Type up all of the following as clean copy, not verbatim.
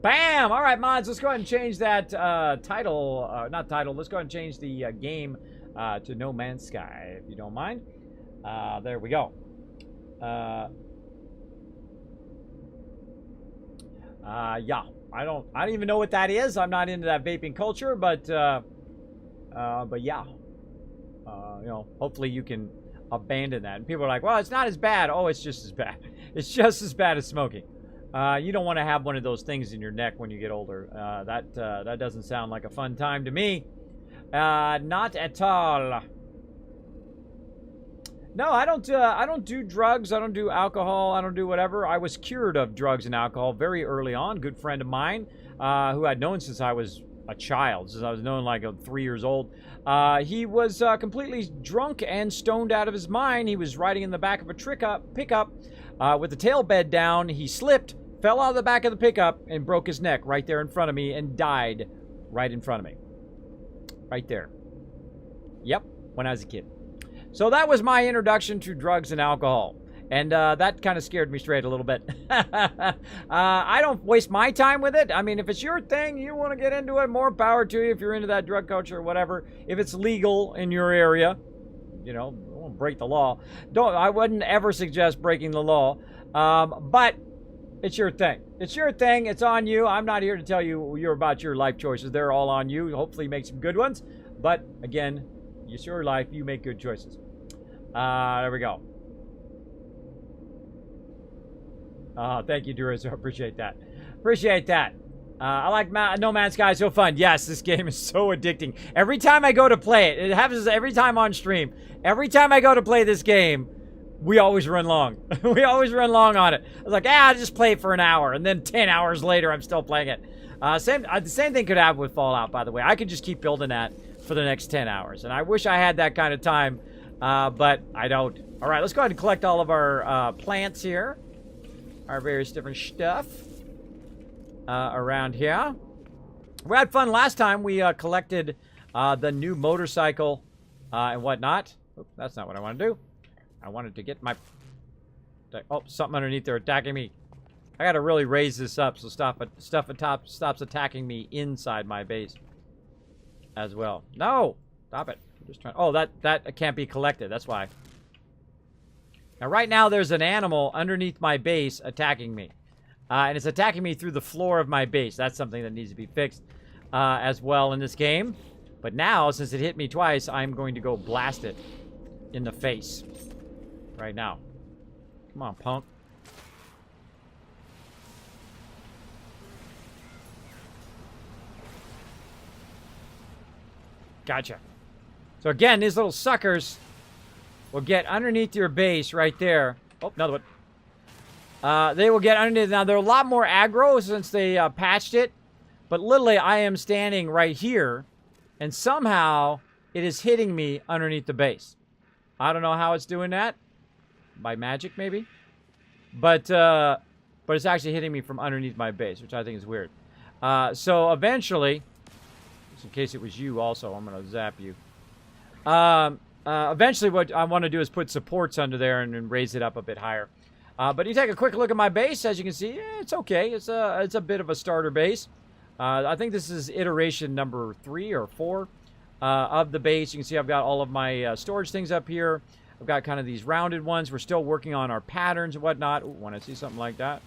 Bam! All right, mods, let's go ahead and change that title. Not title. Let's go ahead and change the game to No Man's Sky, if you don't mind. There we go. Yeah. I don't even know what that is. I'm not into that vaping culture, but yeah. You know, hopefully you can abandon that. And people are like, well, it's not as bad. Oh, it's just as bad. It's just as bad as smoking. You don't want to have one of those things in your neck when you get older. That doesn't sound like a fun time to me. Not at all. No, I don't do drugs. I don't do alcohol. I don't do whatever. I was cured of drugs and alcohol very early on. Good friend of mine, who I'd known since I was a child, since I was known like 3 years old. He was completely drunk and stoned out of his mind. He was riding in the back of a pickup with the tail bed down. He slipped, fell out of the back of the pickup, and broke his neck right there in front of me and died right in front of me. Right there. Yep, when I was a kid. So that was my introduction to drugs and alcohol. And that kind of scared me straight a little bit. I don't waste my time with it. I mean, if it's your thing, you want to get into it, more power to you if you're into that drug culture or whatever. If it's legal in your area, you know, don't break the law. I wouldn't ever suggest breaking the law. But it's your thing. It's your thing. It's on you. I'm not here to tell you about your life choices. They're all on you. Hopefully make some good ones. But again, it's your life. You make good choices. There we go. Thank you, Durizo. I appreciate that. Appreciate that. I like No Man's Sky. So fun. Yes, this game is so addicting. Every time I go to play it, it happens every time on stream. Every time I go to play this game, we always run long. We always run long on it. I was like, I'll just play it for an hour. And then 10 hours later, I'm still playing it. The same thing could happen with Fallout, by the way. I could just keep building that for the next 10 hours. And I wish I had that kind of time, but I don't. All right, let's go ahead and collect all of our plants here. Our various different stuff around here. We had fun last time. We collected the new motorcycle and whatnot. Oops, that's not what I want to do. I wanted to get my... Oh, something underneath there attacking me. I got to really raise this up so stuff atop stops attacking me inside my base as well. No! Stop it. I'm just trying... Oh, that can't be collected. That's why. Now, right now, there's an animal underneath my base attacking me. And it's attacking me through the floor of my base. That's something that needs to be fixed as well in this game. But now, since it hit me twice, I'm going to go blast it in the face. Right now. Come on, punk. Gotcha. So again, these little suckers will get underneath your base right there. Oh, another one. They will get underneath. Now, they're a lot more aggro since they patched it. But literally, I am standing right here. And somehow, it is hitting me underneath the base. I don't know how it's doing that. By magic, maybe? But it's actually hitting me from underneath my base, which I think is weird. So eventually, just in case it was you also, I'm going to zap you. Eventually, what I want to do is put supports under there and raise it up a bit higher. But you take a quick look at my base, as you can see, it's okay. It's a bit of a starter base. I think this is iteration number 3 or 4 of the base. You can see I've got all of my storage things up here. I've got kind of these rounded ones. We're still working on our patterns and whatnot. Ooh, want to see something like that?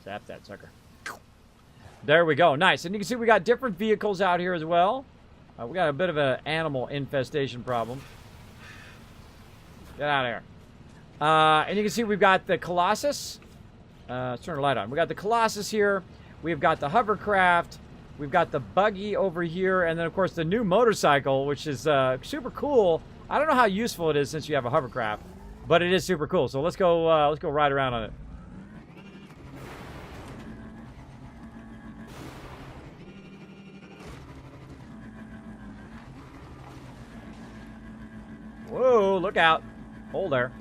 Zap that sucker. There we go. Nice. And you can see we got different vehicles out here as well. We got a bit of an animal infestation problem. Get out of here. And you can see we've got the Colossus. Let's turn the light on. We got the Colossus here. We've got the hovercraft. We've got the buggy over here. And then, of course, the new motorcycle, which is super cool. I don't know how useful it is since you have a hovercraft, but it is super cool. So let's go ride around on it. Whoa, look out. Hold there.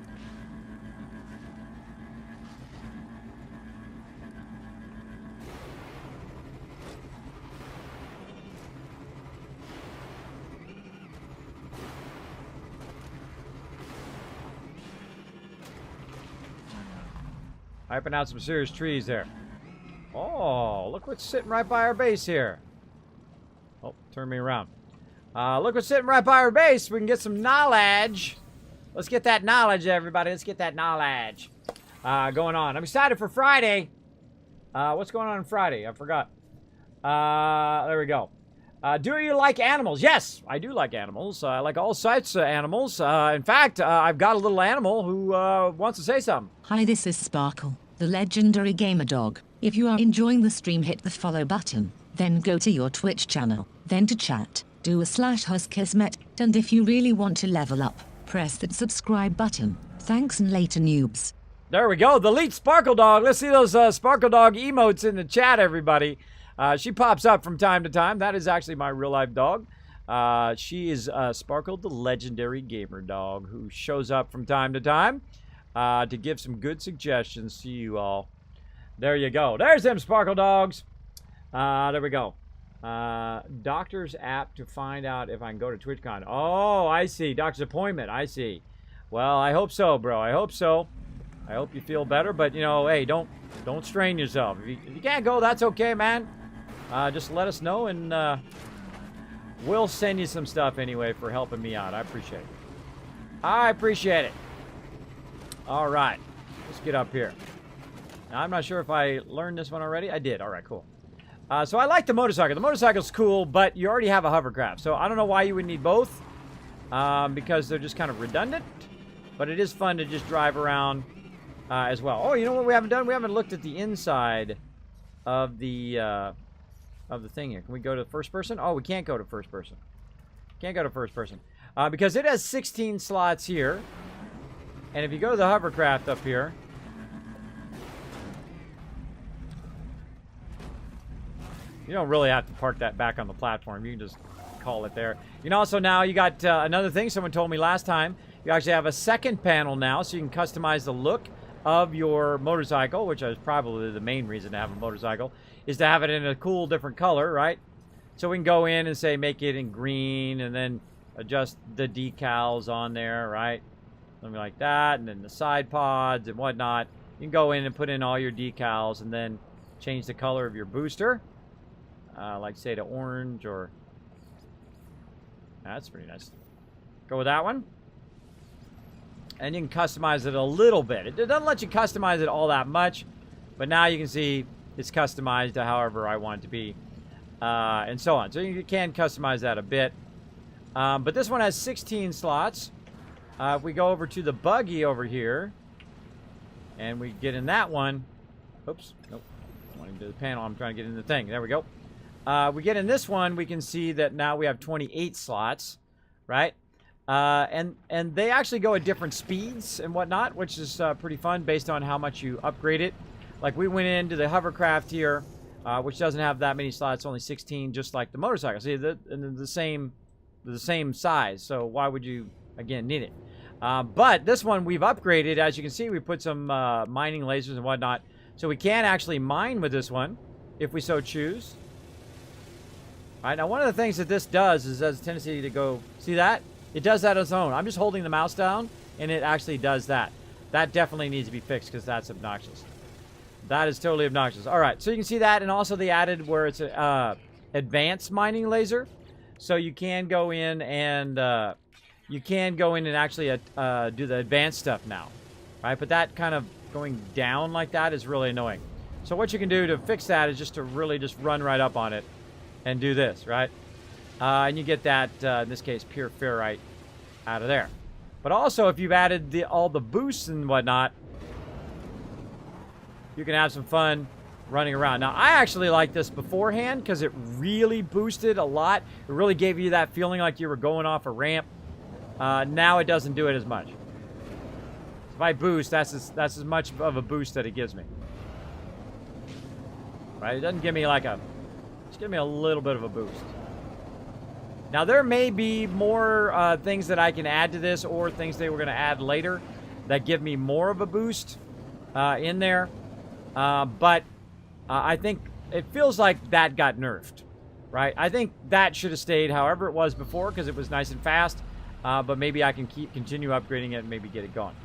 Hyping out some serious trees there. Oh, look what's sitting right by our base here. Oh, turn me around. Look what's sitting right by our base. We can get some knowledge. Let's get that knowledge, everybody. Let's get that knowledge going on. I'm excited for Friday. What's going on Friday? I forgot. There we go. Do you like animals? Yes, I do like animals. I like all sorts of animals. In fact, I've got a little animal who wants to say something. Hi, this is Sparkle, the legendary gamer dog. If you are enjoying the stream, hit the follow button. Then go to your Twitch channel. Then to chat, do a / Kismet. And if you really want to level up, press that subscribe button. Thanks and later, noobs. There we go. The lead Sparkle Dog. Let's see those Sparkle Dog emotes in the chat, everybody. She pops up from time to time. That is actually my real-life dog. She is Sparkle, the legendary gamer dog, who shows up from time to time to give some good suggestions to you all. There you go. There's them Sparkle Dogs. There we go. Doctor's app to find out if I can go to TwitchCon. Oh, I see. Doctor's appointment. I see. Well, I hope so, bro. I hope so. I hope you feel better. But, you know, hey, don't strain yourself. If you can't go, that's okay, man. Just let us know, and we'll send you some stuff anyway for helping me out. I appreciate it. I appreciate it. All right. Let's get up here. Now, I'm not sure if I learned this one already. I did. All right, cool. So I like the motorcycle. The motorcycle's cool, but you already have a hovercraft. So I don't know why you would need both, because they're just kind of redundant. But it is fun to just drive around as well. Oh, you know what we haven't done? We haven't looked at the inside of the thing here. Can we go to first person? Oh, we can't go to first person. Can't go to first person. Because it has 16 slots here. And if you go to the hovercraft up here, you don't really have to park that back on the platform. You can just call it there. You can also now, you got another thing someone told me last time. You actually have a second panel now, so you can customize the look of your motorcycle, which is probably the main reason to have a motorcycle, is to have it in a cool different color, right? So we can go in and say make it in green, and then adjust the decals on there, right? Something like that, and then the side pods and whatnot. You can go in and put in all your decals, and then change the color of your booster, like say to orange, or that's pretty nice. Go with that one. And you can customize it a little bit. It doesn't let you customize it all that much, but now you can see it's customized to however I want it to be, and so on. So you can customize that a bit. But this one has 16 slots. If we go over to the buggy over here, and we get in that one. Oops, nope. I want to do the panel. I'm trying to get in the thing. There we go. We get in this one, we can see that now we have 28 slots, right? And they actually go at different speeds and whatnot, which is pretty fun based on how much you upgrade it. Like we went into the hovercraft here, which doesn't have that many slots, only 16, just like the motorcycle. See, the same size. So why would you again need it? But this one we've upgraded. As you can see, we put some mining lasers and whatnot, so we can actually mine with this one if we so choose. All right, now one of the things that this does is it has a tendency to go, see that? It does that on its own. I'm just holding the mouse down, and it actually does that. That definitely needs to be fixed because that's obnoxious. That is totally obnoxious. All right, so you can see that, and also they added where it's a advanced mining laser, so you can go in and actually do the advanced stuff now, right? But that kind of going down like that is really annoying. So what you can do to fix that is just to really just run right up on it and do this, right? And you get that, in this case, pure ferrite out of there. But also, if you've added all the boosts and whatnot, you can have some fun running around. Now, I actually like this beforehand because it really boosted a lot. It really gave you that feeling like you were going off a ramp. Now it doesn't do it as much. If I boost, that's as much of a boost that it gives me. Right? It doesn't give me like just give me a little bit of a boost. Now, there may be more things that I can add to this, or things they were going to add later that give me more of a boost in there. But I think it feels like that got nerfed, right? I think that should have stayed however it was before because it was nice and fast. But maybe I can continue upgrading it and maybe get it going.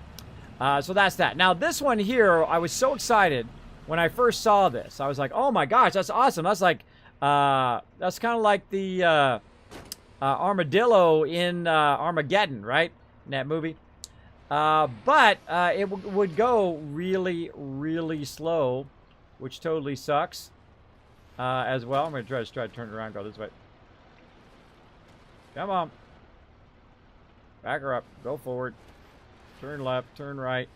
So that's that. Now, this one here, I was so excited when I first saw this. I was like, oh my gosh, that's awesome. That's like, that's kind of like the armadillo in Armageddon, right? In that movie. But it would go really, really slow, which totally sucks as well. I'm going to try to turn it around, go this way. Come on. Back her up. Go forward. Turn left. Turn right.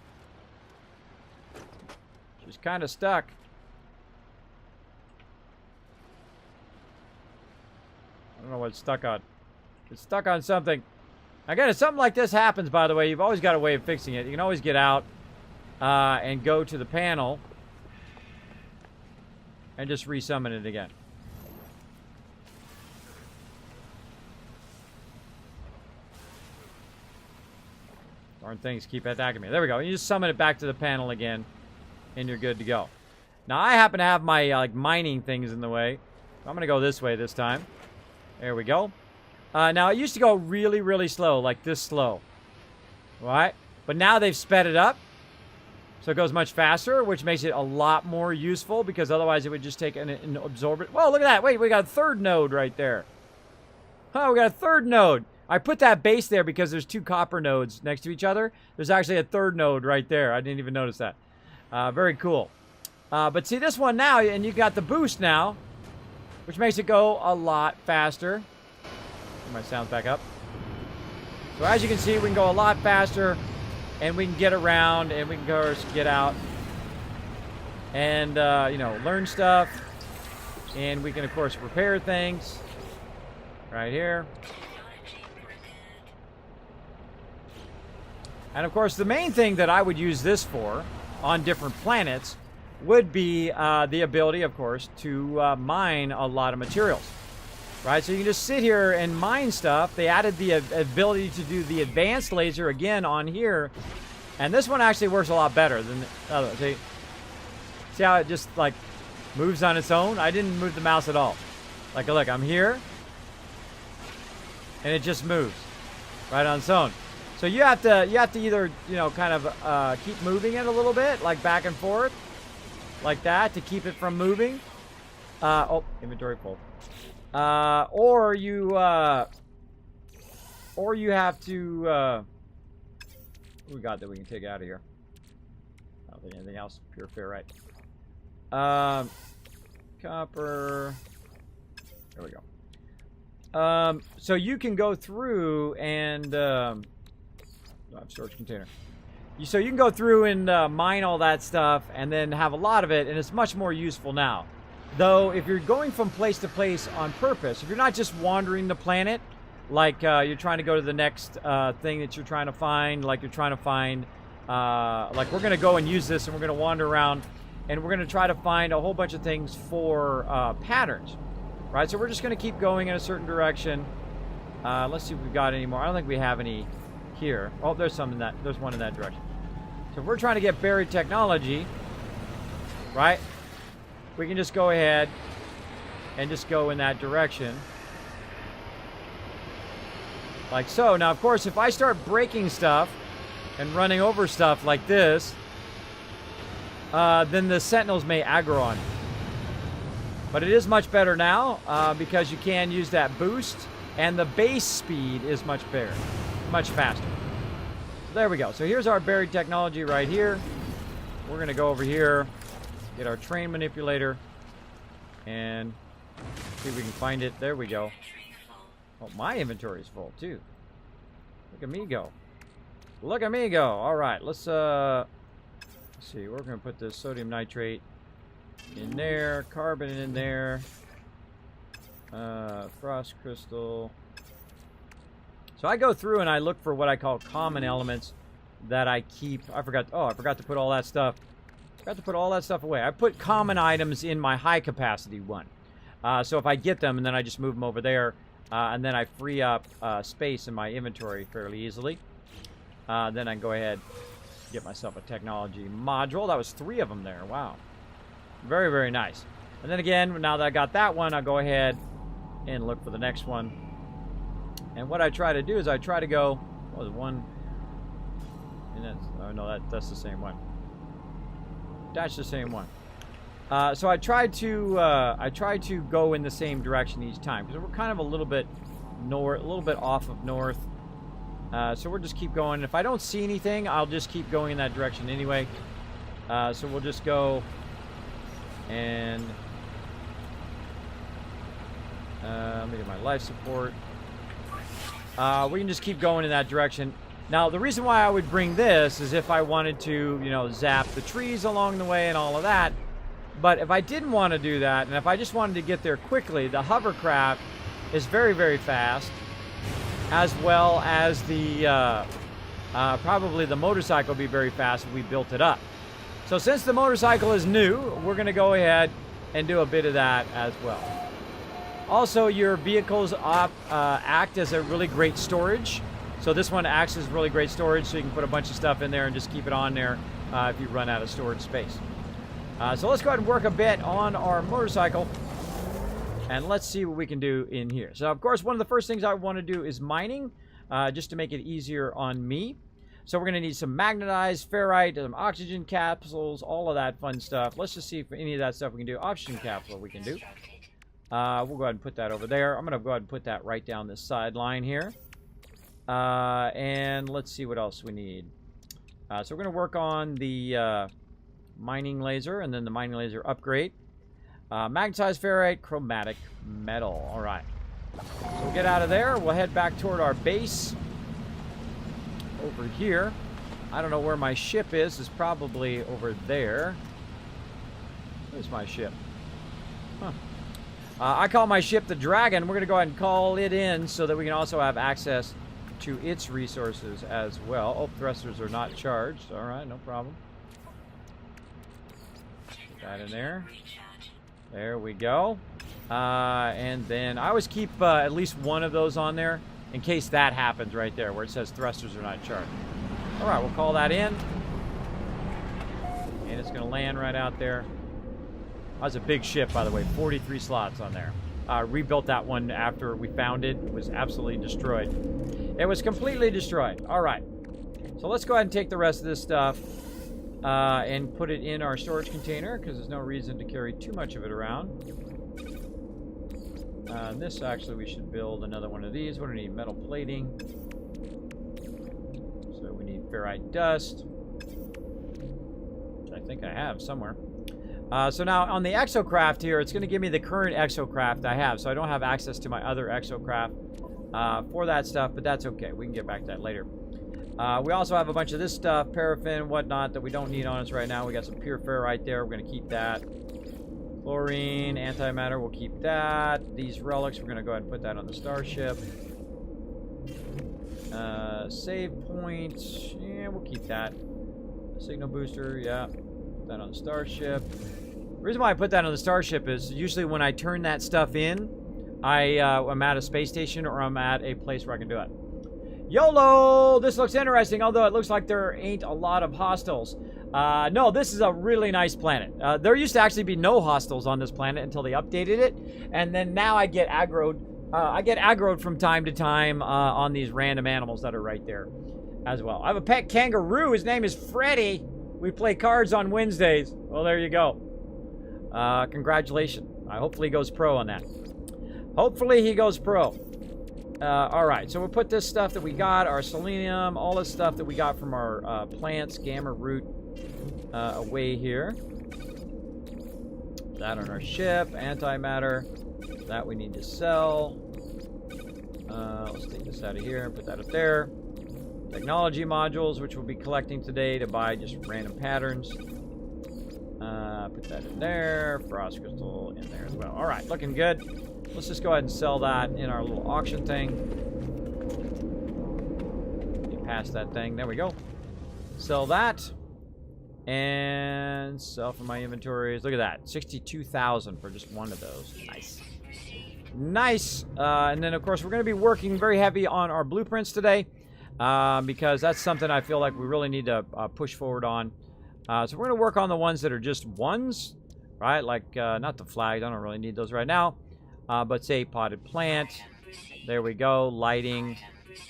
She's kind of stuck. I don't know what it's stuck on. It's stuck on something. Again, if something like this happens, by the way, you've always got a way of fixing it. You can always get out and go to the panel and just resummon it again. Darn things keep attacking me. There we go. You just summon it back to the panel again, and you're good to go. Now, I happen to have my like mining things in the way. I'm going to go this way this time. There we go. Now, it used to go really, really slow, like this slow. Right? But now they've sped it up. So it goes much faster, which makes it a lot more useful, because otherwise it would just take and absorb it. Whoa, look at that. Wait, we got a third node right there. Oh, we got a third node. I put that base there because there's 2 copper nodes next to each other. There's actually a third node right there. I didn't even notice that. Very cool. But see this one now, and you got the boost now, which makes it go a lot faster. Get my sounds back up. So as you can see, we can go a lot faster, and we can get around, and we can of course get out, and you know, learn stuff, and we can of course repair things right here. And of course, the main thing that I would use this for on different planets would be the ability, of course, to mine a lot of materials. Right? So you can just sit here and mine stuff. They added the ability to do the advanced laser again on here. And this one actually works a lot better than the other. See how it just, like, moves on its own? I didn't move the mouse at all. Like, look, I'm here. And it just moves right on its own. So you have to either, you know, kind of keep moving it a little bit, like back and forth, like that, to keep it from moving. Oh, inventory full. Or you have to. What we got that we can take out of here? I don't think anything else. Pure ferrite. Copper. There we go. So you can go through and. Storage container. So you can go through and mine all that stuff and then have a lot of it, and it's much more useful now. Though, if you're going from place to place on purpose, if you're not just wandering the planet, like you're trying to go to the next thing that you're trying to find, like you're trying to find, like we're going to go and use this and we're going to wander around and we're going to try to find a whole bunch of things for patterns, right? So we're just going to keep going in a certain direction. Let's see if we've got any more. I don't think we have any here. Oh, there's some in that. There's one in that direction. So if we're trying to get buried technology, right? We can just go ahead and just go in that direction. Like so. Now, of course, if I start breaking stuff and running over stuff like this, then the sentinels may aggro on me. But it is much better now because you can use that boost, and the base speed is much better. Much faster. So there we go. So here's our buried technology right here. We're going to go over here, get our train manipulator, and see if we can find it. There we go. Oh, my inventory is full too. Look at me go. Look at me go. All right, let's see. We're going to put this sodium nitrate in there, carbon in there, frost crystal. So I go through and I look for what I call common elements that I keep. I forgot to put all that stuff. Forgot to put all that stuff away. I put common items in my high capacity one. So if I get them and then I just move them over there, and then I free up space in my inventory fairly easily. Then I can go ahead and get myself a technology module. That was 3 of them there. Wow. Very, very nice. And then again, now that I got that one, I'll go ahead and look for the next one. And what I try to do is I try to go, oh, there's one, and that's, oh no, that's the same one. That's the same one. So I tried to go in the same direction each time because we're kind of a little bit north, a little bit off of north. So we'll just keep going. If I don't see anything, I'll just keep going in that direction anyway. So we'll just go and let me get my life support. We can just keep going in that direction. Now, the reason why I would bring this is if I wanted to, you know, zap the trees along the way and all of that. But if I didn't want to do that, and if I just wanted to get there quickly, the hovercraft is very, very fast, as well as the probably the motorcycle will be very fast if we built it up. So since the motorcycle is new, we're going to go ahead and do a bit of that as well. Also, your vehicles act as a really great storage. So this one acts as really great storage, so you can put a bunch of stuff in there and just keep it on there if you run out of storage space. So let's go ahead and work a bit on our motorcycle. And let's see what we can do in here. So, of course, one of the first things I want to do is mining, just to make it easier on me. So we're going to need some magnetized ferrite, some oxygen capsules, all of that fun stuff. Let's just see if any of that stuff we can do. Oxygen capsule we can do. We'll go ahead and put that over there. I'm going to go ahead and put that right down this sideline here. And let's see what else we need. So we're going to work on the mining laser and then the mining laser upgrade. Magnetized ferrite, chromatic metal. All right. So we'll get out of there. We'll head back toward our base over here. I don't know where my ship is. It's probably over there. Where's my ship? Huh. I call my ship the Dragon. We're going to go ahead and call it in so that we can also have access to its resources as well. Oh, thrusters are not charged. All right, no problem. Put that in there. There we go. And then I always keep at least one of those on there in case that happens right there where it says thrusters are not charged. All right, we'll call that in. And it's going to land right out there. That was a big ship, by the way. 43 slots on there. Rebuilt that one after we found it. It was absolutely destroyed. It was completely destroyed. All right. So let's go ahead and take the rest of this stuff and put it in our storage container because there's no reason to carry too much of it around. This actually, we should build another one of these. What do we need? Metal plating. So we need ferrite dust, which I think I have somewhere. So now on the Exocraft here, it's going to give me the current Exocraft I have. So I don't have access to my other Exocraft for that stuff, but that's okay. We can get back to that later. We also have a bunch of this stuff, paraffin, whatnot, that we don't need on us right now. We got some pure ferrite there. We're going to keep that. Chlorine, antimatter, we'll keep that. These relics, we're going to go ahead and put that on the starship. Save point, yeah, we'll keep that. Signal booster, yeah. Put that on the starship. The reason why I put that on the starship is usually when I turn that stuff in, I'm at a space station or I'm at a place where I can do it. YOLO! This looks interesting, although it looks like there ain't a lot of hostiles. No, this is a really nice planet. There used to actually be no hostiles on this planet until they updated it. And then now I get aggroed. I get aggroed from time to time on these random animals that are right there as well. I have a pet kangaroo. His name is Freddy. We play cards on Wednesdays. Well, there you go. Congratulations. Hopefully he goes pro on that. Hopefully he goes pro. All right, so we'll put this stuff that we got, our selenium, all this stuff that we got from our plants, gamma root, away here. That on our ship, antimatter, that we need to sell. Let's take this out of here and put that up there. Technology modules, which we'll be collecting today to buy just random patterns. Put that in there, frost crystal in there as well. All right, looking good. Let's just go ahead and sell that in our little auction thing. Get past that thing. There we go. Sell that. And sell from my inventories. Look at that. 62,000 for just one of those. Nice. Nice. And then, of course, we're going to be working very heavy on our blueprints today. Because that's something I feel like we really need to push forward on. So we're going to work on the ones that are just ones. Right? Like, not the flags. I don't really need those right now. But say potted plant, there we go, lighting,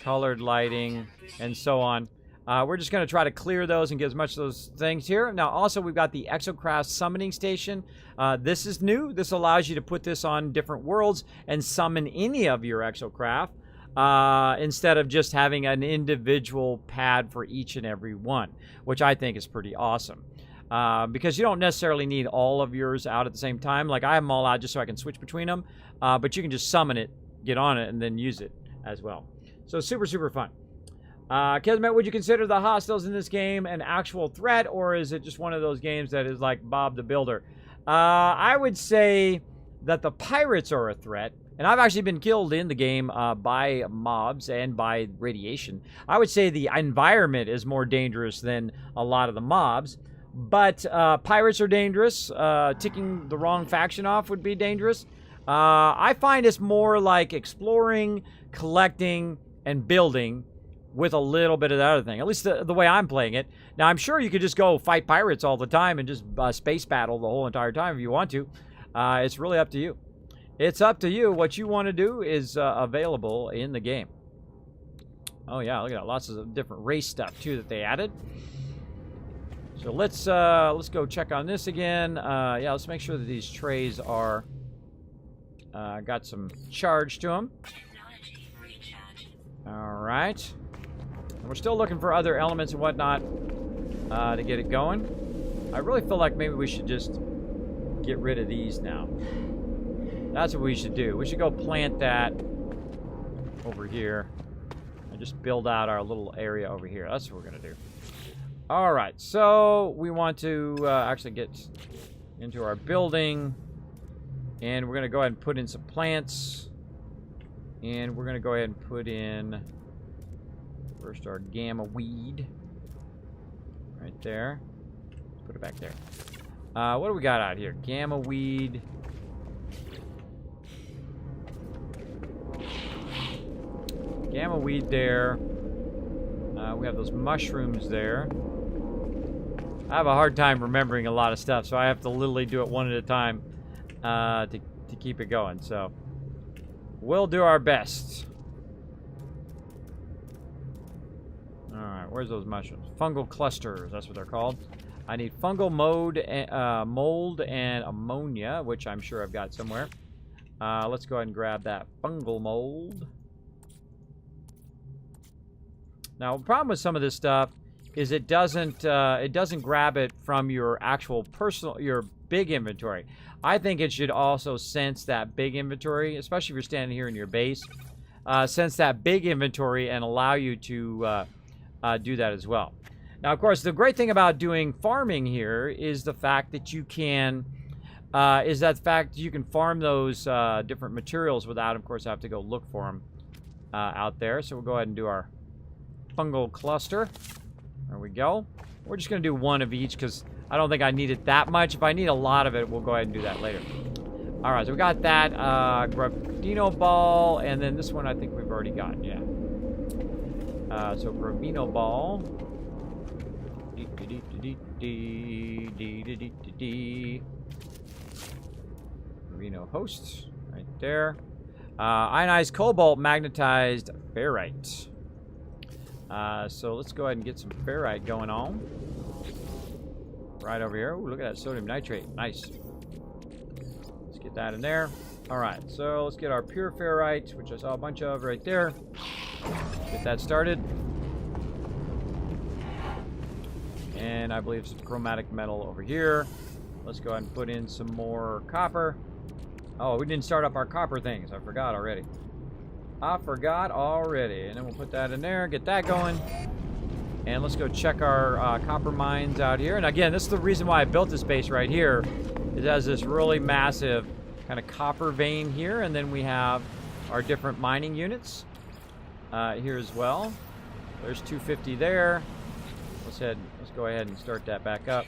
colored lighting, and so on. We're just going to try to clear those and get as much of those things here. Now, also, we've got the Exocraft Summoning Station. This is new. This allows you to put this on different worlds and summon any of your Exocraft instead of just having an individual pad for each and every one, which I think is pretty awesome. Because you don't necessarily need all of yours out at the same time. Like, I have them all out just so I can switch between them. But you can just summon it, get on it, and then use it as well. So, super, super fun. Kismet, would you consider the hostiles in this game an actual threat, or is it just one of those games that is like Bob the Builder? I would say that the pirates are a threat, and I've actually been killed in the game by mobs and by radiation. I would say the environment is more dangerous than a lot of the mobs, but pirates are dangerous. Ticking the wrong faction off would be dangerous. I find it's more like exploring, collecting, and building with a little bit of the other thing, at least the way I'm playing it. Now, I'm sure you could just go fight pirates all the time and just space battle the whole entire time if you want to. It's really up to you. It's up to you. What you want to do is available in the game. Oh, yeah, look at that. Lots of different race stuff, too, that they added. So let's go check on this again. Yeah, let's make sure that these trays are got some charge to them. All right. And we're still looking for other elements and whatnot to get it going. I really feel like maybe we should just get rid of these now. That's what we should do. We should go plant that over here and just build out our little area over here. That's what we're going to do. All right. So we want to actually get into our building. And we're going to go ahead and put in some plants. And we're going to go ahead and put in first our gamma weed. Right there. Put it back there. What do we got out here? Gamma weed. Gamma weed there. We have those mushrooms there. I have a hard time remembering a lot of stuff, so I have to literally do it one at a time to keep it going. So we'll do our best. Alright, where's those mushrooms? Fungal clusters, that's what they're called. I need fungal mold and ammonia, which I'm sure I've got somewhere. Let's go ahead and grab that fungal mold. Now, the problem with some of this stuff is it doesn't grab it from your actual your big inventory. I think it should also sense that big inventory, especially if you're standing here in your base. Sense that big inventory and allow you to do that as well. Now, of course, the great thing about doing farming here is the fact that you can farm those different materials without, of course, have to go look for them out there. So we'll go ahead and do our fungal cluster. There we go. We're just going to do one of each because I don't think I need it that much. If I need a lot of it, we'll go ahead and do that later. All right, so we got that Gravino ball, and then this one I think we've already got, yeah. So Gravino ball. Gravino host, right there. Ionized cobalt, magnetized ferrite. So let's go ahead and get some ferrite going on. Right over here. Ooh, look at that sodium nitrate. Nice. Let's get that in there. Alright, so let's get our pure ferrite, which I saw a bunch of right there. Get that started. And I believe some chromatic metal over here. Let's go ahead and put in some more copper. Oh, we didn't start up our copper things. I forgot already. And then we'll put that in there, get that going. And let's go check our copper mines out here. And again, this is the reason why I built this base right here. It has this really massive kind of copper vein here. And then we have our different mining units here as well. There's 250 there. Let's go ahead and start that back up.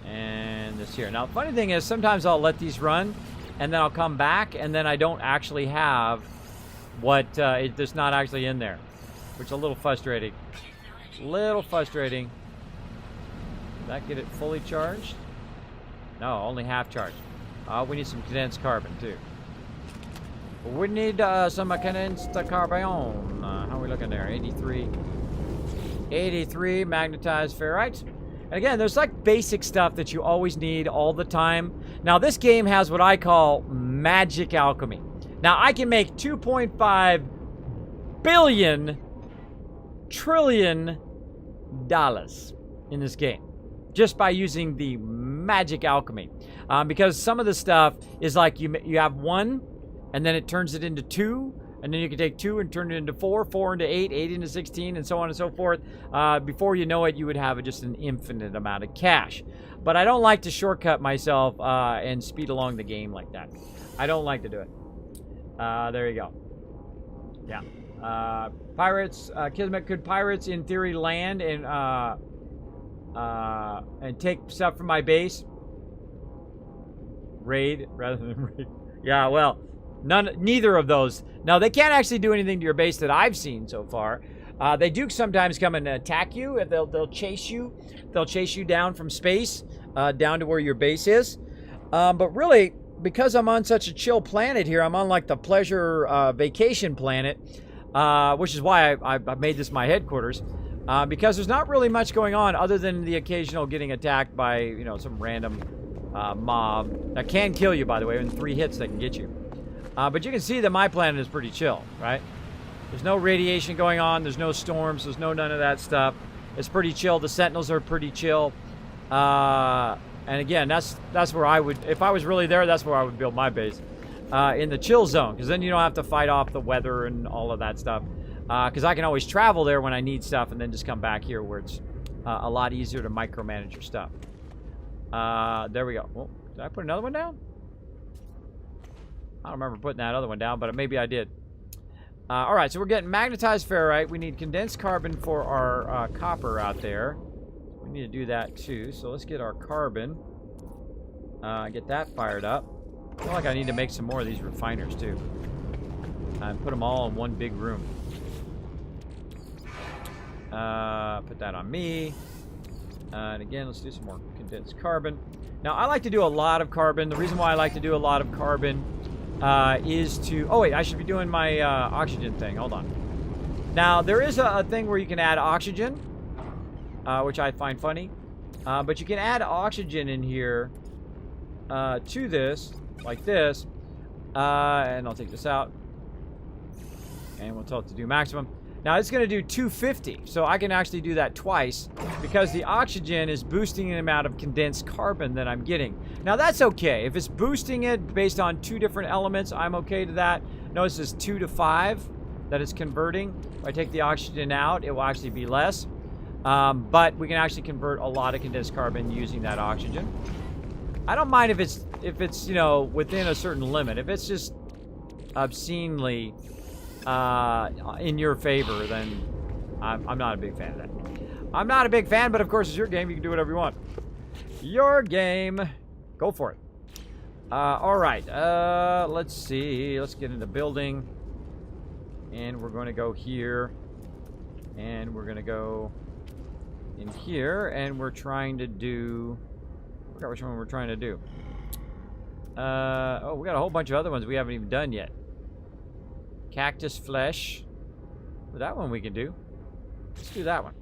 And this here. Now, the funny thing is, sometimes I'll let these run, and then I'll come back, and then I don't actually have what there's not actually in there, which is a little frustrating. Did that get it fully charged? No, only half charged. We need some condensed carbon, too. We need some condensed carbon. How are we looking there? 83. 83 magnetized ferrite. And again, there's like basic stuff that you always need all the time. Now, this game has what I call magic alchemy. Now, I can make 2.5 billion trillion dollars in this game just by using the magic alchemy. Because some of the stuff is like you have 1, and then it turns it into 2, and then you can take 2 and turn it into 4, 4 into 8, 8 into 16, and so on and so forth. Before you know it, you would have just an infinite amount of cash. But I don't like to shortcut myself and speed along the game like that. I don't like to do it. There you go. Yeah. Pirates, Kismet, could pirates in theory land and take stuff from my base? Raid rather than raid. Yeah, well, neither of those. No, they can't actually do anything to your base that I've seen so far. They do sometimes come and attack you. If they'll chase you. They'll chase you down from space, down to where your base is. But really, because I'm on such a chill planet here, I'm on like the pleasure vacation planet, which is why I made this my headquarters. Because there's not really much going on other than the occasional getting attacked by, you know, some random mob that can kill you, by the way. In 3 hits, they can get you. But you can see that my planet is pretty chill, right? There's no radiation going on. There's no storms. There's none of that stuff. It's pretty chill. The Sentinels are pretty chill. And again, that's where I would, if I was really there, that's where I would build my base. In the chill zone, because then you don't have to fight off the weather and all of that stuff. Because I can always travel there when I need stuff and then just come back here where it's a lot easier to micromanage your stuff. There we go. Oh, did I put another one down? I don't remember putting that other one down, but maybe I did. All right, so we're getting magnetized ferrite. We need condensed carbon for our copper out there. We need to do that too. So let's get our carbon. Get that fired up. I feel like I need to make some more of these refiners too. And put them all in one big room. Put that on me. And again, let's do some more condensed carbon. Now, I like to do a lot of carbon. The reason why I like to do a lot of carbon is to... Oh, wait, I should be doing my oxygen thing. Hold on. Now, there is a thing where you can add oxygen, which I find funny. But you can add oxygen in here to this, like this. And I'll take this out. And we'll tell it to do maximum. Now, it's going to do 250, so I can actually do that twice because the oxygen is boosting the amount of condensed carbon that I'm getting. Now, that's okay. If it's boosting it based on 2 different elements, I'm okay to that. Notice it's 2 to 5 that it's converting. If I take the oxygen out, it will actually be less. But we can actually convert a lot of condensed carbon using that oxygen. I don't mind if it's you know, within a certain limit. If it's just obscenely... in your favor, then I'm not a big fan of that. I'm not a big fan, but of course it's your game. You can do whatever you want. Your game. Go for it. All right. Let's see. Let's get into building. And we're going to go here. And we're going to go in here. And we're trying to do... I forgot which one we're trying to do. Oh, we got a whole bunch of other ones we haven't even done yet. Cactus flesh. Well, that one we can do. Let's do that one.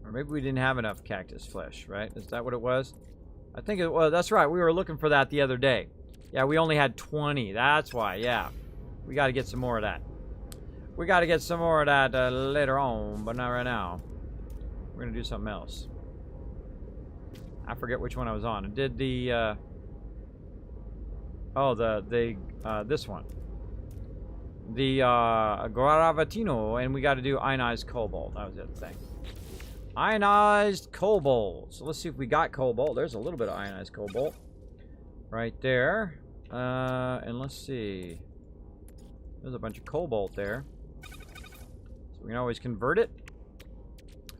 Or maybe we didn't have enough cactus flesh, right? Is that what it was? I think it was. That's right. We were looking for that the other day. Yeah, we only had 20. That's why. Yeah. We got to get some more of that. We got to get some more of that later on, but not right now. We're going to do something else. I forget which one I was on. I did the, this one. The, Gravatino, and we got to do ionized cobalt. That was the other thing. Ionized cobalt. So let's see if we got cobalt. There's a little bit of ionized cobalt. Right there. And let's see. There's a bunch of cobalt there. So we can always convert it.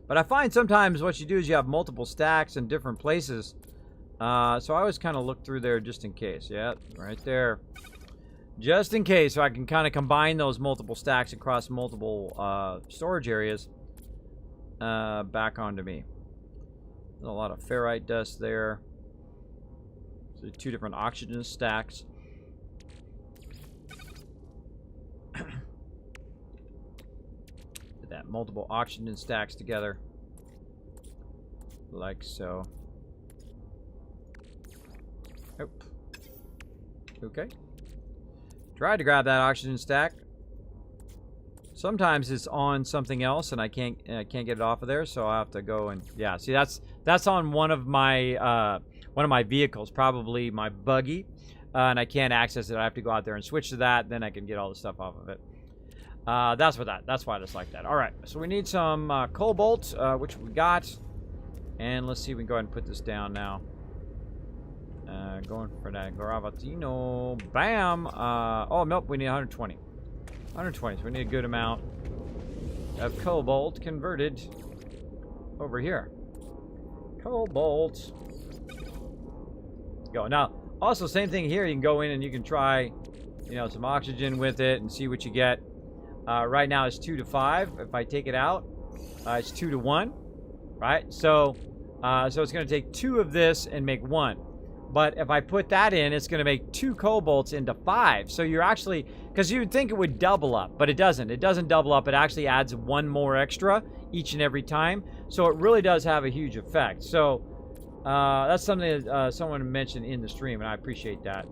But I find sometimes what you do is you have multiple stacks in different places. So I always kind of look through there just in case. Yeah, right there. Just in case, so I can kind of combine those multiple stacks across multiple storage areas back onto me. There's a lot of ferrite dust there. So 2 different oxygen stacks. multiple oxygen stacks together. Like so. Oh. Okay. Tried to grab that oxygen stack. Sometimes it's on something else and I can't get it off of there, so I have to go and yeah. See, that's on one of my vehicles, probably my buggy, and I can't access it. I have to go out there and switch to that. Then I can get all the stuff off of it. That's why it's like that. All right, so we need some cobalt, which we got, and let's see if we can go ahead and put this down now. Going for that Gravatino. Bam! Oh, nope, we need 120. 120, so we need a good amount of cobalt converted over here. Cobalt. Go. Now, also, same thing here. You can go in and you can try, you know, some oxygen with it and see what you get. Right now, it's 2 to 5. If I take it out, it's 2 to 1, right? So it's going to take 2 of this and make 1. But if I put that in, it's going to make 2 cobalts into 5. So you're actually, because you'd think it would double up, but it doesn't. It doesn't double up. It actually adds 1 more extra each and every time. So it really does have a huge effect. So that's something that someone mentioned in the stream, and I appreciate that.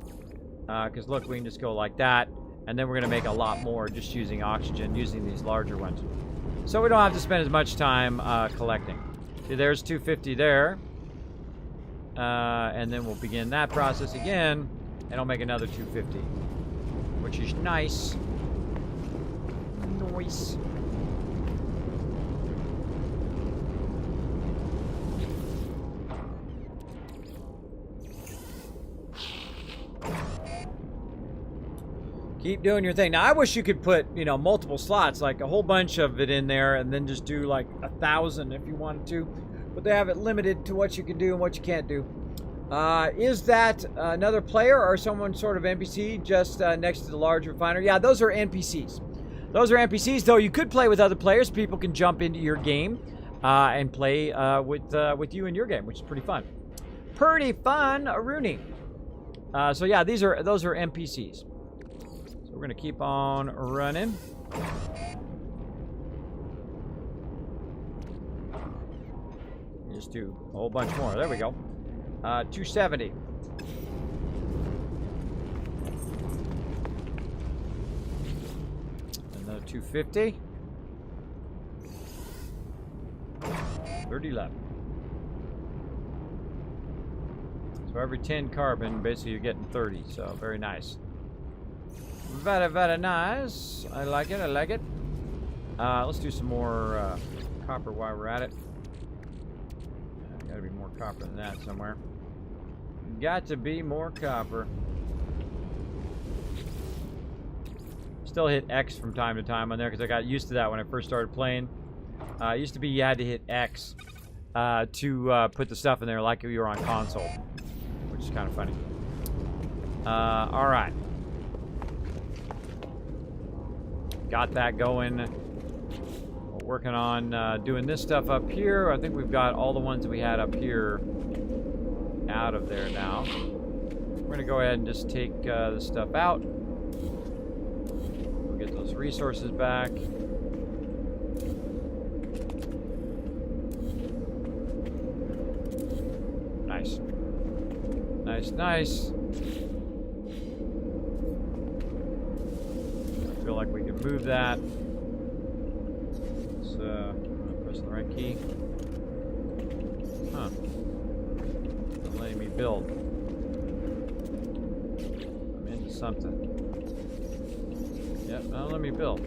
Because look, we can just go like that, and then we're going to make a lot more just using oxygen, using these larger ones. So we don't have to spend as much time collecting. See, there's 250 there. And then we'll begin that process again, and I'll make another 250, which is nice. Nice. Keep doing your thing. Now, I wish you could put, you know, multiple slots, like a whole bunch of it in there, and then just do like 1,000 if you wanted to. But they have it limited to what you can do and what you can't do. Is that another player or someone sort of NPC just next to the large refiner? Yeah, those are NPCs. Those are NPCs, though you could play with other players. People can jump into your game and play with you in your game, which is pretty fun. Pretty fun, Rooney. So yeah, those are NPCs. So we're gonna keep on running. Just do a whole bunch more. There we go. 270. Another 250. 30 left. So every 10 carbon, basically you're getting 30. So very nice. Very, very nice. I like it. I like it. Let's do some more copper while we're at it. Gotta be more copper than that somewhere. Got to be more copper. Still hit X from time to time on there because I got used to that when I first started playing. It used to be you had to hit X to put the stuff in there like you were on console, which is kind of funny. All right. Got that going. Working on doing this stuff up here. I think we've got all the ones that we had up here out of there now. We're going to go ahead and just take this stuff out. We'll get those resources back. Nice. Nice, nice. I feel like we can move that. Press the right key. Huh. Not letting me build. I'm into something. Yep, now let me build.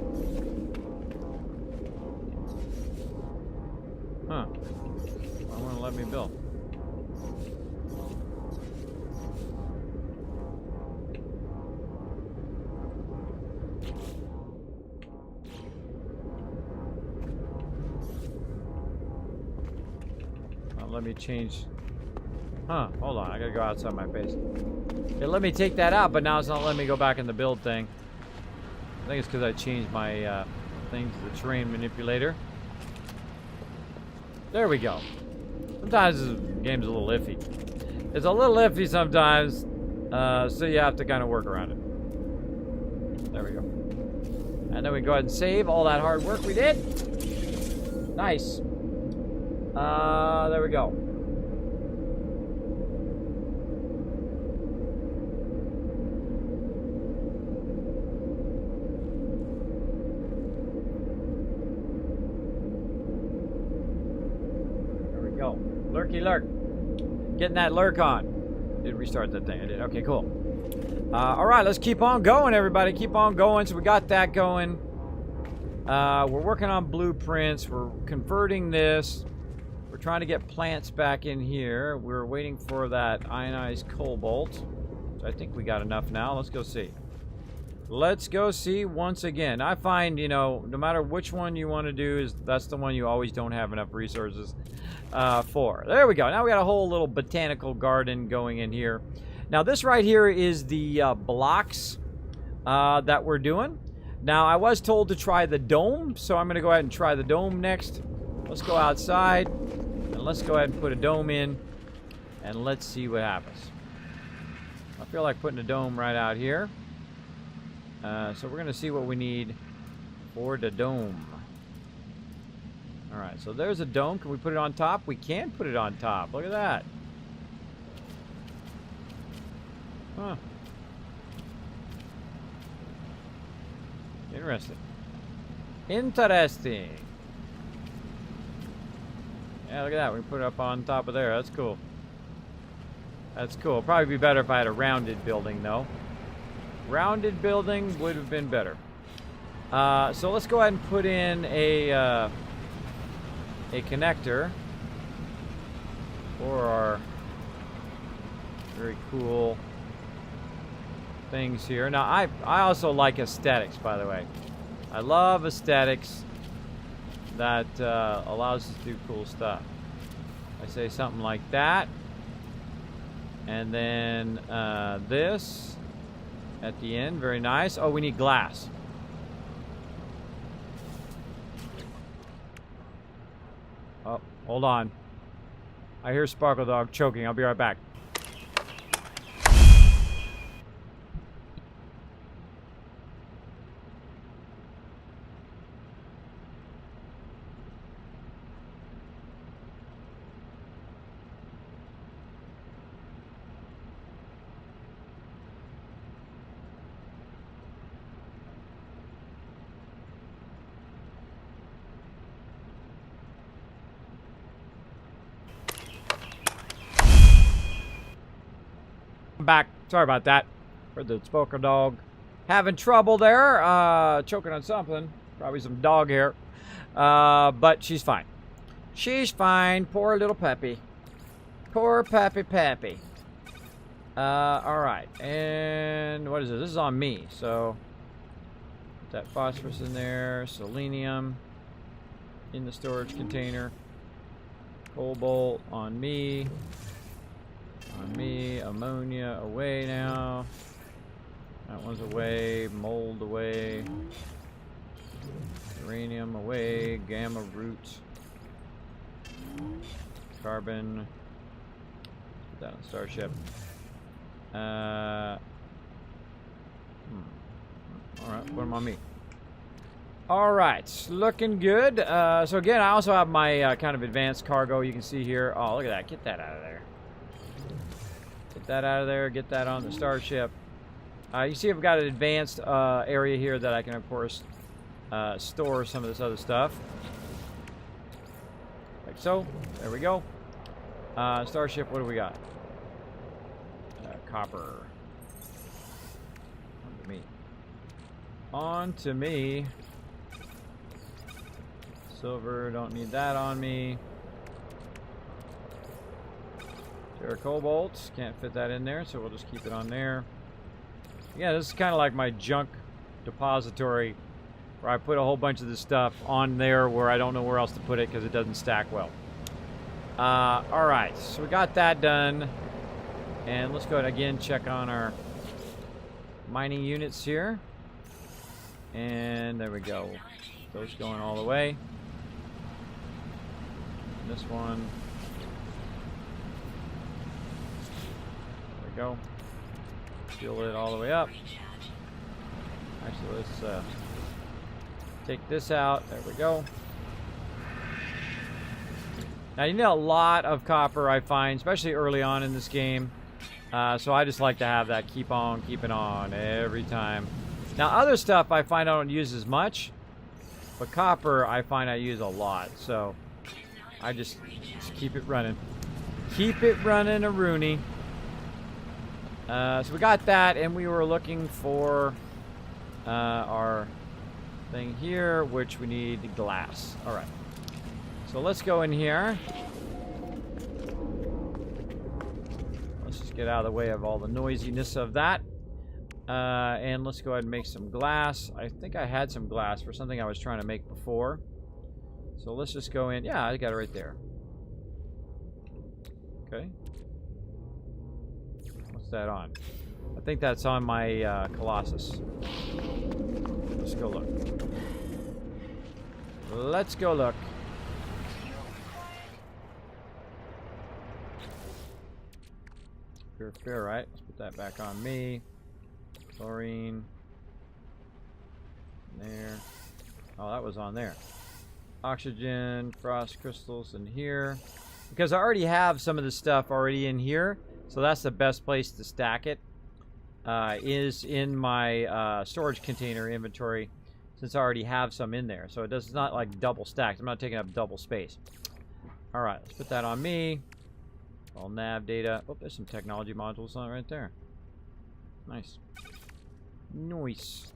Huh. Why won't it let me build? Let me change. Huh, hold on, I gotta go outside my base. It let me take that out, but now it's not letting me go back in the build thing. I think it's because I changed my thing to the terrain manipulator. There we go. Sometimes this game's a little iffy. It's a little iffy sometimes, so you have to kind of work around it. There we go. And then we go ahead and save all that hard work we did. Nice. There we go. There we go. Lurky lurk. Getting that lurk on. Did restart that thing? I did. Okay, cool. All right, let's keep on going, everybody. Keep on going. So we got that going. We're working on blueprints. We're converting this. We're trying to get plants back in here. We're waiting for that ionized cobalt. So I think we got enough now. Let's go see. Let's go see once again. I find, you know, no matter which one you want to do, that's the one you always don't have enough resources for. There we go. Now we got a whole little botanical garden going in here. Now this right here is the blocks that we're doing. Now I was told to try the dome, so I'm going to go ahead and try the dome next. Let's go outside and let's go ahead and put a dome in and let's see what happens. I feel like putting a dome right out here. So we're going to see what we need for the dome. Alright, so there's a dome. Can we put it on top? We can put it on top. Look at that. Huh. Interesting. Interesting. Yeah, look at that. We can put it up on top of there. That's cool. That's cool. It'd probably be better if I had a rounded building, though. Rounded building would have been better. So let's go ahead and put in a connector for our very cool things here. Now, I also like aesthetics, by the way. I love aesthetics that allows us to do cool stuff. I say something like that. And then this at the end. Very nice. Oh, we need glass. Oh, hold on. I hear Sparkle Dog choking. I'll be right back. Back. Sorry about that. Heard the Sparkle Dog having trouble there. Choking on something. Probably some dog hair. But she's fine. She's fine. Poor little Peppy. Poor Peppy. Alright. And what is this? This is on me. So, put that phosphorus in there. Selenium in the storage container. Cobalt on me. On me, ammonia away now. That one's away, mold away. Uranium away, gamma root. Carbon. Put that on Starship. Alright, put them on me. Alright, looking good. So again, I also have my kind of advanced cargo you can see here. Oh, look at that. Get that out of there. Get that out of there. Get that on the Starship. You see I've got an advanced area here that I can, of course, store some of this other stuff. Like so. There we go. Starship, what do we got? Copper. On to me. On to me. Silver, don't need that on me. Cobalt, can't fit that in there, so we'll just keep it on there. Yeah, this is kind of like my junk depository, where I put a whole bunch of this stuff on there where I don't know where else to put it because it doesn't stack well. Alright, so we got that done. And let's go ahead again, check on our mining units here. And there we go. Those going all the way. And this one. Go. Fuel it all the way up. Actually, let's take this out. There we go. Now, you need a lot of copper, I find, especially early on in this game. So I just like to have that keep on keeping on every time. Now, other stuff I find I don't use as much. But copper, I find I use a lot. So I just keep it running. Keep it running, a Rooney. So we got that, and we were looking for our thing here, which we need glass. All right. So let's go in here. Let's just get out of the way of all the noisiness of that. And let's go ahead and make some glass. I think I had some glass for something I was trying to make before. So let's just go in. Yeah, I got it right there. Okay. What's that on? I think that's on my Colossus. Let's go look. Let's go look. Fair, right? Let's put that back on me. Chlorine. There. Oh, that was on there. Oxygen, frost crystals in here. Because I already have some of the stuff already in here. So that's the best place to stack it. Is in my storage container inventory. Since I already have some in there. So it's not like double stacked. I'm not taking up double space. Alright, let's put that on me. All nav data. Oh, there's some technology modules on it right there. Nice. Nice.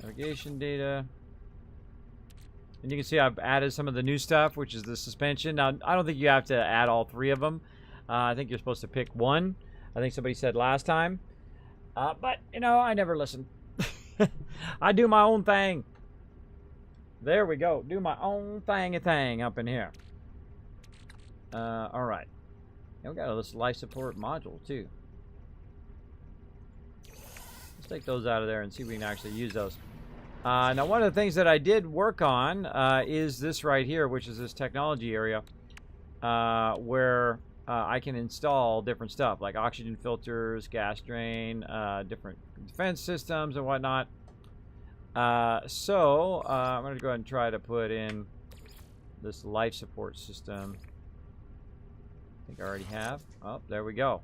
Navigation data. And you can see I've added some of the new stuff, which is the suspension. Now, I don't think you have to add all three of them. I think you're supposed to pick one. I think somebody said last time. But, you know, I never listen. I do my own thing. There we go. Do my own thing up in here. Alright. And we got this life support module, too. Let's take those out of there and see if we can actually use those. Now, one of the things that I did work on is this right here, which is this technology area, where I can install different stuff, like oxygen filters, gas drain, different defense systems and whatnot. So, I'm going to go ahead and try to put in this life support system. I think I already have. Oh, there we go.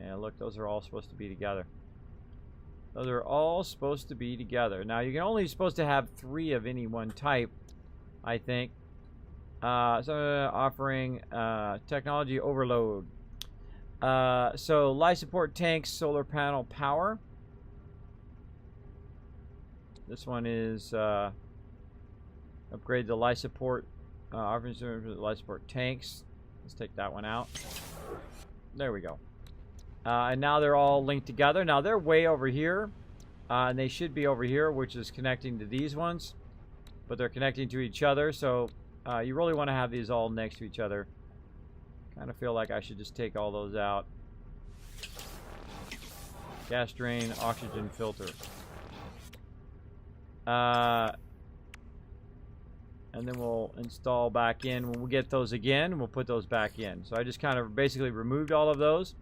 Yeah, look, those are all supposed to be together. Those are all supposed to be together. Now, you're only supposed to have 3 of any one type, I think. So, offering technology overload. So, life support tanks, solar panel power. This one is upgrade the life support. Offering life support tanks. Let's take that one out. There we go. And now they're all linked together. Now they're way over here. And they should be over here, which is connecting to these ones. But they're connecting to each other. So you really want to have these all next to each other. Kind of feel like I should just take all those out. Gas drain, oxygen filter. And then we'll install back in. When we get those again, we'll put those back in. So I just kind of basically removed all of those.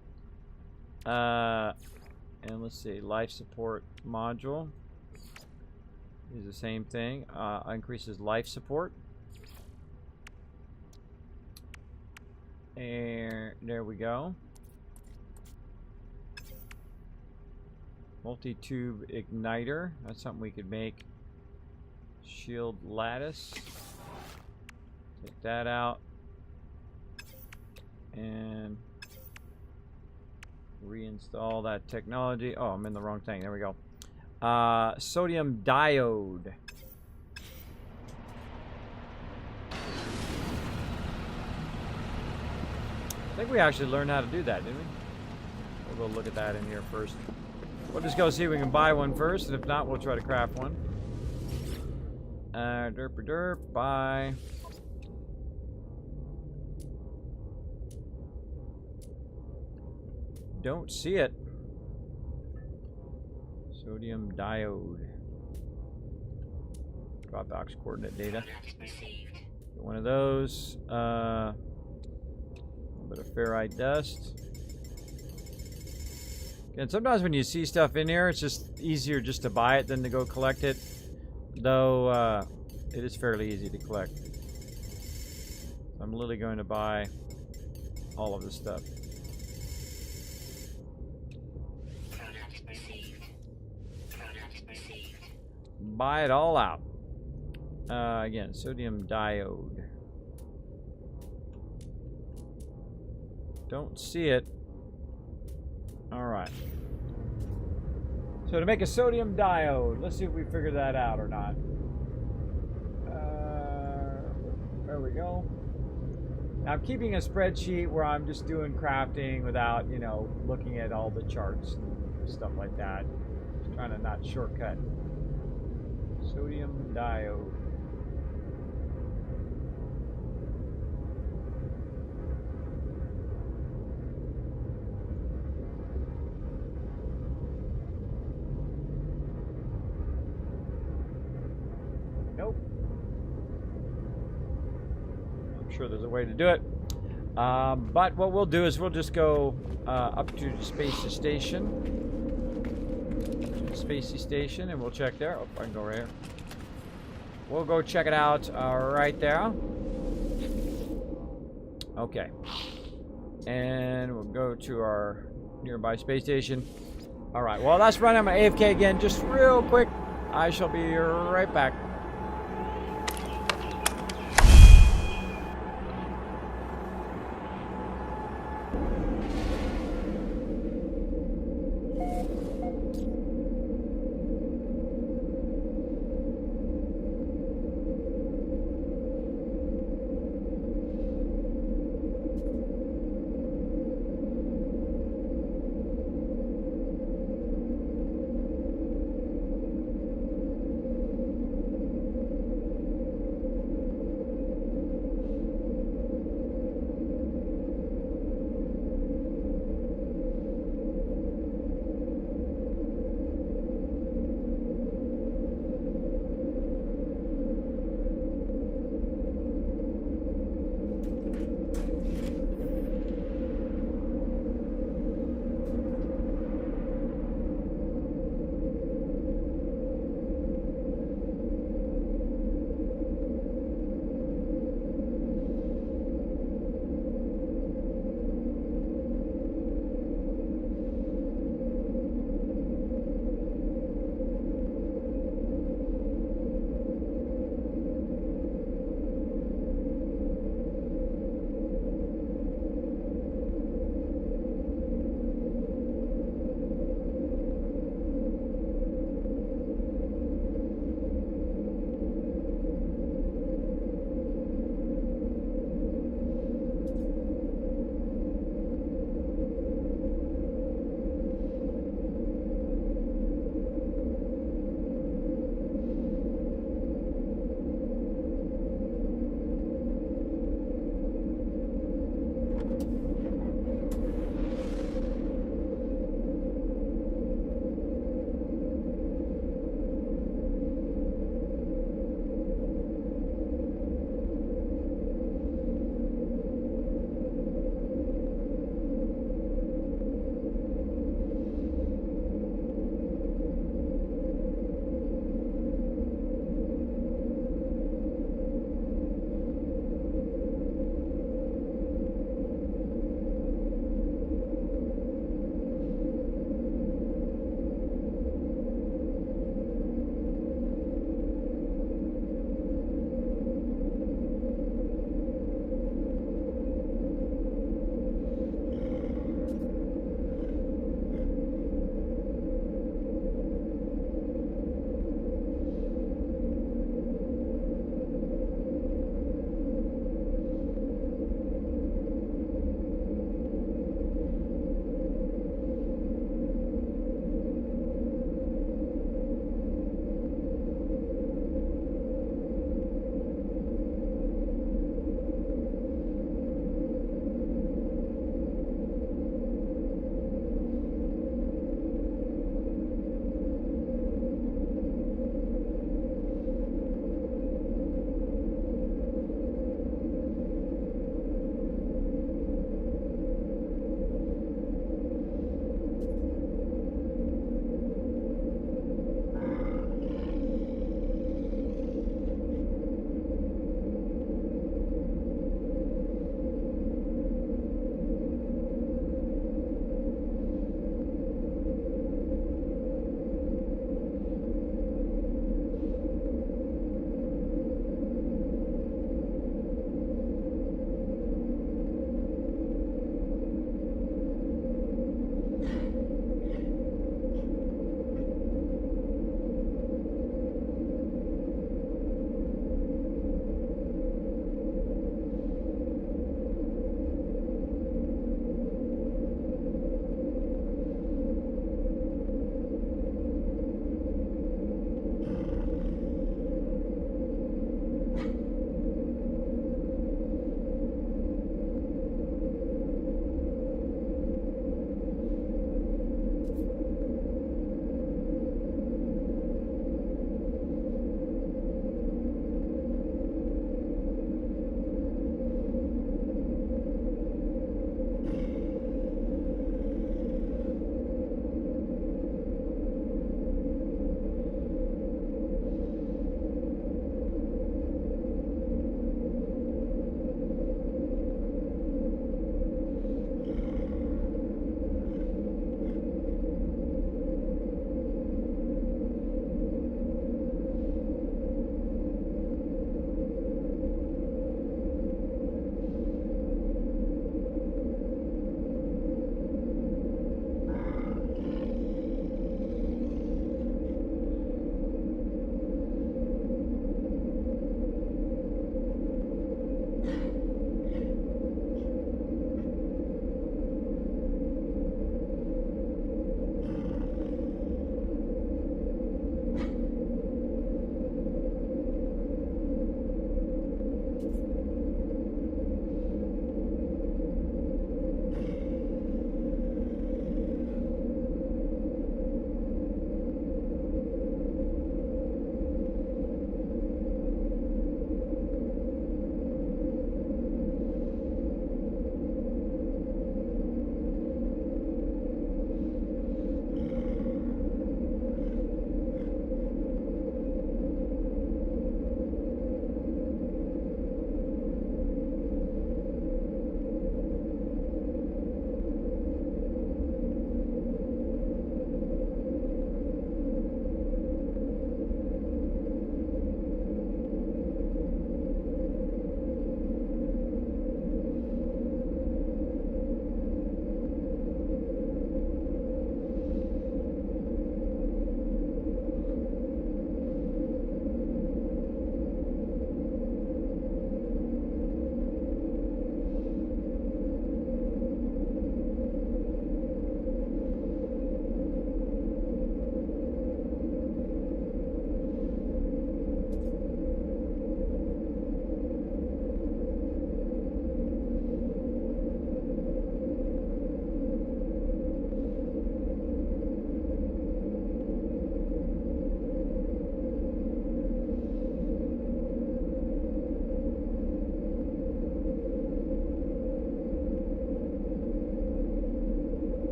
And let's see, life support module is the same thing. Increases life support. And there we go. Multi-tube igniter. That's something we could make. Shield lattice. Take that out. And reinstall that technology. Oh, I'm in the wrong thing. There we go. Sodium diode. I think we actually learned how to do that, didn't we? We'll go look at that in here first. We'll just go see if we can buy one first, and if not, we'll try to craft one. Derp, buy. Don't see it. Sodium diode. Dropbox coordinate data. Get one of those. A bit of ferrite dust. And sometimes when you see stuff in here, it's just easier just to buy it than to go collect it. Though, it is fairly easy to collect. I'm literally going to buy all of this stuff. Buy it all out. Again, sodium diode. Don't see it. Alright. So to make a sodium diode, let's see if we figure that out or not. There we go. Now I'm keeping a spreadsheet where I'm just doing crafting without, you know, looking at all the charts and stuff like that. Just trying to not shortcut. Sodium diode. Nope. I'm sure there's a way to do it. But what we'll do is we'll just go up to the Spacey Station. Spacey Station, and we'll check there. Oh, I can go right here. We'll go check it out right there. Okay. And we'll go to our nearby space station. Alright, well, that's running my AFK again. Just real quick. I shall be right back.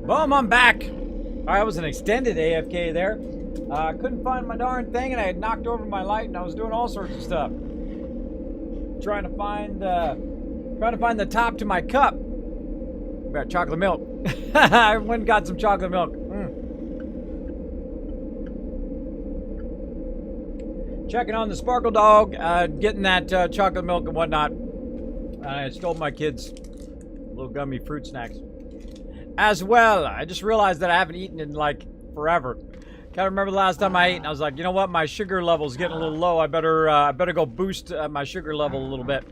Boom, I'm back. I was an extended AFK there. I couldn't find my darn thing, and I had knocked over my light, and I was doing all sorts of stuff. Trying to find the top to my cup. Got chocolate milk. I went and got some chocolate milk. Checking on the Sparkle Dog, getting that chocolate milk and whatnot. I stole my kids' little gummy fruit snacks as well. I just realized that I haven't eaten in like forever. Can't remember the last time I ate, and I was like, you know what? My sugar level's getting a little low. I better go boost my sugar level a little bit.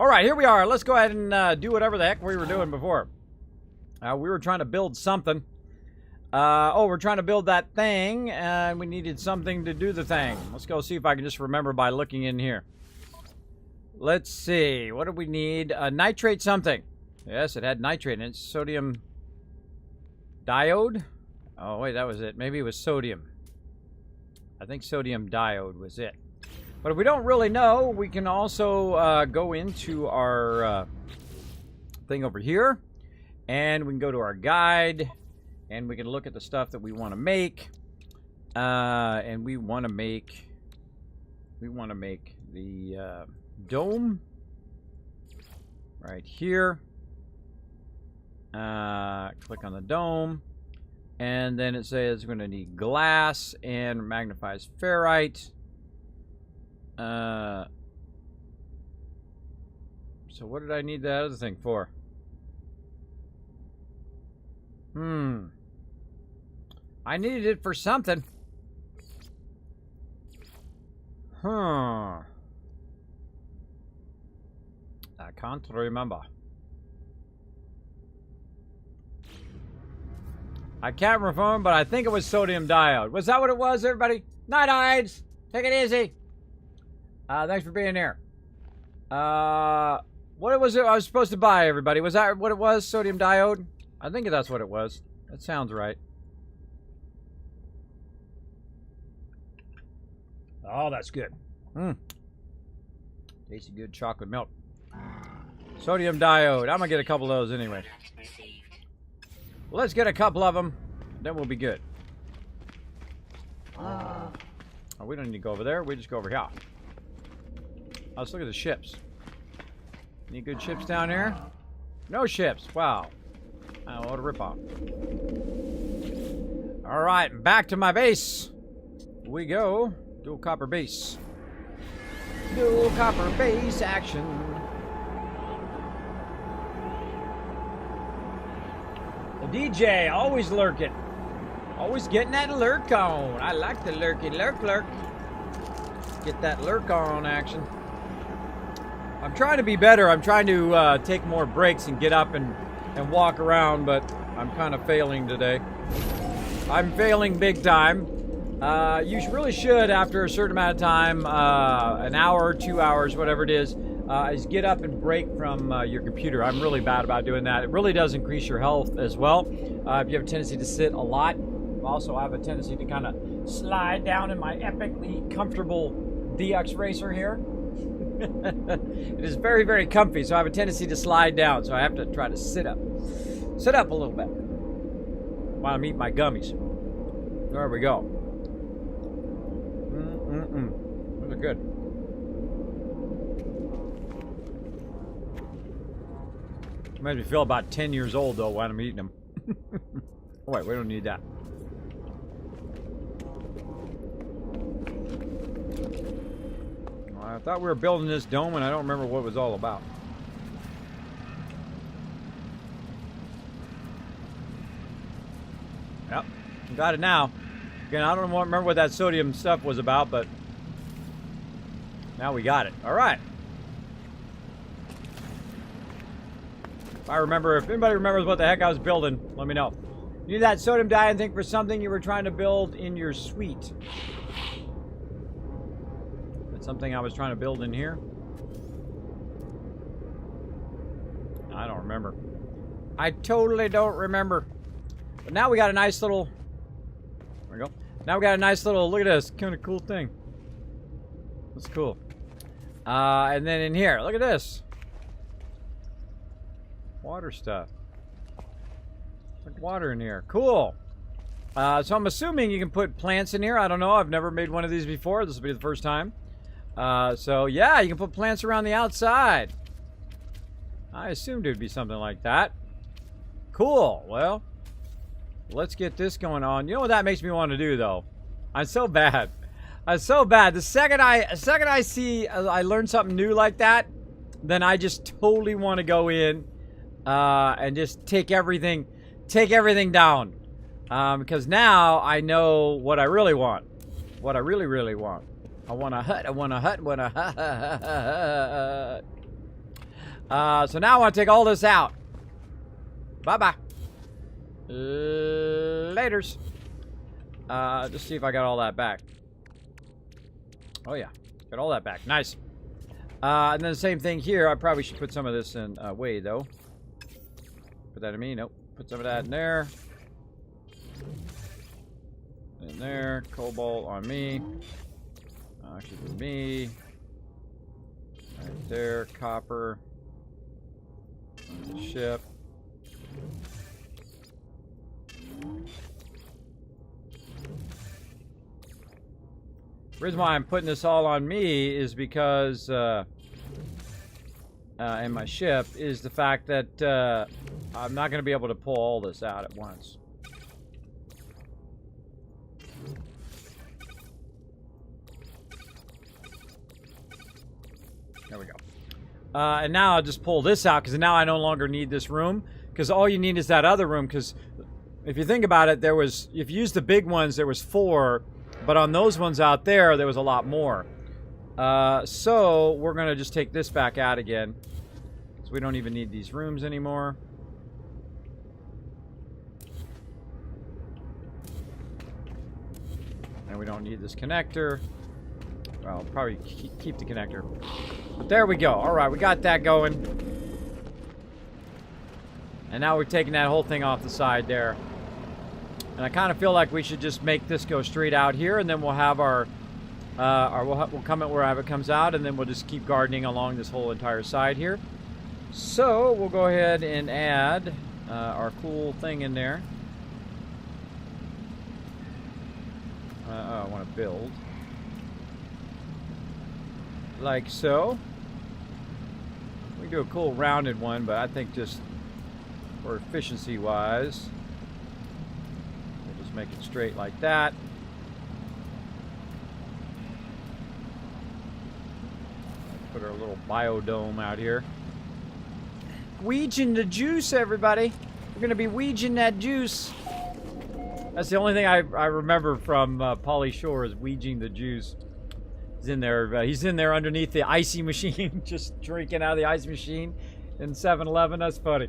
All right, here we are. Let's go ahead and do whatever the heck we were doing before. We were trying to build something. We're trying to build that thing, and we needed something to do the thing. Let's go see if I can just remember by looking in here. Let's see. What do we need? Nitrate something. Yes, it had nitrate in it. Sodium diode? Oh, wait, that was it. Maybe it was sodium. I think sodium diode was it. But if we don't really know, we can also go into our thing over here. And we can go to our guide. And we can look at the stuff that we want to make. And we want to make the dome right here. Click on the dome. And then it says we're going to need glass and magnifies ferrite. So what did I need that other thing for? I needed it for something. I can't remember. I can't remember, but I think it was sodium diode. Was that what it was, everybody? Night Hides! Take it easy. Thanks for being here. What was it I was supposed to buy, everybody? Was that what it was? Sodium diode? I think that's what it was. That sounds right. Oh, that's good. Tasty good chocolate milk. Sodium diode. I'm gonna get a couple of those anyway. Let's get a couple of them. Then we'll be good. Oh, we don't need to go over there. We just go over here. Let's look at the ships. Any good ships down here? No ships. Wow. Oh, what a ripoff. Alright, back to my base. We go. Dual copper base. Dual copper base action. The DJ, always lurking. Always getting that lurk on. I like the lurky lurk. Get that lurk on action. I'm trying to be better. I'm trying to take more breaks and get up and walk around, but I'm kind of failing today. I'm failing big time. You really should, after a certain amount of time, an hour, 2 hours, whatever it is get up and break from your computer. I'm really bad about doing that. It really does increase your health as well. If you have a tendency to sit a lot, also I have a tendency to kind of slide down in my epically comfortable DX Racer here. It is very, very comfy, so I have a tendency to slide down, so I have to try to sit up. Sit up a little bit while I'm eating my gummies. There we go. Those are good. Makes me feel about 10 years old, though, when I'm eating them. Oh, wait, we don't need that. I thought we were building this dome, and I don't remember what it was all about. Yep, got it now. Again, I don't remember what that sodium stuff was about, but now we got it. All right. If anybody remembers what the heck I was building, let me know. You need that sodium diode thing for something you were trying to build in your suite. That's something I was trying to build in here. I don't remember. I totally don't remember. But now we got a nice little... There we go. Now we got a nice little... Look at this. Kind of cool thing. That's cool. And then in here, look at this. Water stuff. Like water in here. Cool. So I'm assuming you can put plants in here. I don't know. I've never made one of these before. This will be the first time. So yeah, you can put plants around the outside. I assumed it would be something like that. Cool. Well, let's get this going on. You know what that makes me want to do, though? I'm so bad. I'm so bad. The second I see I learn something new like that, then I just totally want to go in and just take everything down. Because now I know what I really want. What I really, really want. I want a hut. I want a hut. I want a hut. So now I want to take all this out. Bye-bye. Laters. Just see if I got all that back. Oh, yeah. Got all that back. Nice. And then the same thing here. I probably should put some of this in way, though. Put that in me. Nope. Put some of that in there. In there. Cobalt on me. Actually, for me. Right there. Copper. On the ship. The reason why I'm putting this all on me is because, in my ship, is the fact that I'm not going to be able to pull all this out at once. There we go. And now I'll just pull this out because now I no longer need this room. Because all you need is that other room. Because if you think about it, if you use the big ones, there was 4. But on those ones out there, there was a lot more. So we're going to just take this back out again. So we don't even need these rooms anymore. And we don't need this connector. Well, probably keep the connector. But there we go. All right, we got that going. And now we're taking that whole thing off the side there. And I kind of feel like we should just make this go straight out here, and then we'll have we'll come it wherever it comes out, and then we'll just keep gardening along this whole entire side here. So we'll go ahead and add our cool thing in there. I want to build like so. We can do a cool rounded one, but I think just for efficiency wise, we'll just make it straight like that. Put our little biodome out here. Weeging the juice, everybody. We're gonna be weeging that juice. That's the only thing I remember from Pauly Shore is weeging the juice. He's in there. He's in there underneath the icy machine, just drinking out of the ice machine in 7-Eleven. That's funny.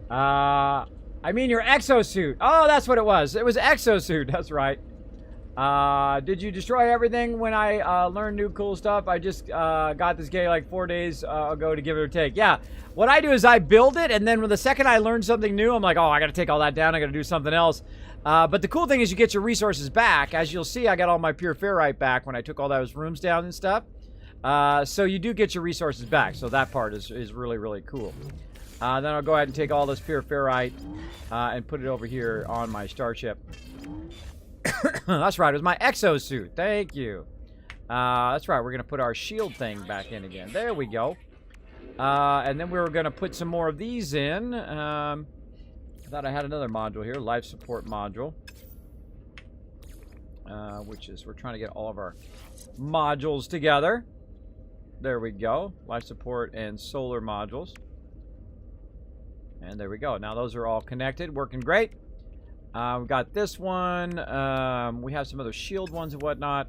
I mean your exosuit. Oh, that's what it was. It was exosuit. That's right. Did you destroy everything when I learned new cool stuff? I just got this gay like 4 days ago to give it a take. Yeah. What I do is I build it, and then when the second I learn something new, I'm like, oh, I got to take all that down. I got to do something else. But the cool thing is you get your resources back. As you'll see, I got all my pure ferrite back when I took all those rooms down and stuff. So you do get your resources back. So that part is really, really cool. Then I'll go ahead and take all this pure ferrite and put it over here on my starship. That's right. It was my exosuit. Thank you. That's right. We're going to put our shield thing back in again. There we go. And then we were going to put some more of these in. I thought I had another module here. Life support module. Which is, we're trying to get all of our modules together. There we go. Life support and solar modules. And there we go. Now those are all connected. Working great. We've got this one. We have some other shield ones and whatnot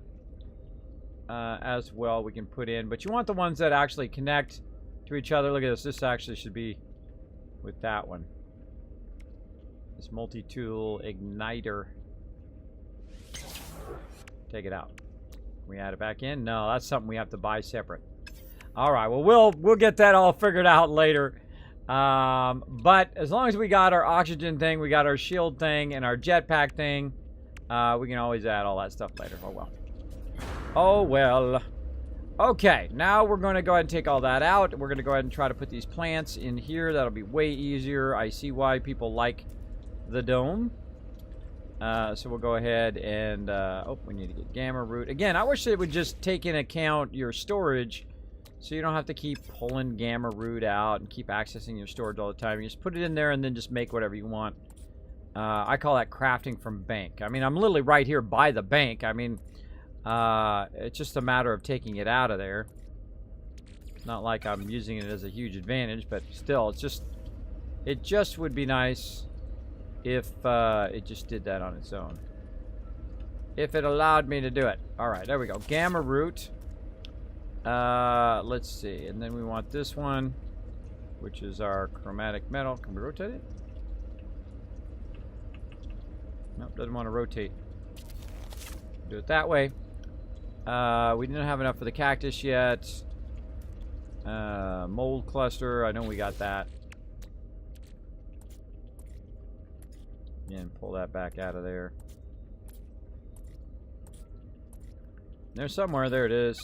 as well we can put in. But you want the ones that actually connect to each other. Look at this. This actually should be with that one. This multi-tool igniter. Take it out. Can we add it back in? No, that's something we have to buy separate. All right. Well, we'll get that all figured out later. But as long as we got our oxygen thing, we got our shield thing, and our jetpack thing, we can always add all that stuff later. Oh, well. Oh, well. Okay, now we're going to go ahead and take all that out. We're going to go ahead and try to put these plants in here. That'll be way easier. I see why people like the dome. So we'll go ahead and, oh, we need to get gamma root. Again, I wish it would just take into account your storage so you don't have to keep pulling gamma root out and keep accessing your storage all the time. You just put it in there and then just make whatever you want. I call that crafting from bank. I mean, I'm literally right here by the bank. I mean, it's just a matter of taking it out of there. Not like I'm using it as a huge advantage, but still, it just would be nice if it just did that on its own. If it allowed me to do it. Alright, there we go. Gamma root. Let's see. And then we want this one, which is our chromatic metal. Can we rotate it? Nope, doesn't want to rotate. Do it that way. We didn't have enough for the cactus yet. Mold cluster. I know we got that. Again, pull that back out of there. There's somewhere. There it is.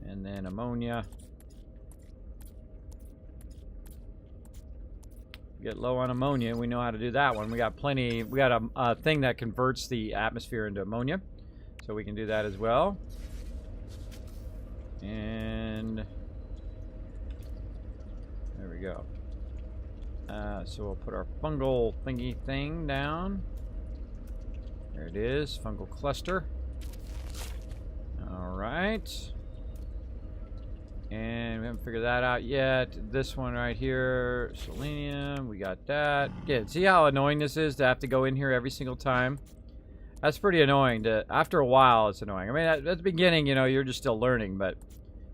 And then ammonia. Get low on ammonia. We know how to do that one. We got plenty. We got a thing that converts the atmosphere into ammonia. So we can do that as well. And there we go. So we'll put our fungal thingy thing down. There it is, fungal cluster. Alright. And we haven't figured that out yet. This one right here, selenium, we got that. Again, see how annoying this is to have to go in here every single time? That's pretty annoying. After a while, it's annoying. I mean, at the beginning, you know, you're just still learning, but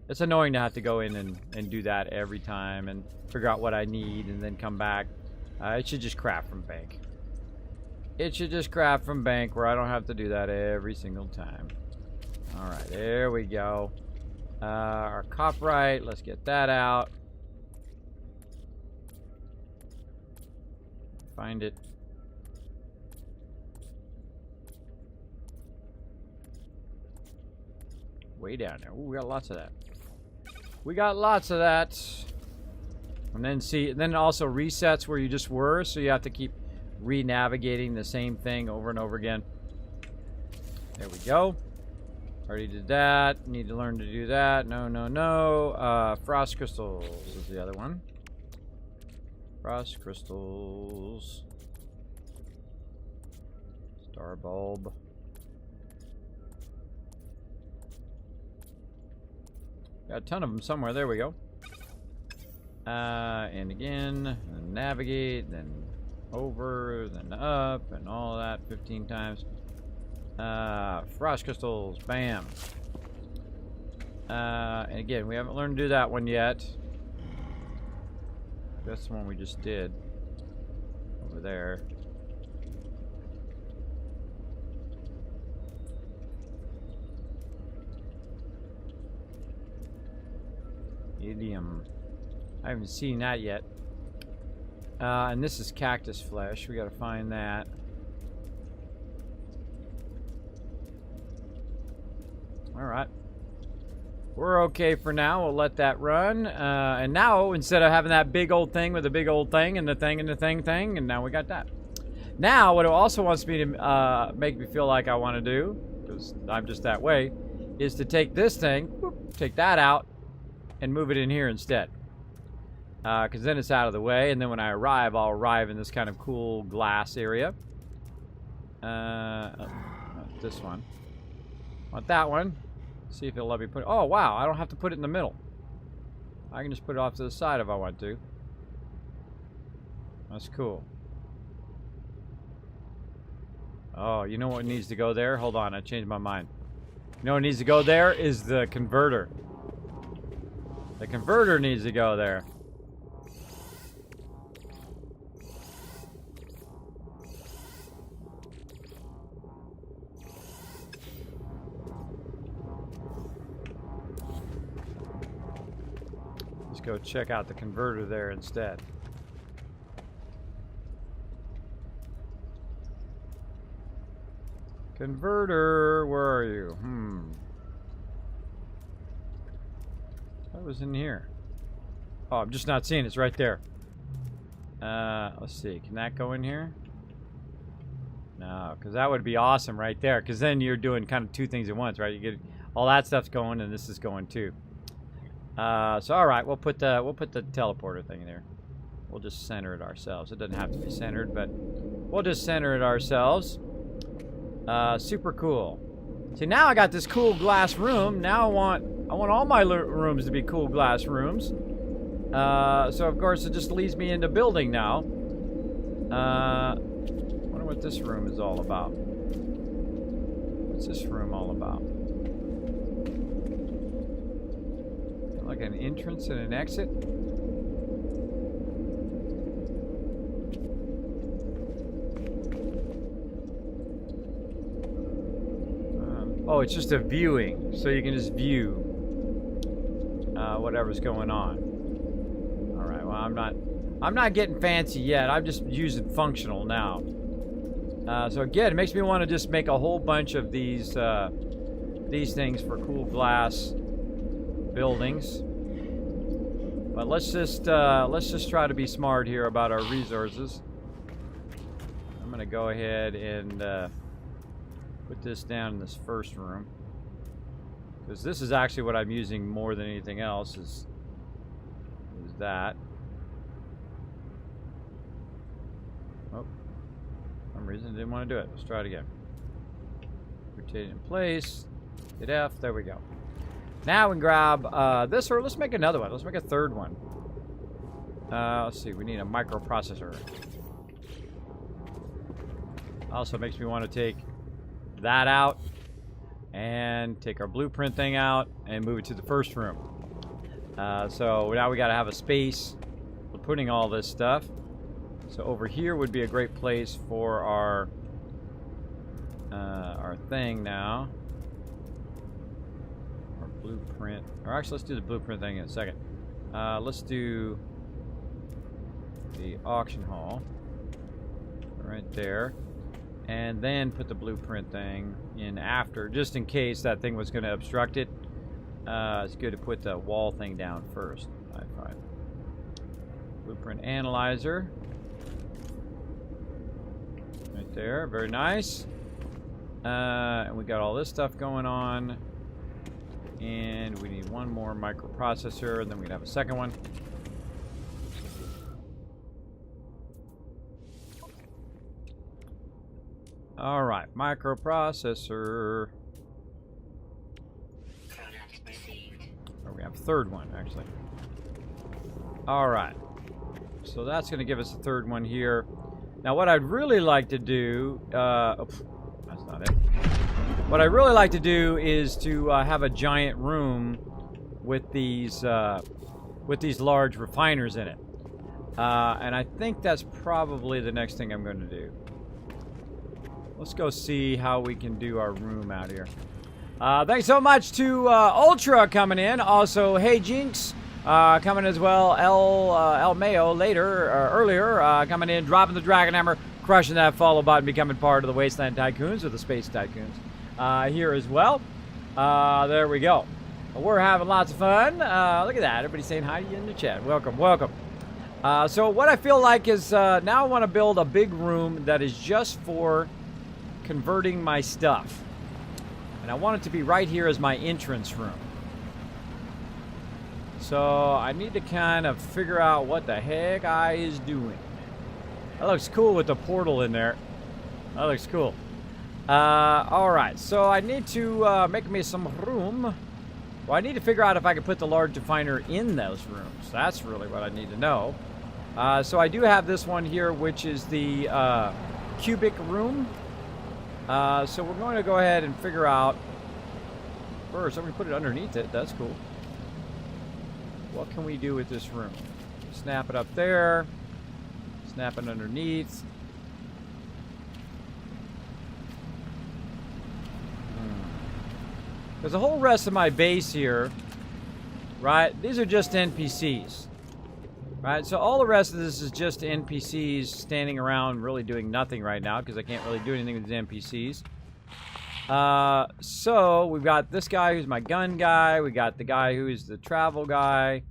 it's annoying to have to go in and do that every time and figure out what I need and then come back. It should just craft from bank. It should just craft from bank where I don't have to do that every single time. Alright, there we go. Our copyright, let's get that out. Find it. Way down there. Ooh, we got lots of that. We got lots of that. And then see, then it also resets where you just were, so you have to keep re-navigating the same thing over and over again. There we go. Already did that. Need to learn to do that. No, no, no. Frost crystals is the other one. Frost crystals. Star bulb. Got a ton of them somewhere. There we go. And again, navigate, then over, then up, and all of that 15 times. Frost crystals, bam. And again, we haven't learned to do that one yet. That's the one we just did. Over there. Idiom. I haven't seen that yet. And this is cactus flesh. We gotta find that. Alright. We're okay for now. We'll let that run. And now, instead of having that big old thing with the big old thing and the thing and the thing, and now we got that. Now, what it also wants me to make me feel like I want to do, because I'm just that way, is to take this thing, whoop, take that out, and move it in here instead. Because then it's out of the way, and then when I arrive, I'll arrive in this kind of cool glass area. This one. Want that one. See if it'll let me put it. Oh, wow, I don't have to put it in the middle. I can just put it off to the side if I want to. That's cool. Oh, you know what needs to go there? Hold on, I changed my mind. You know what needs to go there is the converter. The converter needs to go there. Let's go check out the converter there instead. Converter, where are you? What was in here? Oh, I'm just not seeing it. It's right there. Let's see. Can that go in here? No, because that would be awesome right there. Because then you're doing kind of two things at once, right? You get all that stuff's going, and this is going too. So all right, we'll put the teleporter thing in there. We'll just center it ourselves. It doesn't have to be centered, but we'll just center it ourselves. Super cool. See, now I got this cool glass room. Now I want all my rooms to be cool glass rooms. So of course it just leads me into building now. Wonder what this room is all about. What's this room all about? Like an entrance and an exit? Oh, it's just a viewing, so you can just view whatever's going on. All right. Well, I'm not getting fancy yet. I'm just using functional now. So again, it makes me want to just make a whole bunch of these things for cool glass buildings. But let's just try to be smart here about our resources. I'm gonna go ahead and put this down in this first room, because this is actually what I'm using more than anything else. Is that? Oh, for some reason I didn't want to do it. Let's try it again. Rotate it in place. Hit F. There we go. Now we can grab this, or let's make another one. Let's make a third one. Let's see. We need a microprocessor. Also makes me want to take that out and take our blueprint thing out and move it to the first room. So now we got to have a space for putting all this stuff. So over here would be a great place for our thing now. Our blueprint. Or actually, let's do the blueprint thing in a second. Let's do the auction hall right there. And then put the blueprint thing in after, just in case that thing was going to obstruct it. It's good to put the wall thing down first. I find. Blueprint analyzer. Right there. Very nice. And we got all this stuff going on. And we need one more microprocessor, and then we'd have a second one. All right, microprocessor. Or we have a third one, actually. All right. So that's going to give us a third one here. Now, what I'd really like to do... oops, that's not it. What I'd really like to do is to have a giant room with these large refiners in it. And I think that's probably the next thing I'm going to do. Let's go see how we can do our room out here. Thanks so much to Ultra coming in. Also, Hey Jinx coming as well. El Mayo earlier coming in, dropping the Dragon Hammer, crushing that follow button, becoming part of the Wasteland Tycoons or the Space Tycoons here as well. There we go. We're having lots of fun. Look at that. Everybody saying hi to you in the chat. Welcome, welcome. So what I feel like is now I want to build a big room that is just for converting my stuff. And I want it to be right here as my entrance room. So I need to kind of figure out what the heck I is doing. That looks cool with the portal in there. That looks cool. Alright, so I need to make me some room. Well, I need to figure out if I can put the large definer in those rooms. That's really what I need to know. So I do have this one here, which is the cubic room. So we're going to go ahead and figure out first. I'm going to put it underneath it. That's cool. What can we do with this room? Snap it up there. Snap it underneath. Because the whole rest of my base here, right? These are just NPCs. Right, so all the rest of this is just NPCs standing around really doing nothing right now because I can't really do anything with these NPCs. So we've got this guy who's my gun guy. We got the guy who is the travel guy.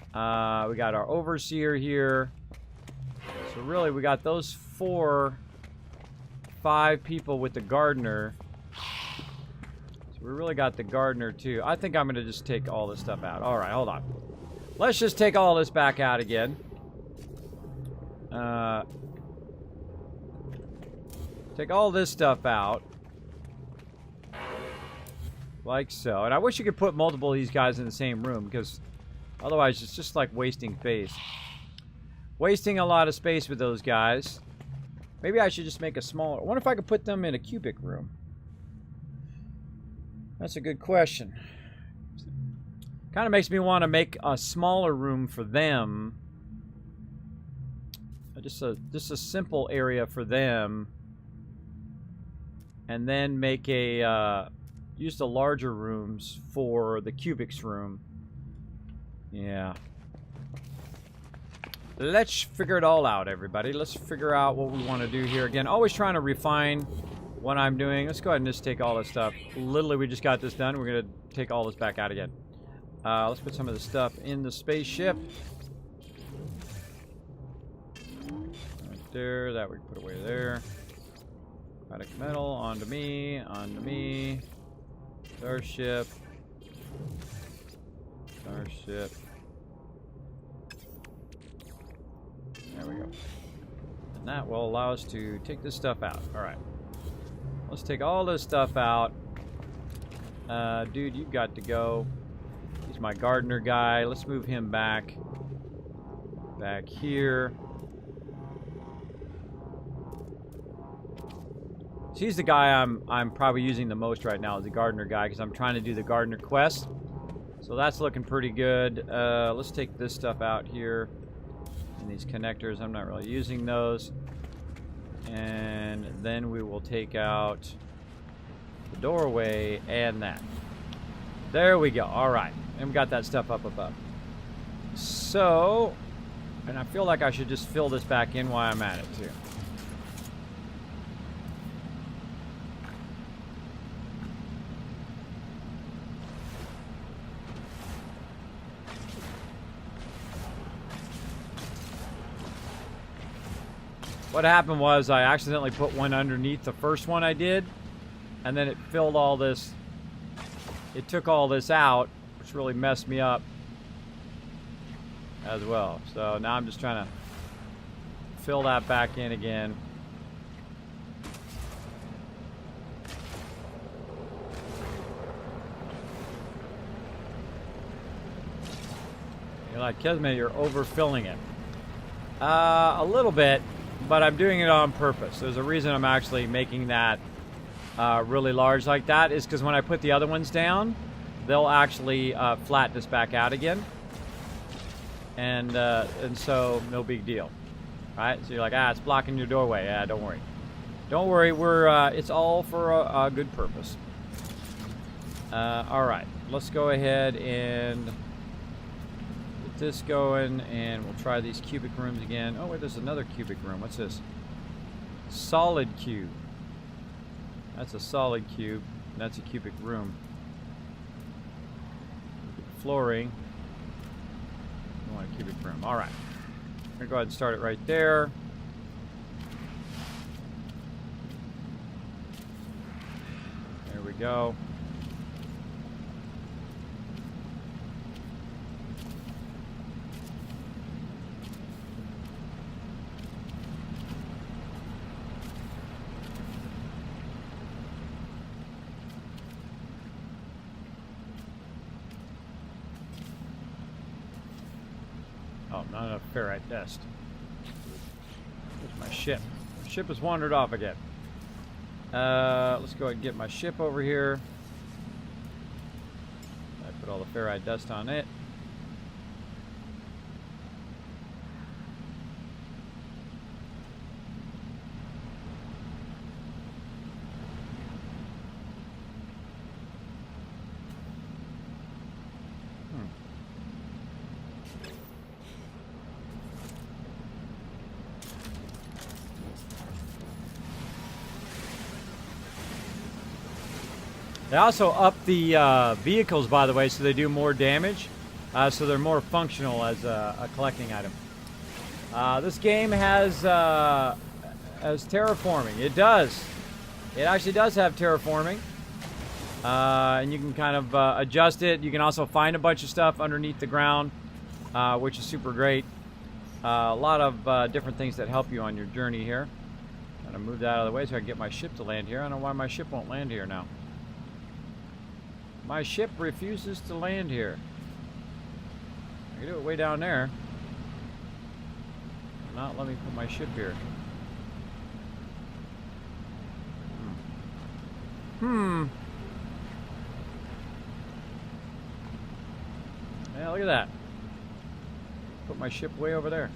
We got our overseer here. So really, we got those 5 people with the gardener. So we really got the gardener too. I think I'm gonna just take all this stuff out. All right, hold on. Let's just take all this back out again. Take all this stuff out. Like so. And I wish you could put multiple of these guys in the same room, because otherwise it's just like wasting space. Wasting a lot of space with those guys. Maybe I should just make a smaller... I wonder if I could put them in a cubic room. That's a good question. Kind of makes me want to make a smaller room for them. Just a simple area for them. And then make a... use the larger rooms for the cubics room. Yeah. Let's figure it all out, everybody. Let's figure out what we want to do here. Again, always trying to refine what I'm doing. Let's go ahead and just take all this stuff. Literally, we just got this done. We're going to take all this back out again. Let's put some of the stuff in the spaceship. Right there. That we can put away there. Chromatic metal. Onto me. Onto me. Starship. Starship. There we go. And that will allow us to take this stuff out. Alright. Let's take all this stuff out. Dude, you've got to go. He's my gardener guy. Let's move him back. Back here. So he's the guy I'm probably using the most right now, is the gardener guy, because I'm trying to do the gardener quest. So that's looking pretty good. Let's take this stuff out here. And these connectors, I'm not really using those. And then we will take out the doorway and that. There we go. All right. And we got that stuff up above. So, and I feel like I should just fill this back in while I'm at it too. What happened was I accidentally put one underneath the first one I did, and then it filled all this. It took all this out, which really messed me up as well. So now I'm just trying to fill that back in again. You're like, Kismet, you're overfilling it. A little bit. But I'm doing it on purpose. There's a reason I'm actually making that really large like that, is because when I put the other ones down, they'll actually flatten this back out again. And so no big deal. Right? So you're like, it's blocking your doorway. Yeah, don't worry. Don't worry, it's all for a good purpose. All right, let's go ahead and get this going, and we'll try these cubic rooms again. Oh wait, there's another cubic room. What's this? Solid cube. That's a solid cube. That's a cubic room. Flooring. I want a cubic room. All right. I'm gonna go ahead and start it right there. There we go. Oh, not enough ferrite dust. Where's my ship? My ship has wandered off again. Let's go ahead and get my ship over here. I put all the ferrite dust on it. They also up the vehicles, by the way, so they do more damage. So they're more functional as a collecting item. This game has terraforming. It does. It actually does have terraforming. And you can kind of adjust it. You can also find a bunch of stuff underneath the ground, which is super great. A lot of different things that help you on your journey here. I'm going to move that out of the way so I can get my ship to land here. I don't know why my ship won't land here now. My ship refuses to land here. I can do it way down there. Not let me put my ship here. Yeah, look at that. Put my ship way over there.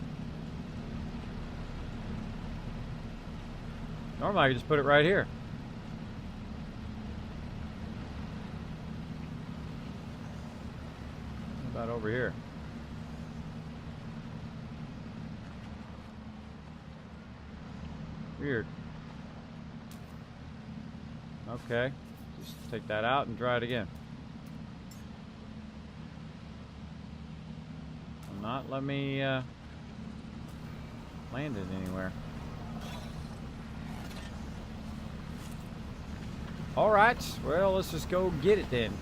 Normally I could just put it right here. What about over here? Weird. Okay. Just take that out and try it again. Will not let me land it anywhere. Alright, well, let's just go get it then.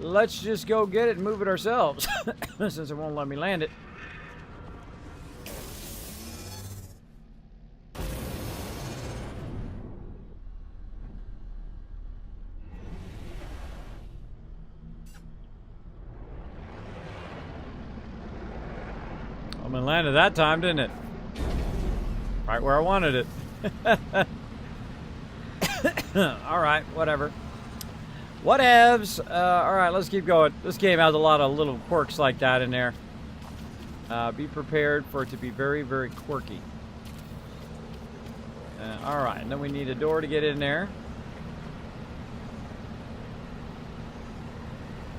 Let's just go get it and move it ourselves, since it won't let me land it. It landed that time, didn't it? Right where I wanted it. Alright, whatever. Whatevs. Alright, let's keep going. This game has a lot of little quirks like that in there. Be prepared for it to be very, very quirky. Alright, and then we need a door to get in there.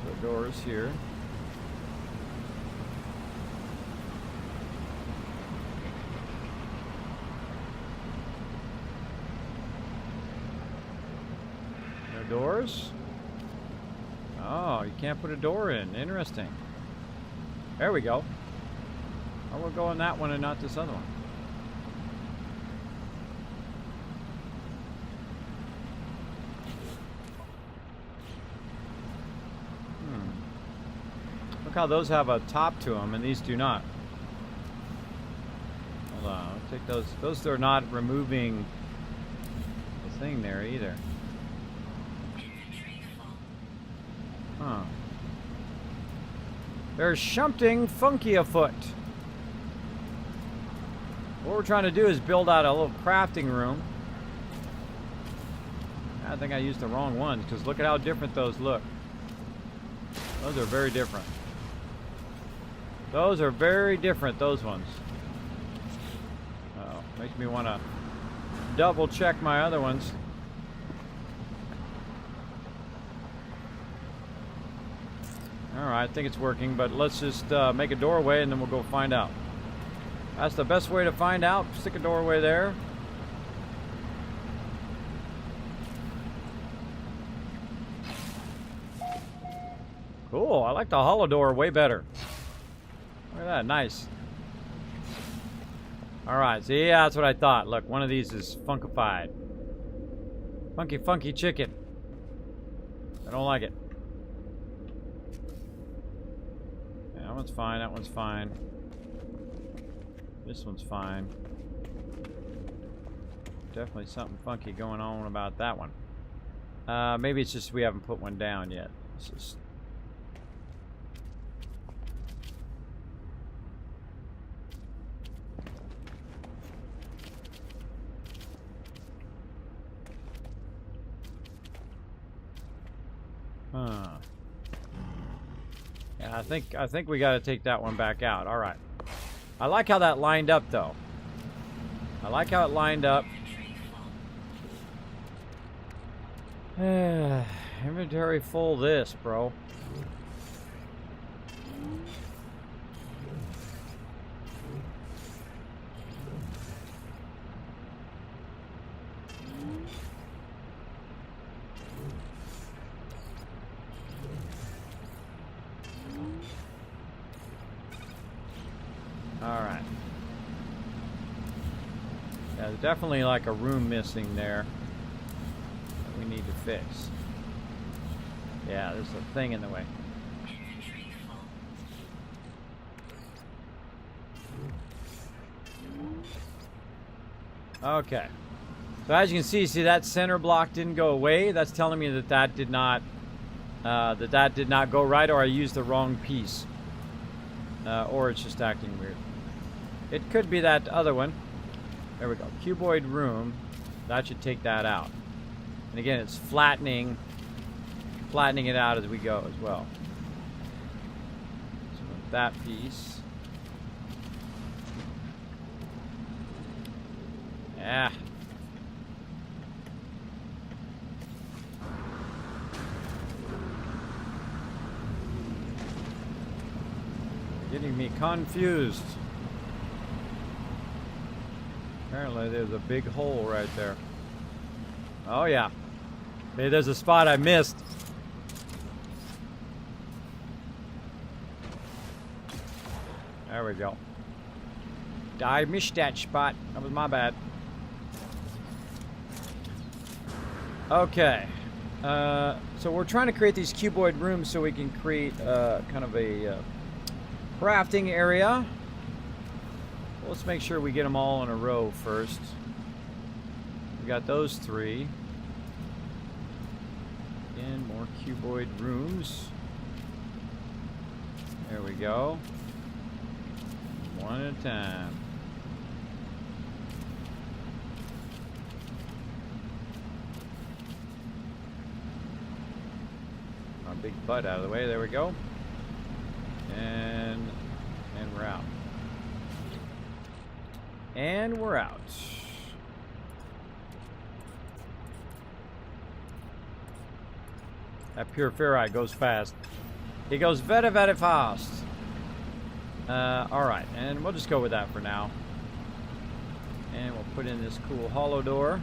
The door is here. Doors? Oh, you can't put a door in. Interesting. There we go. Oh, we'll go in that one and not this other one. Look how those have a top to them and these do not. Hold on. I'll take those. Those are not removing the thing there either. Huh. There's something funky afoot. What we're trying to do is build out a little crafting room. I think I used the wrong ones because look at how different those look. Those are very different. Those are very different, those ones. Uh-oh. Makes me want to double check my other ones. Alright, I think it's working, but let's just make a doorway and then we'll go find out. That's the best way to find out. Stick a doorway there. Cool, I like the hollow door way better. Look at that, nice. Alright, see, yeah, that's what I thought. Look, one of these is funkified. Funky, funky chicken. I don't like it. That one's fine, that one's fine. This one's fine. Definitely something funky going on about that one. Maybe it's just we haven't put one down yet. It's just... Huh. Yeah, I think we got to take that one back out. All right. I like how that lined up, though. I like how it lined up. Inventory full this, bro. All right. There's definitely like a room missing there that we need to fix. Yeah, there's a thing in the way. Okay. So as you can see that center block didn't go away. That's telling me that that did not go right, or I used the wrong piece, or it's just acting weird. It could be that other one. There we go. Cuboid room. That should take that out. And again, it's flattening it out as we go as well. So that piece. Yeah. Getting me confused. Apparently there's a big hole right there. Oh yeah. Maybe there's a spot I missed. There we go. I missed that spot. That was my bad. Okay. So we're trying to create these cuboid rooms so we can create kind of a crafting area. Well, let's make sure we get them all in a row first. We got those three. Again, more cuboid rooms. There we go. One at a time. Our big butt out of the way. There we go. And we're out. And we're out. That pure ferrite goes fast. It goes very, very fast. Alright, and we'll just go with that for now. And we'll put in this cool hollow door.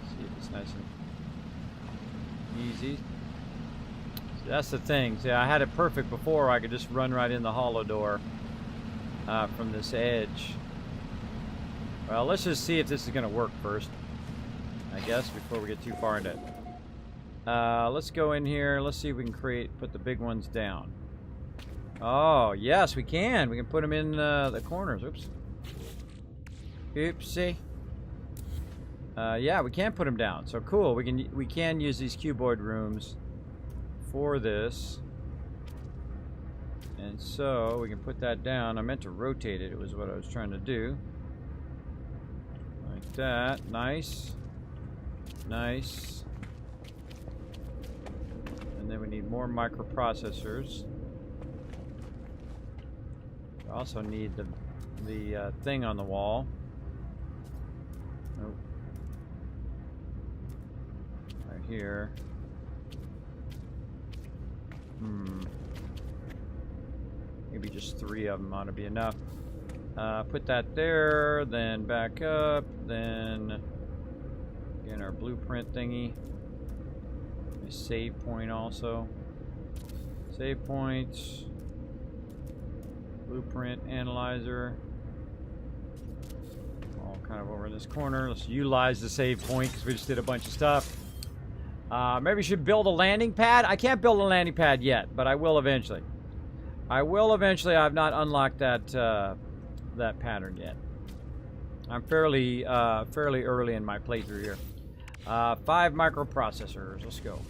See if it's nice and easy. See, that's the thing. See, I had it perfect before. I could just run right in the hollow door from this edge. Well, let's just see if this is going to work first, I guess, before we get too far into it. Let's go in here. Let's see if we can put the big ones down. Oh, yes, we can. We can put them in the corners. Oops. Oopsie. Yeah, we can put them down. So cool. We can use these cuboid rooms for this. And so we can put that down. I meant to rotate it. It was what I was trying to do. Like that. Nice. Nice. And then we need more microprocessors. We also need the thing on the wall. Nope. Right here. Maybe just 3 of them ought to be enough. Put that there, then back up, then again our blueprint thingy. A save point also. Save points. Blueprint analyzer. All kind of over in this corner. Let's utilize the save point because we just did a bunch of stuff. Maybe we should build a landing pad. I can't build a landing pad yet, but I will eventually. I will eventually. I've not unlocked that that pattern yet. I'm fairly early in my playthrough here. 5 microprocessors. Let's go.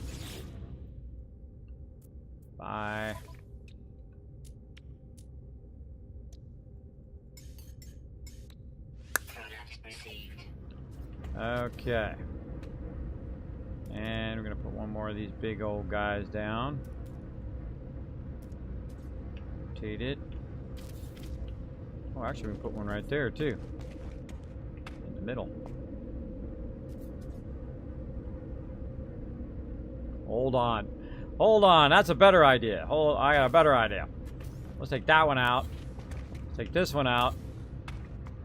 Bye. Okay. And we're going to put one more of these big old guys down. Rotate it. Oh, actually, we can put one right there, too. In the middle. Hold on. Hold on. That's a better idea. I got a better idea. Let's take that one out. Let's take this one out.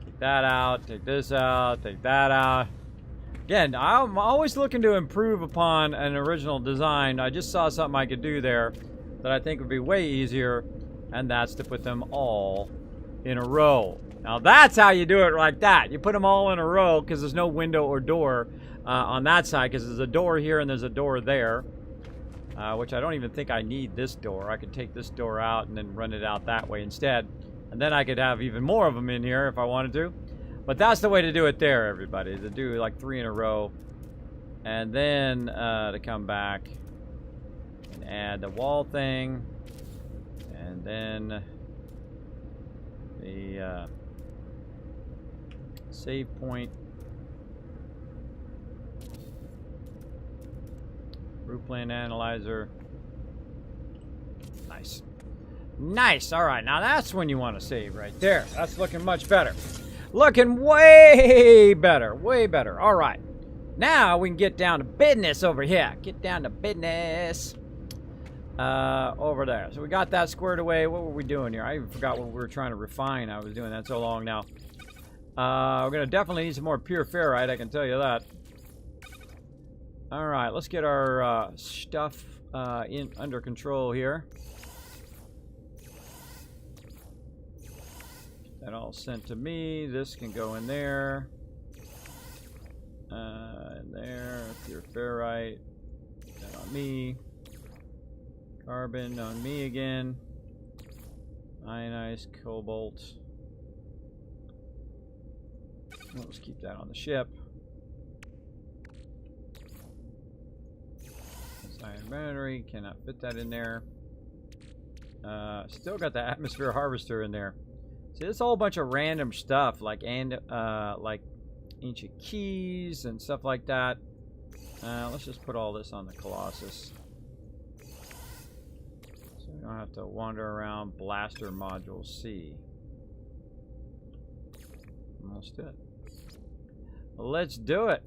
Take that out. Take this out. Take that out. Again, I'm always looking to improve upon an original design. I just saw something I could do there that I think would be way easier, and that's to put them all in a row. Now that's how you do it like that. You put them all in a row because there's no window or door on that side because there's a door here and there's a door there. Which I don't even think I need this door. I could take this door out and then run it out that way instead. And then I could have even more of them in here if I wanted to. But that's the way to do it there, everybody. To do like 3 in a row. And then to come back and add the wall thing. And then the save point. Roof plan analyzer. Nice. Nice. All right. Now that's when you want to save right there. That's looking much better. Looking way better. Way better. All right. Now we can get down to business over here. Get down to business. Over there. So we got that squared away. What were we doing here? I even forgot what we were trying to refine. I was doing that so long now. We're going to definitely need some more pure ferrite. I can tell you that. All right, let's get our stuff under control here. Get that all sent to me. This can go in there. In there, pure ferrite. That on me. Carbon on me again. Ionized cobalt. Let's keep that on the ship. Iron battery, cannot fit that in there. Still got the atmosphere harvester in there. See, there's a whole bunch of random stuff like ancient keys and stuff like that. Let's just put all this on the Colossus, so we don't have to wander around blaster module C. Let's do it. Let's do it.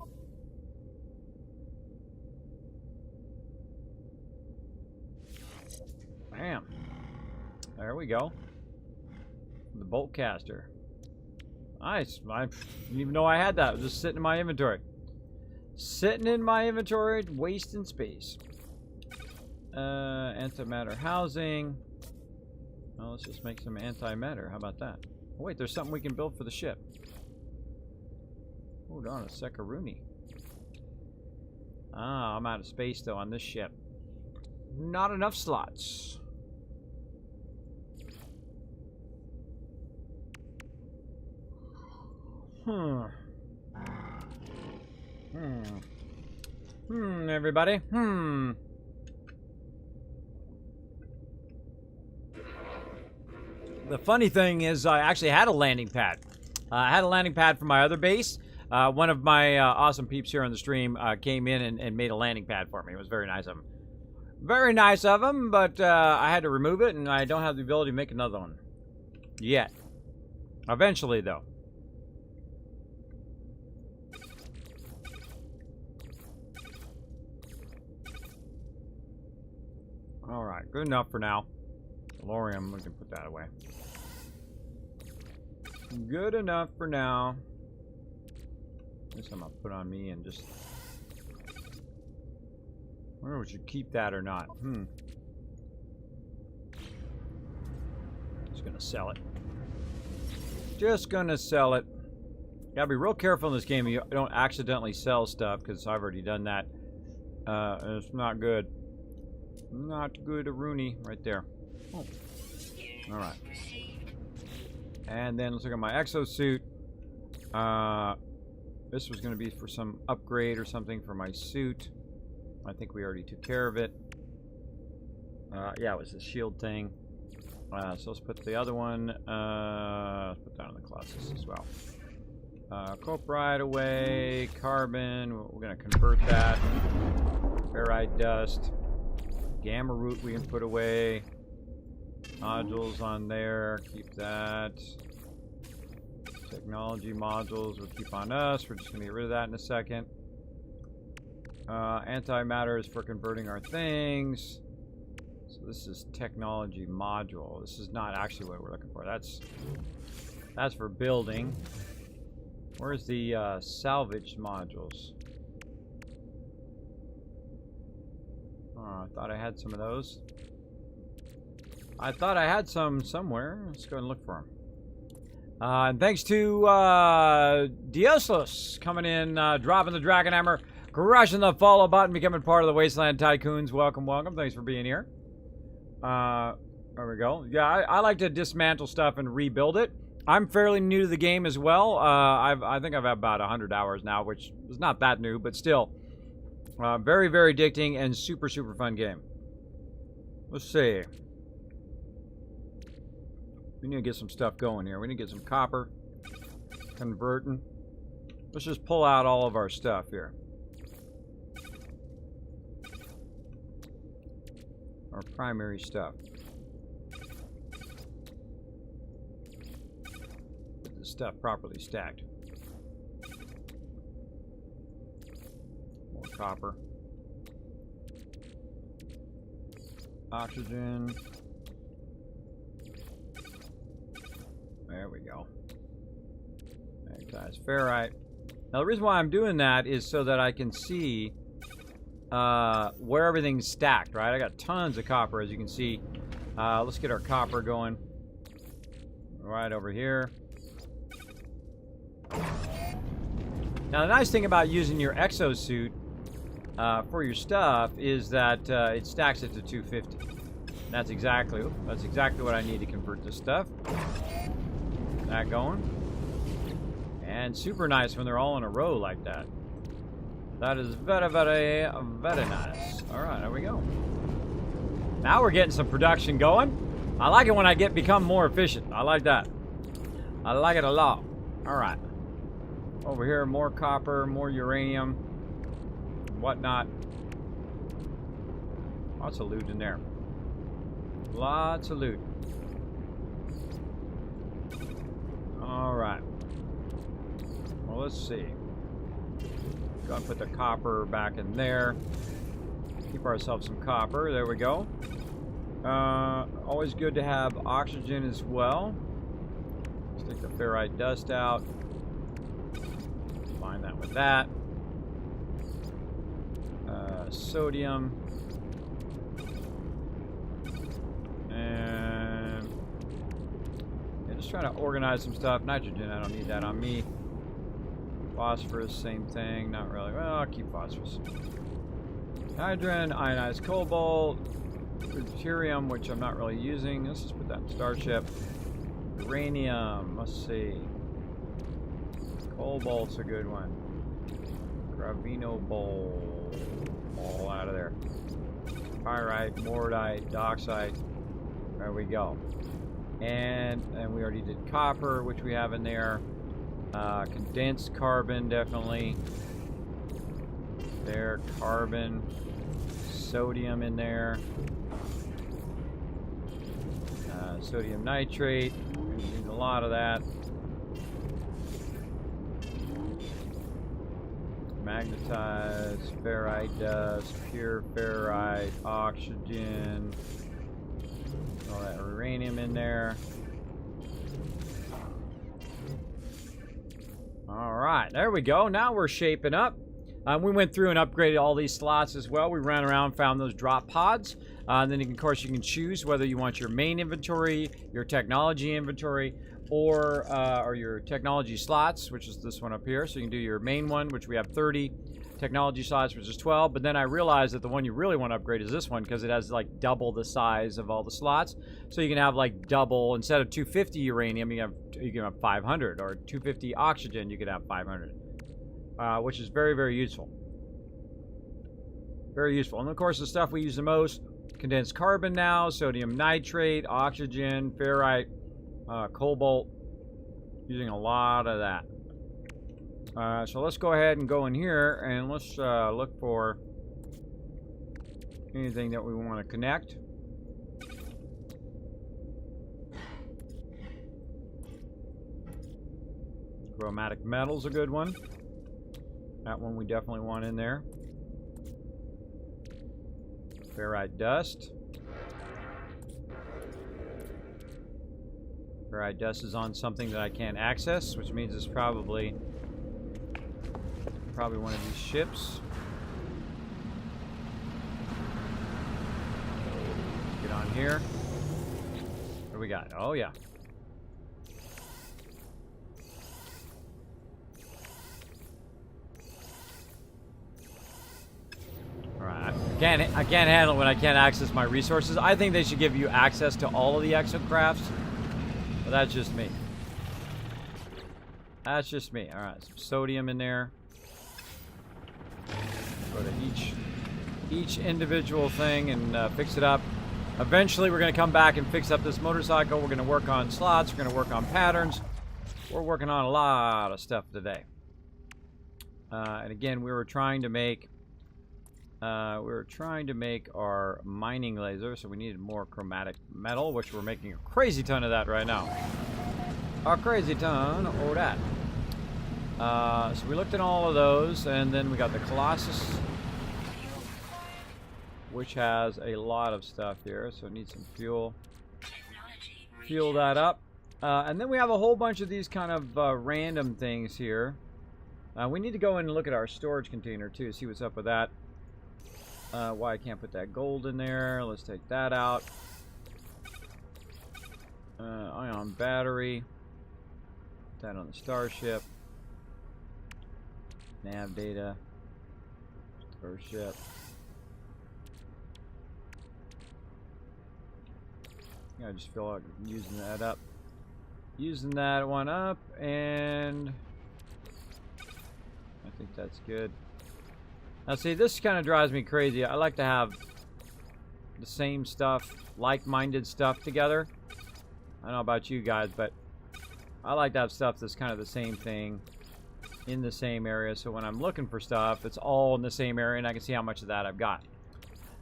Bam. There we go. The bolt caster. Nice. I didn't even know I had that. It was just sitting in my inventory. Sitting in my inventory, wasting space. Antimatter housing. Well, let's just make some antimatter. How about that? Oh, wait, there's something we can build for the ship. Hold on a Sekaruni. Ah, I'm out of space though on this ship. Not enough slots. Everybody. The funny thing is I actually had a landing pad. I had a landing pad for my other base. One of my awesome peeps here on the stream came in and made a landing pad for me. It was very nice of him. Very nice of him, but I had to remove it, and I don't have the ability to make another one. Yet. Eventually, though. Alright, good enough for now. Lorium, we can put that away. Good enough for now. This I'm gonna put on me and just... I wonder if we should keep that or not. Just gonna sell it. Just gonna sell it. Gotta be real careful in this game. You don't accidentally sell stuff, because I've already done that. It's not good. Not good, a Rooney right there. Oh. Alright. And then let's look at my exosuit. This was going to be for some upgrade or something for my suit. I think we already took care of it. Yeah, it was the shield thing. So let's put the other one. Let's put that on the Colossus as well. Coprite away. Carbon. We're going to convert that. Ferrite dust. Gamma root we can put away. Modules on there. Keep that. Technology modules we'll keep on us. We're just going to get rid of that in a second. Antimatter is for converting our things. So this is technology module. This is not actually what we're looking for. That's for building. Where's the salvaged modules? Oh, I thought I had some of those. I thought I had some somewhere. Let's go and look for them. And thanks to Dioslus coming in, dropping the Dragon Hammer, crushing the follow button, becoming part of the Wasteland Tycoons. Welcome, welcome. Thanks for being here. There we go. Yeah, I like to dismantle stuff and rebuild it. I'm fairly new to the game as well. I think I've had about 100 hours now, which is not that new, but still. Very, very addicting and super, super fun game. Let's see. We need to get some stuff going here. We need to get some copper. Converting. Let's just pull out all of our stuff here. Our primary stuff. Get this stuff properly stacked. More copper. Oxygen. There we go. Magnetized ferrite. Now the reason why I'm doing that is so that I can see where everything's stacked, right? I got tons of copper, as you can see. Let's get our copper going. Right over here. Now the nice thing about using your exosuit for your stuff is that it stacks it to 250. That's exactly what I need to convert this stuff. That going. And super nice when they're all in a row like that. That is very, very, very nice. Alright, there we go. Now we're getting some production going. I like it when I become more efficient. I like that. I like it a lot. Alright. Over here, more copper, more uranium, whatnot. Lots of loot in there. Lots of loot. Alright. Well, let's see. Go and put the copper back in there. Keep ourselves some copper. There we go. Always good to have oxygen as well. Let's take the ferrite dust out. Combine that with that. Sodium. And yeah, just trying to organize some stuff. Nitrogen, I don't need that on me. Phosphorus, same thing. Not really. Well, I'll keep phosphorus. Hydrogen, ionized cobalt, deuterium, which I'm not really using. Let's just put that in Starship. Uranium, let's see. Cobalt's a good one. Gravino bowl. All out of there. Pyrite, mortite, doxite. There we go. And we already did copper, which we have in there. Condensed carbon, definitely. There, carbon. Sodium in there. Sodium nitrate. We're using a lot of that. Magnetized, ferrite dust, pure ferrite, oxygen. All that uranium in there. Alright, there we go. Now we're shaping up. We went through and upgraded all these slots as well. We ran around and found those drop pods. And then, of course, you can choose whether you want your main inventory, your technology inventory, or your technology slots, which is this one up here. So you can do your main one, which we have 30. Technology slots, which is 12. But then I realized that the one you really want to upgrade is this one because it has like double the size of all the slots. So you can have like double, instead of 250 uranium, you can have 500, or 250 oxygen, you could have 500, which is very, very useful. Very useful. And of course, the stuff we use the most: condensed carbon now, sodium nitrate, oxygen, ferrite, cobalt. Using a lot of that. So let's go ahead and go in here and let's look for anything that we want to connect. Chromatic metal's a good one. That one we definitely want in there. Ferrite dust. Ferrite dust is on something that I can't access, which means it's probably one of these ships. Get on here. What do we got? Oh yeah. I can't handle it when I can't access my resources. I think they should give you access to all of the exocrafts. But that's just me. That's just me. Alright, some sodium in there. Go to each individual thing and fix it up. Eventually we're going to come back and fix up this motorcycle. We're going to work on slots. We're going to work on patterns. We're working on a lot of stuff today. And again, we were trying to make our mining laser, so we needed more chromatic metal, which we're making a crazy ton of that right now. A crazy ton of that. So we looked at all of those, and then we got the Colossus, which has a lot of stuff here, so it needs some fuel. Fuel that up. And then we have a whole bunch of these kind of random things here. We need to go in and look at our storage container too, see what's up with that. Why I can't put that gold in there. Let's take that out. Ion battery. Put that on the starship. Nav data. Starship. I just feel like using that up. Using that one up, and I think that's good. Now see, this kind of drives me crazy. I like to have the same stuff, like-minded stuff together. I don't know about you guys, but I like to have stuff that's kind of the same thing in the same area. So when I'm looking for stuff, it's all in the same area, and I can see how much of that I've got.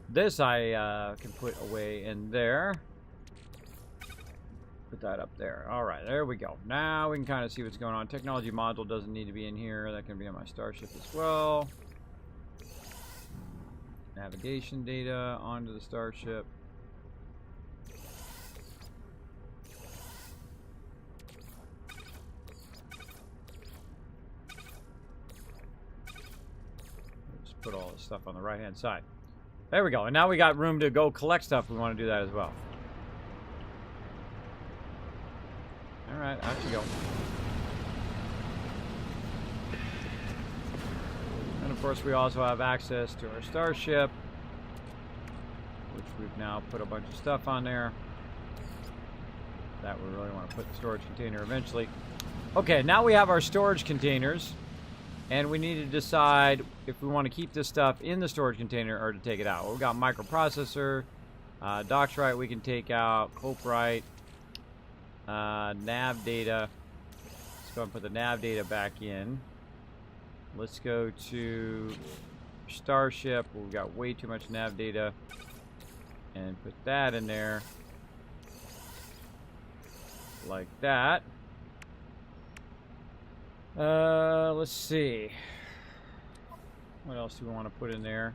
This I can put away in there. Put that up there. All right, there we go. Now we can kind of see what's going on. Technology module doesn't need to be in here. That can be on my starship as well. Navigation data onto the starship. Just put all this stuff on the right-hand side. There we go. And now we got room to go collect stuff. We want to do that as well. Alright, out you go. And of course we also have access to our starship, which we've now put a bunch of stuff on there that we really want to put in the storage container eventually. Okay, now we have our storage containers, and we need to decide if we want to keep this stuff in the storage container or to take it out. Well, we've got microprocessor, Doxrite we can take out, Coprite, nav data. Let's go and put the nav data back in. Let's go to starship. We've got way too much nav data, and put that in there like that. Let's see, what else do we want to put in there?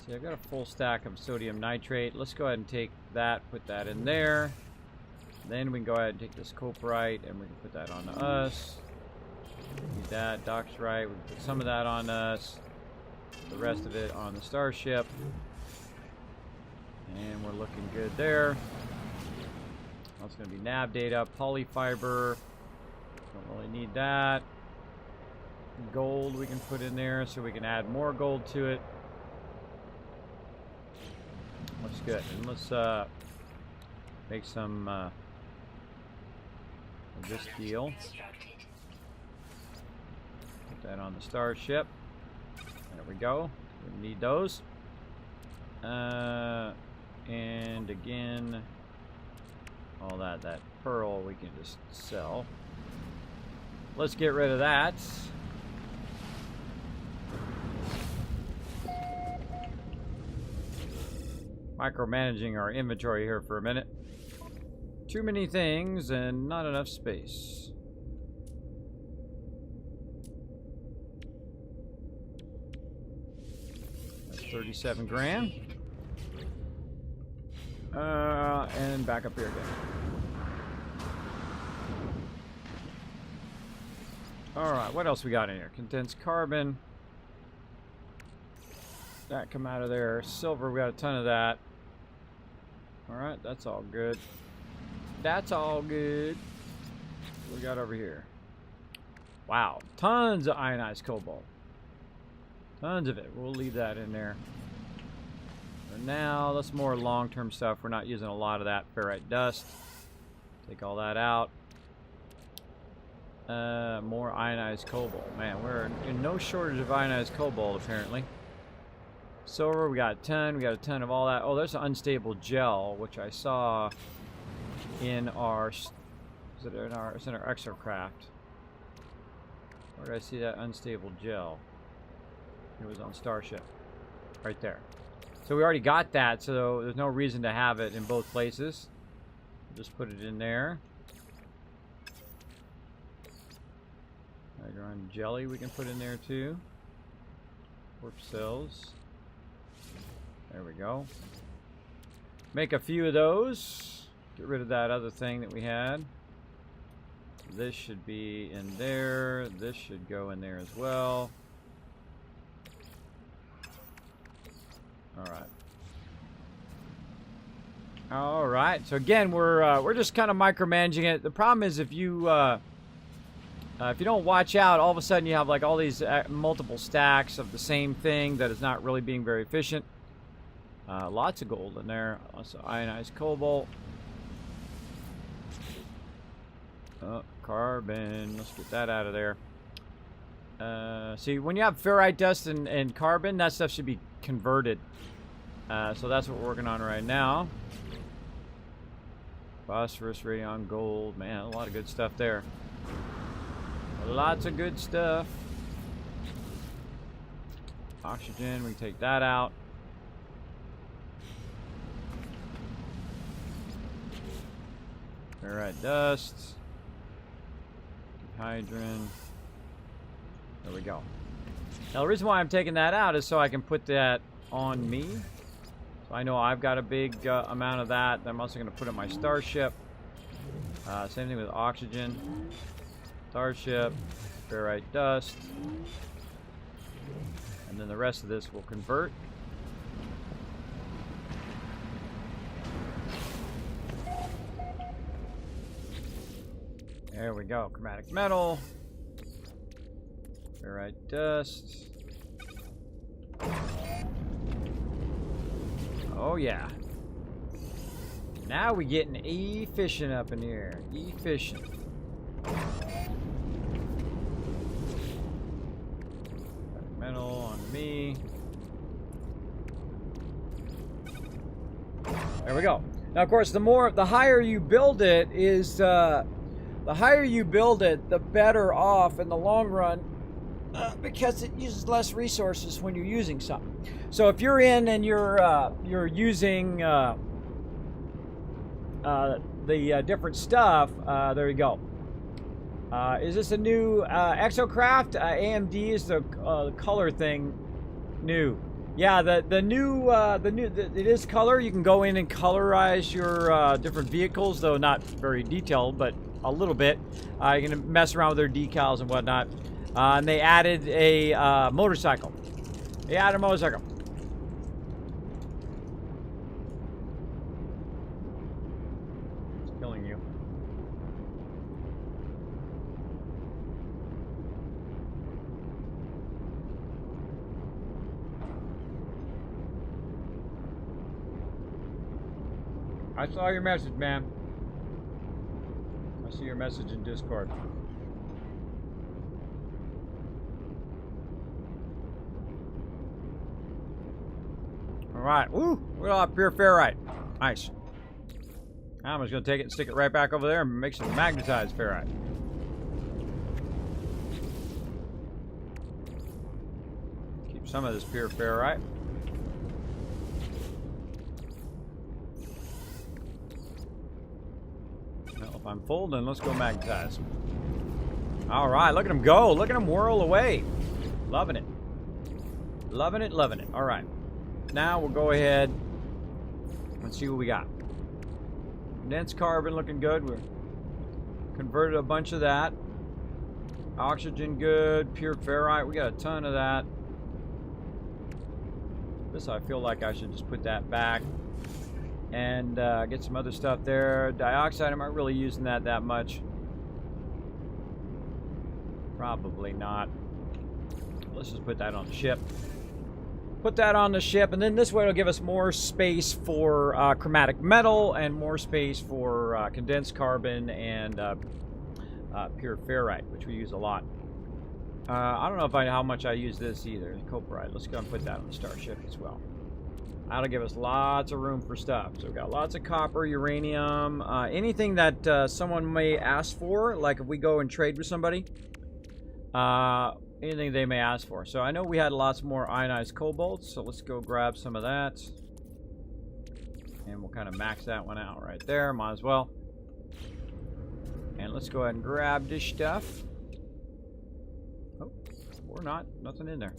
See, I've got a full stack of sodium nitrate. Let's go ahead and take that, put that in there. Then we can go ahead and take this Coprite and we can put that on us. Need that, Doxrite. We can put some of that on us. The rest of it on the starship. And we're looking good there. That's going to be nav data, polyfiber. Don't really need that. Gold we can put in there so we can add more gold to it. Looks good. And let's make some of this deal. Put that on the starship. There we go. We need those. And again, all that pearl we can just sell. Let's get rid of that. Micromanaging our inventory here for a minute. Too many things and not enough space. That's 37 grand. And back up here again. Alright, what else we got in here? Condensed carbon. That come out of there. Silver, we got a ton of that. Alright, that's all good. That's all good. What we got over here? Wow, tons of ionized cobalt. Tons of it. We'll leave that in there. For now, that's more long-term stuff. We're not using a lot of that ferrite dust. Take all that out. More ionized cobalt. Man, we're in no shortage of ionized cobalt, apparently. Silver, we got a ton. We got a ton of all that. Oh, there's an unstable gel, which I saw in our... It's in our Exocraft. Where did I see that unstable gel? It was on Starship. Right there. So we already got that, so there's no reason to have it in both places. Just put it in there. Hydron jelly we can put in there too. Warp cells. There we go. Make a few of those. Get rid of that other thing that we had. This should be in there. This should go in there as well. Alright. Alright, so again, we're just kind of micromanaging it. The problem is if you don't watch out, all of a sudden you have like all these multiple stacks of the same thing that is not really being very efficient. Lots of gold in there. Also ionized cobalt. Carbon. Let's get that out of there. See, when you have ferrite dust and carbon, that stuff should be converted. So that's what we're working on right now. Phosphorus, radion, gold. Man, a lot of good stuff there. Lots of good stuff. Oxygen, we can take that out. Ferrite dust. Hydrogen. There we go. Now the reason why I'm taking that out is so I can put that on me. So I know I've got a big amount of that. I'm also going to put in my Starship. Same thing with oxygen. Starship. Ferrite dust. And then the rest of this will convert. There we go. Chromatic metal. Ferrite dust. Oh yeah. Now we getting efficient up in here. Efficient. Metal on me. There we go. Now of course the higher you build it is the higher you build it, the better off in the long run. Because it uses less resources when you're using something. So if you're in and you're using the different stuff, there you go. Is this a new Exocraft? AMD is the color thing new. Yeah, the new it is color. You can go in and colorize your different vehicles, though not very detailed, but a little bit. You can mess around with their decals and whatnot. And they added a motorcycle. They added a motorcycle. It's killing you. I saw your message, man. I see your message in Discord. Alright, woo! Look at all that pure ferrite. Nice. I'm just going to take it and stick it right back over there and make some magnetized ferrite. Keep some of this pure ferrite. Well, if I'm full, then let's go magnetize. Alright, look at them go. Look at them whirl away. Loving it. Loving it, loving it. Alright. Now we'll go ahead and see what we got. Condensed carbon looking good. We're converted a bunch of that. Oxygen good. Pure ferrite. We got a ton of that. This I feel like I should just put that back and get some other stuff there. Dioxide, I'm not really using that much. Probably not. Let's just put that on the ship. Put that on the ship, and then this way it'll give us more space for chromatic metal and more space for condensed carbon and pure ferrite, which we use a lot. I don't know how much I use this either. Copperite. Let's go and put that on the starship as well. That'll give us lots of room for stuff. So we've got lots of copper, uranium, anything that someone may ask for, like if we go and trade with somebody, anything they may ask for. So I know we had lots more ionized cobalt, so let's go grab some of that. And we'll kind of max that one out right there, might as well. And let's go ahead and grab this stuff. Oh, or not, nothing in there.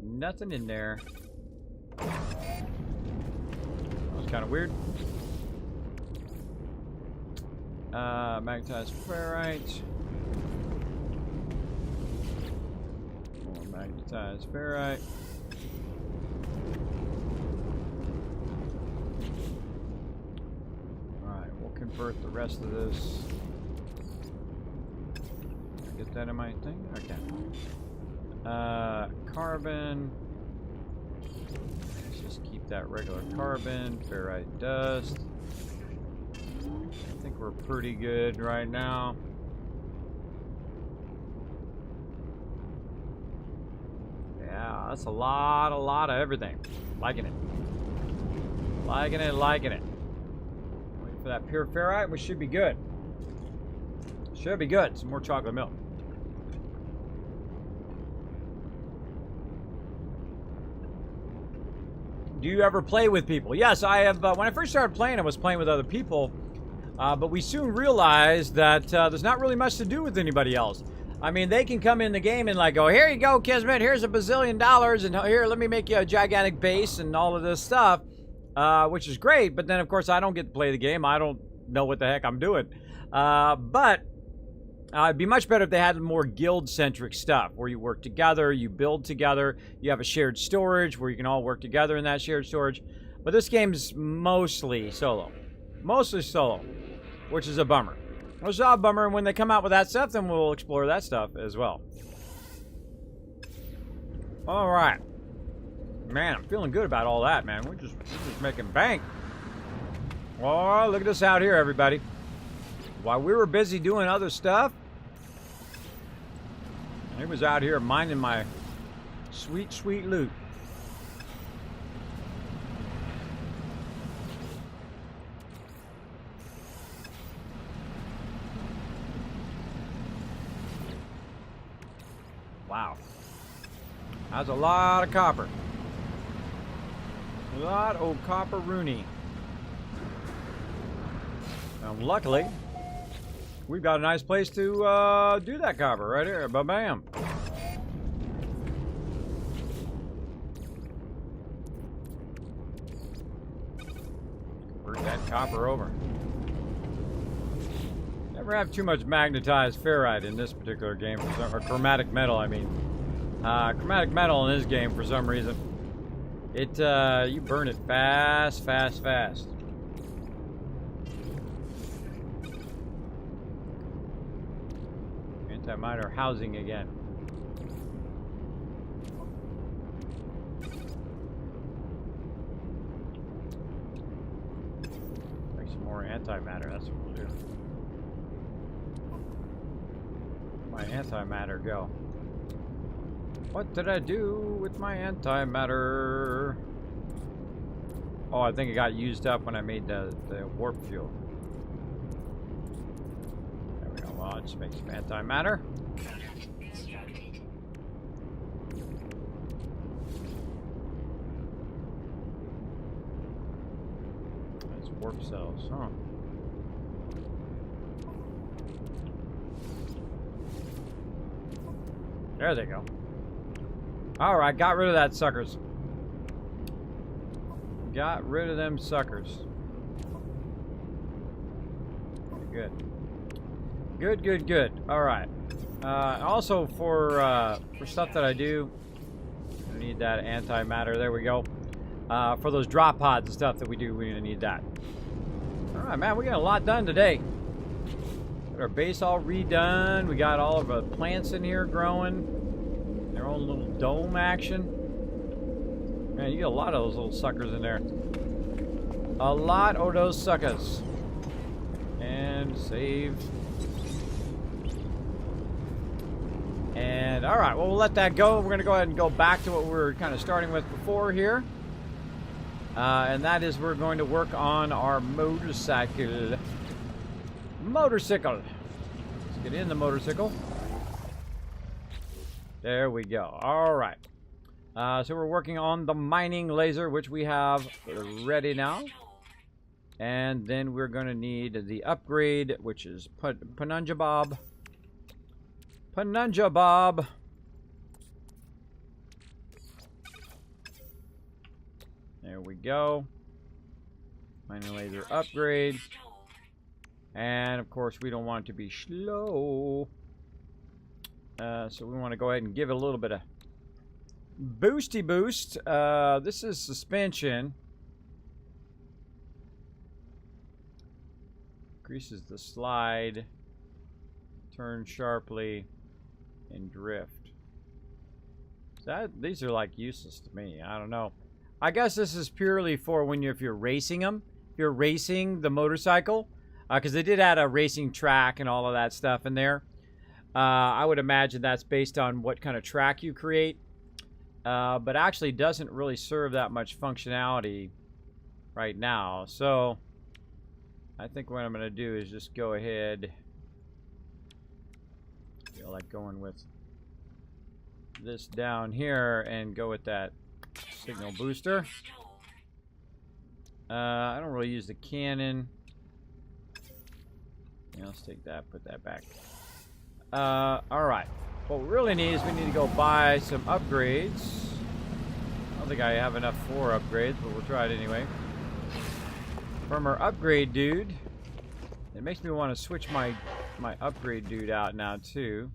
Nothing in there. That was kind of weird. Magnetized ferrite. More magnetized ferrite. Alright, we'll convert the rest of this. Did I get that in my thing? Okay. Carbon. Just keep that regular carbon, ferrite dust. I think we're pretty good right now. Yeah, that's a lot of everything. Liking it. Liking it. Wait for that pure ferrite, we should be good. Should be good. Some more chocolate milk. Do you ever play with people? Yes, I have. When I first started playing, I was playing with other people. But we soon realized that there's not really much to do with anybody else. I mean, they can come in the game and like go, here you go, Kismet, here's $1 bazillion, and here, let me make you a gigantic base and all of this stuff, which is great. But then, of course, I don't get to play the game. I don't know what the heck I'm doing. But it'd be much better if they had more guild-centric stuff, where you work together, you build together, you have a shared storage where you can all work together in that shared storage. But this game's mostly solo. Mostly solo, which is a bummer. Which is a bummer, and when they come out with that stuff, then we'll explore that stuff as well. Alright. Man, I'm feeling good about all that, man. We're just making bank. Oh, look at us out here, everybody. While we were busy doing other stuff, I was out here minding my sweet, sweet loot. Wow. That's a lot of copper. A lot of copper-rooney. Now, luckily, we've got a nice place to do that copper right here. Ba-bam. Convert that copper over. Never have too much magnetized ferrite in this particular game, or chromatic metal, I mean. Chromatic metal in this game, for some reason. It, you burn it fast, fast, fast. Antimatter housing again. Make some more antimatter, that's what we'll do. My antimatter go? What did I do with my antimatter? Oh, I think it got used up when I made the warp fuel. There we go. Well, I'll just make some antimatter. That's warp cells, huh? There they go. Alright, got rid of that suckers. Got rid of them suckers. Good. Good, good, good. Alright. Also for stuff that I do, I need that antimatter. There we go. For those drop pods and stuff that we do, we're gonna need that. Alright, man, we got a lot done today. Got our base all redone. We got all of our plants in here growing. Their own little dome action. Man, you get a lot of those little suckers in there. A lot of those suckers. And save. And alright, well, we'll let that go. We're going to go ahead and go back to what we were kind of starting with before here. And that is we're going to work on our motorcycle. Motorcycle. Let's get in the motorcycle. There we go. Alright. So we're working on the mining laser, which we have ready now. And then we're going to need the upgrade, which is Panunja Bob. Panunja Bob. There we go. Mining laser upgrade. And of course, we don't want it to be slow. So we want to go ahead and give it a little bit of boosty boost. This is suspension. Increases the slide, turn sharply, and drift. These are like useless to me. I don't know. I guess this is purely for when if you're racing them. If you're racing the motorcycle, because they did add a racing track and all of that stuff in there. I would imagine that's based on what kind of track you create. But actually doesn't really serve that much functionality right now. So I think what I'm going to do is just go ahead. I feel like going with this down here and go with that signal booster. I don't really use the cannon. Yeah, let's take that, put that back. Alright. What we really need is we need to go buy some upgrades. I don't think I have enough for upgrades, but we'll try it anyway. From our upgrade dude. It makes me want to switch my upgrade dude out now too.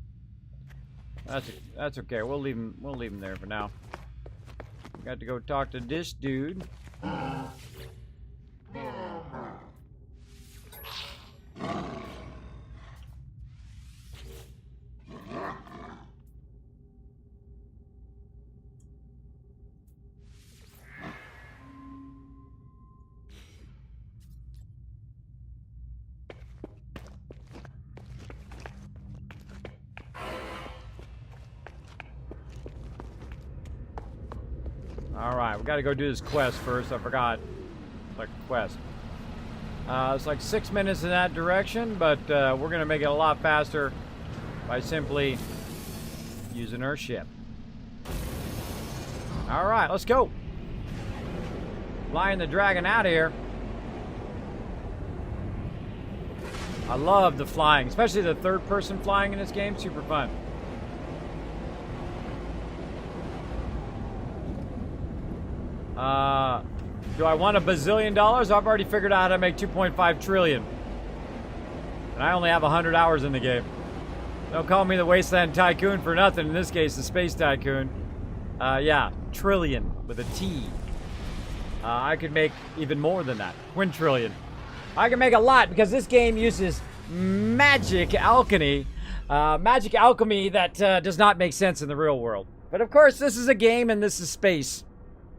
That's okay. We'll leave him there for now. Got to go talk to this dude. Alright, we gotta go do this quest first. I forgot. It's like a quest. It's like 6 minutes in that direction, but we're gonna make it a lot faster by simply using our ship. Alright, let's go. Flying the dragon out of here. I love the flying, especially the third person flying in this game. Super fun. Do I want $1 bazillion? I've already figured out how to make 2.5 trillion. And I only have 100 hours in the game. Don't call me the Wasteland Tycoon for nothing. In this case, the Space Tycoon. Yeah, trillion with a T. I could make even more than that. Quintillion. I can make a lot because this game uses magic alchemy. Magic alchemy that does not make sense in the real world. But of course, this is a game and this is space.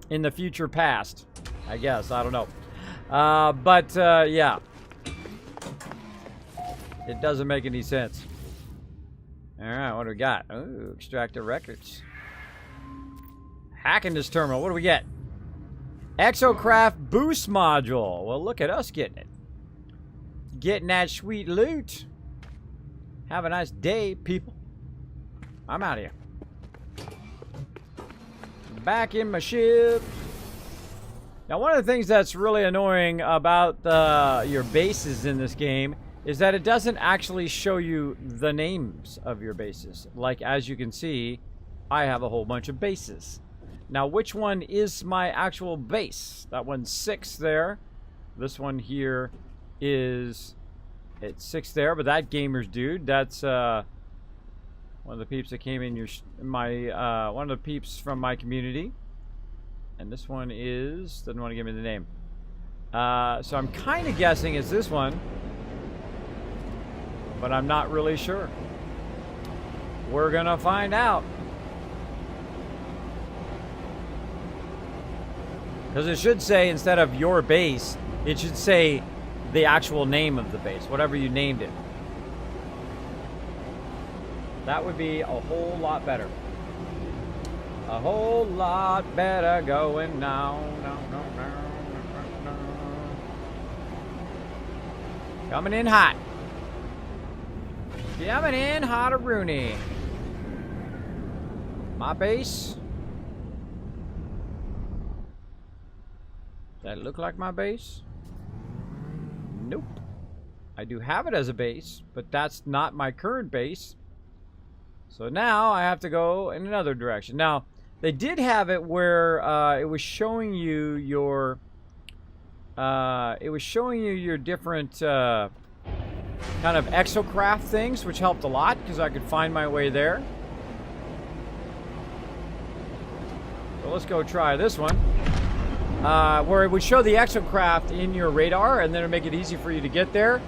In the future past, I guess. I don't know. Yeah. It doesn't make any sense. Alright, what do we got? Ooh, extractor records. Hacking this terminal. What do we get? Exocraft boost module. Well, look at us getting it. Getting that sweet loot. Have a nice day, people. I'm out of here. Back in my ship. Now, one of the things that's really annoying about your bases in this game is that it doesn't actually show you the names of your bases. Like, as you can see, I have a whole bunch of bases. Now, which one is my actual base? That one's 6 there. This one here is... It's 6 there, but that gamer's dude, that's... one of the peeps that came in one of the peeps from my community. And this one is, doesn't want to give me the name. So I'm kind of guessing it's this one. but I'm not really sure. We're gonna find out. Because it should say, instead of your base, it should say the actual name of the base, whatever you named it. That would be a whole lot better. A whole lot better going now. Coming in hot. Coming in hot a Rooney. My base. Does that look like my base? Nope. I do have it as a base, but that's not my current base. So now I have to go in another direction. Now, they did have it where it was showing you your different kind of Exocraft things, which helped a lot because I could find my way there. So let's go try this one. Where it would show the Exocraft in your radar, and then it would make it easy for you to get there.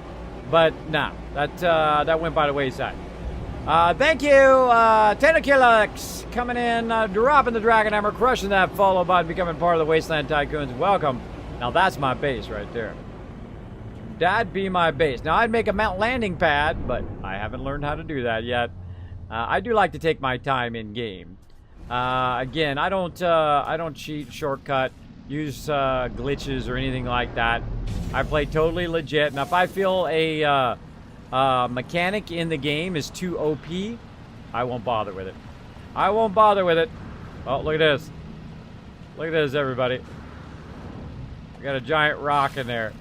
But nah, that went by the wayside. Thank you, Tentaculax, coming in, dropping the Dragon Hammer, crushing that follow button, becoming part of the Wasteland Tycoons. Welcome. Now that's my base right there. That'd be my base. Now I'd make a mount landing pad, but I haven't learned how to do that yet. I do like to take my time in game. Again, I don't cheat, shortcut, use glitches or anything like that. I play totally legit. Now if I feel a mechanic in the game is too OP, I won't bother with it. I won't bother with it. Oh, look at this. Look at this, everybody. I got a giant rock in there.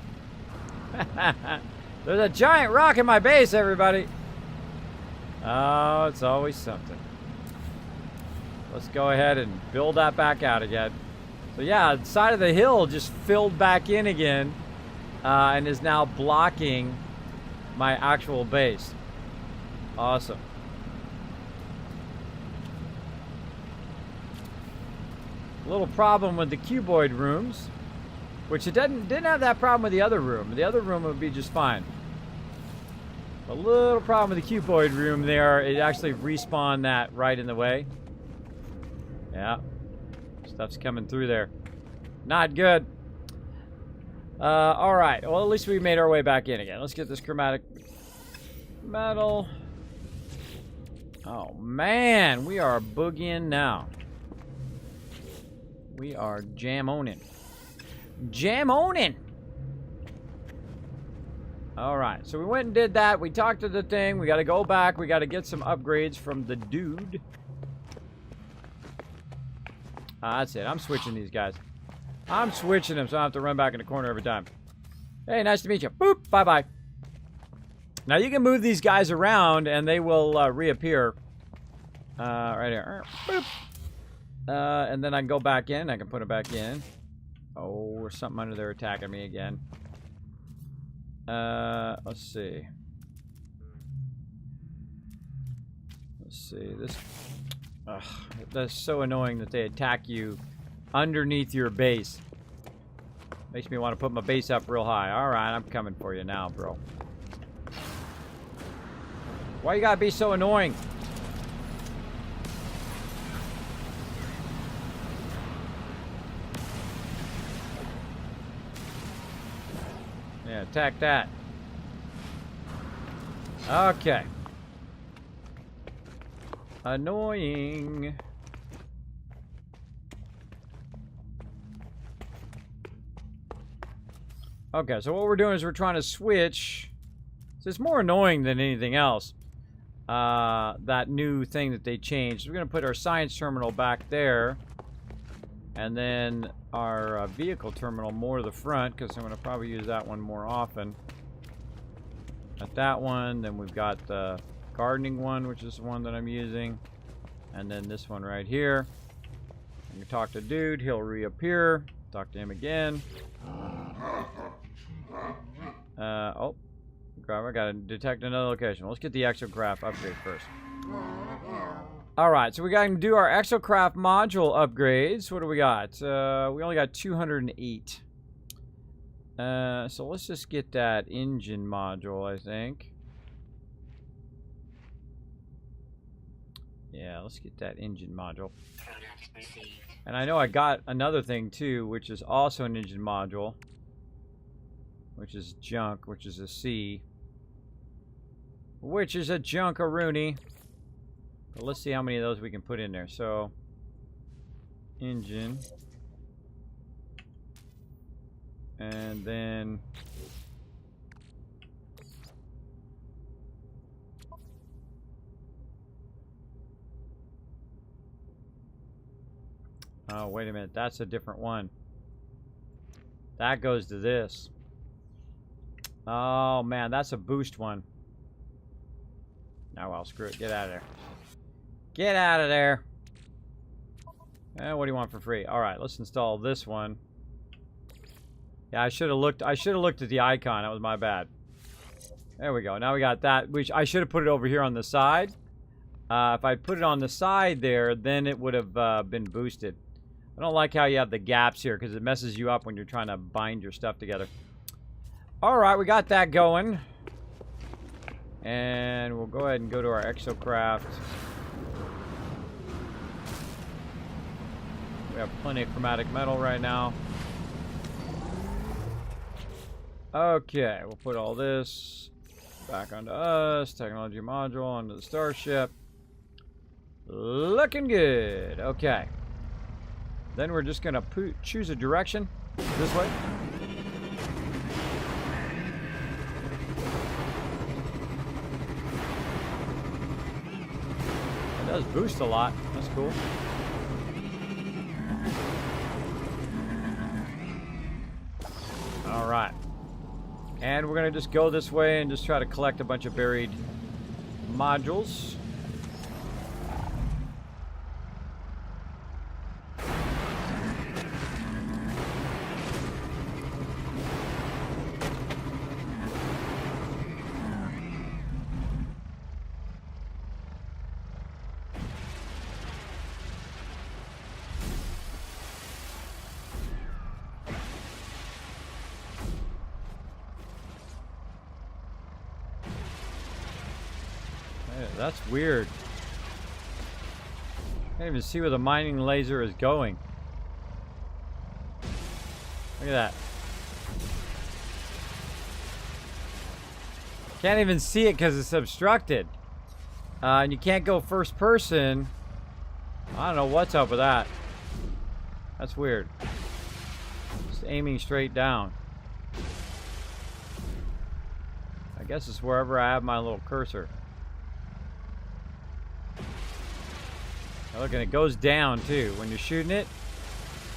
There's a giant rock in my base, everybody. Oh, it's always something. Let's go ahead and build that back out again. So yeah, the side of the hill just filled back in again and is now blocking my actual base. Awesome. A little problem with the cuboid rooms, which it didn't have that problem with the other room. The other room would be just fine. A little problem with the cuboid room there. It actually respawned that right in the way. Yeah. Stuff's coming through there. Not good. Alright. Well, at least we made our way back in again. Let's get this chromatic metal. Oh, man. We are boogieing now. We are jam-owning. Jam-owning! Alright, so we went and did that. We talked to the thing. We got to go back. We got to get some upgrades from the dude. That's it. I'm switching these guys. I'm switching them so I don't have to run back in the corner every time. Hey, nice to meet you. Boop! Bye-bye. Now, you can move these guys around, and they will reappear. Right here. Boop! And then I can go back in. I can put it back in. Oh, there's something under there attacking me again. Let's see. Let's see. This... Ugh, that's so annoying that they attack you underneath your base. Makes me want to put my base up real high. Alright, I'm coming for you now, bro. Why you gotta be so annoying? Yeah, attack that. Okay. Annoying. Okay, so what we're doing is we're trying to switch. So it's more annoying than anything else. That new thing that they changed. We're going to put our science terminal back there. And then our vehicle terminal more to the front, because I'm going to probably use that one more often. At that one, then we've got the gardening one, which is the one that I'm using. And then this one right here. I'm going to talk to dude, he'll reappear. Talk to him again. Oh. I gotta detect another location. Let's get the Exocraft upgrade first. Alright, so we gotta do our Exocraft module upgrades. What do we got? We only got 208. So let's just get that engine module, I think. Yeah, let's get that engine module. And I know I got another thing too, which is also an engine module, which is junk, which is a C, which is a junkaroonie. But let's see how many of those we can put in there. So, engine, and then oh, wait a minute. That's a different one. That goes to this. Oh, man. That's a boost one. Oh, well, screw it. Get out of there. Get out of there. What do you want for free? All right, let's install this one. Yeah, I should have looked at the icon. That was my bad. There we go. Now we got that, which I should have put it over here on the side. If I put it on the side there, then it would have been boosted. I don't like how you have the gaps here because it messes you up when you're trying to bind your stuff together. Alright, we got that going. And we'll go ahead and go to our Exocraft. We have plenty of chromatic metal right now. Okay, we'll put all this back onto us. Technology module onto the starship. Looking good. Okay. Then we're just going to choose a direction. This way. It does boost a lot. That's cool. Alright. And we're going to just go this way and just try to collect a bunch of buried modules. That's weird. Can't even see where the mining laser is going. Look at that. Can't even see it because it's obstructed. And you can't go first person. I don't know what's up with that. That's weird. Just aiming straight down. I guess it's wherever I have my little cursor. Look, and it goes down too when you're shooting it.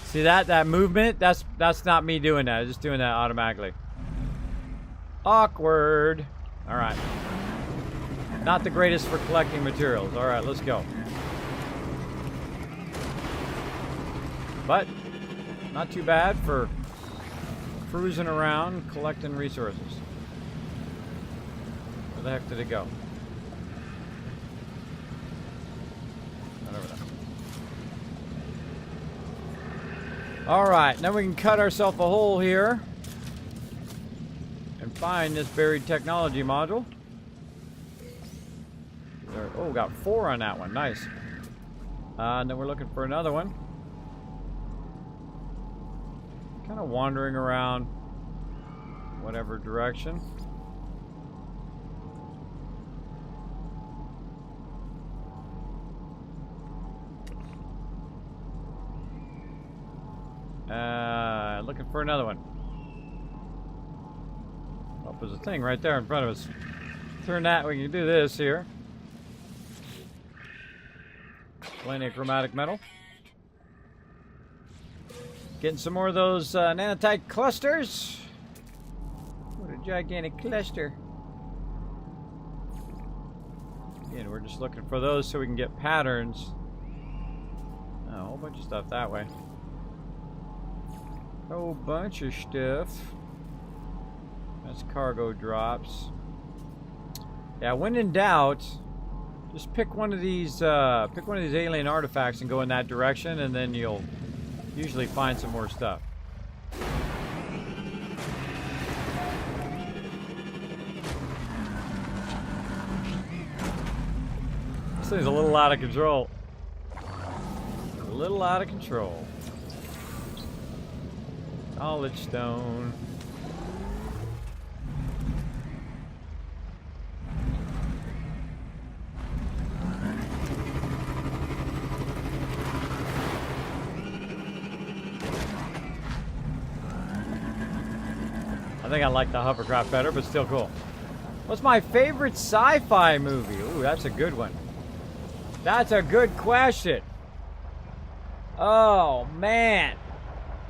See that movement? That's not me doing that. I'm just doing that automatically. Awkward. All right. Not the greatest for collecting materials. All right, let's go. But not too bad for cruising around collecting resources. Where the heck did it go? Alright, now we can cut ourselves a hole here and find this buried technology module. Oh, we got 4 on that one. Nice. And then we're looking for another one. Kind of wandering around whatever direction. Looking for another one. Oh, there's a thing right there in front of us. Turn that, we can do this here. Plenty of chromatic metal. Getting some more of those nanotite clusters. What a gigantic cluster. Again, we're just looking for those so we can get patterns. Oh, a whole bunch of stuff that way. Whole bunch of stuff. That's cargo drops. Yeah, when in doubt, just pick one of these alien artifacts and go in that direction, and then you'll usually find some more stuff. thing's a little out of control. A little out of control. Solid stone. I think I like the hovercraft better, but still cool. What's my favorite sci-fi movie? Ooh, that's a good one. That's a good question. Oh, man.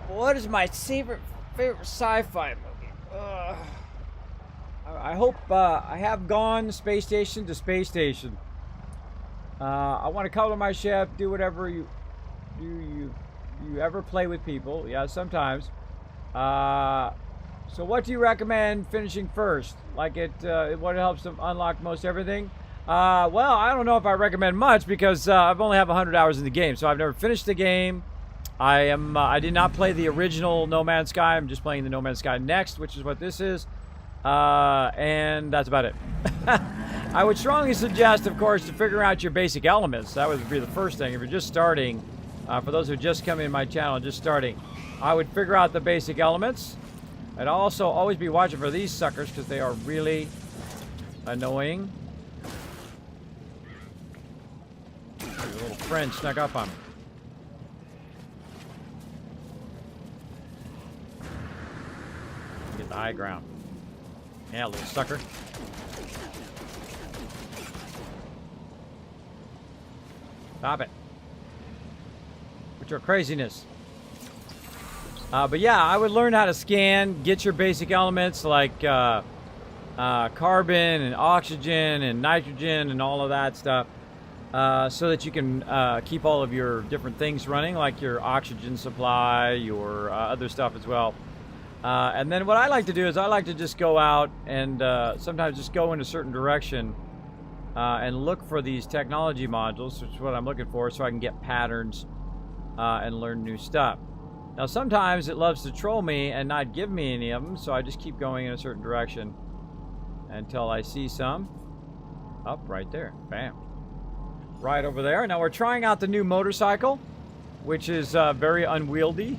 What is my favorite sci-fi movie? I hope I have gone space station to space station. I want to color my ship, do whatever you ever play with people. Yeah, sometimes. So what do you recommend finishing first? Like what helps them unlock most everything? Well, I don't know if I recommend much because I've only have 100 hours in the game, so I've never finished the game. I did not play the original No Man's Sky. I'm just playing the No Man's Sky Next, which is what this is. And that's about it. I would strongly suggest, of course, to figure out your basic elements. That would be the first thing. If you're just starting, for those who just come in my channel, just starting, I would figure out the basic elements. I'd also always be watching for these suckers because they are really annoying. Your little friend snuck up on me. Get the high ground. Yeah, little sucker. Stop it. With your craziness. But yeah, I would learn how to scan, get your basic elements like carbon and oxygen and nitrogen and all of that stuff, so that you can keep all of your different things running, like your oxygen supply, your other stuff as well. And then what I like to do is I like to just go out and sometimes just go in a certain direction and look for these technology modules, which is what I'm looking for, so I can get patterns and learn new stuff. Now sometimes it loves to troll me and not give me any of them, so I just keep going in a certain direction until I see some. Up right there. Bam. Right over there. Now we're trying out the new motorcycle, which is very unwieldy.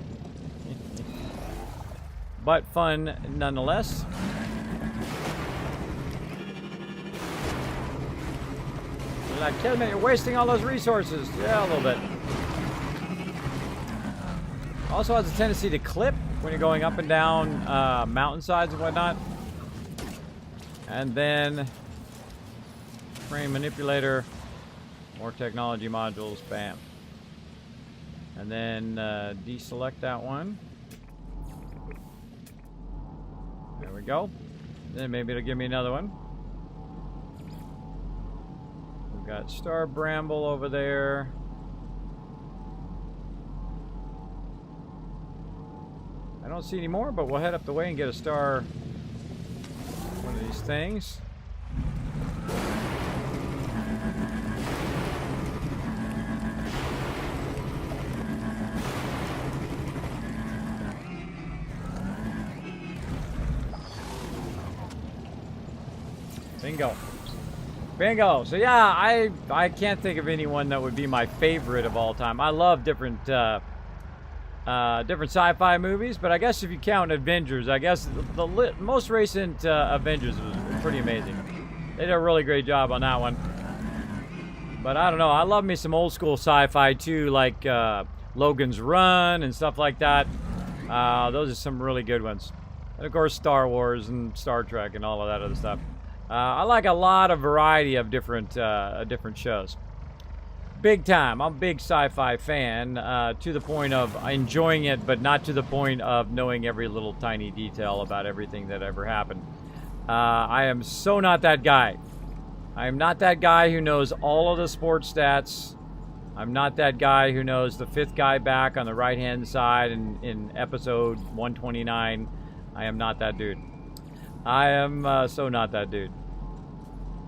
But fun nonetheless. You're like, Kismet, you're wasting all those resources. Yeah, a little bit. Also has a tendency to clip when you're going up and down mountainsides and whatnot. And then frame manipulator, more technology modules, bam. And then deselect that one. There we go. Then maybe it'll give me another one. We've got Star Bramble over there. I don't see any more, but we'll head up the way and get a star. One of these things. Bingo. Bingo. So yeah, I can't think of anyone that would be my favorite of all time. I love different sci-fi movies, but I guess if you count Avengers, I guess the most recent Avengers was pretty amazing. They did a really great job on that one. But I don't know, I love me some old school sci-fi too, like Logan's Run and stuff like that. Those are some really good ones. And of course Star Wars and Star Trek and all of that other stuff. I like a lot of variety of different shows. Big time. I'm a big sci-fi fan, to the point of enjoying it, but not to the point of knowing every little tiny detail about everything that ever happened. I am so not that guy. I am not that guy who knows all of the sports stats. I'm not that guy who knows the fifth guy back on the right-hand side in episode 129. I am not that dude. I am so not that dude.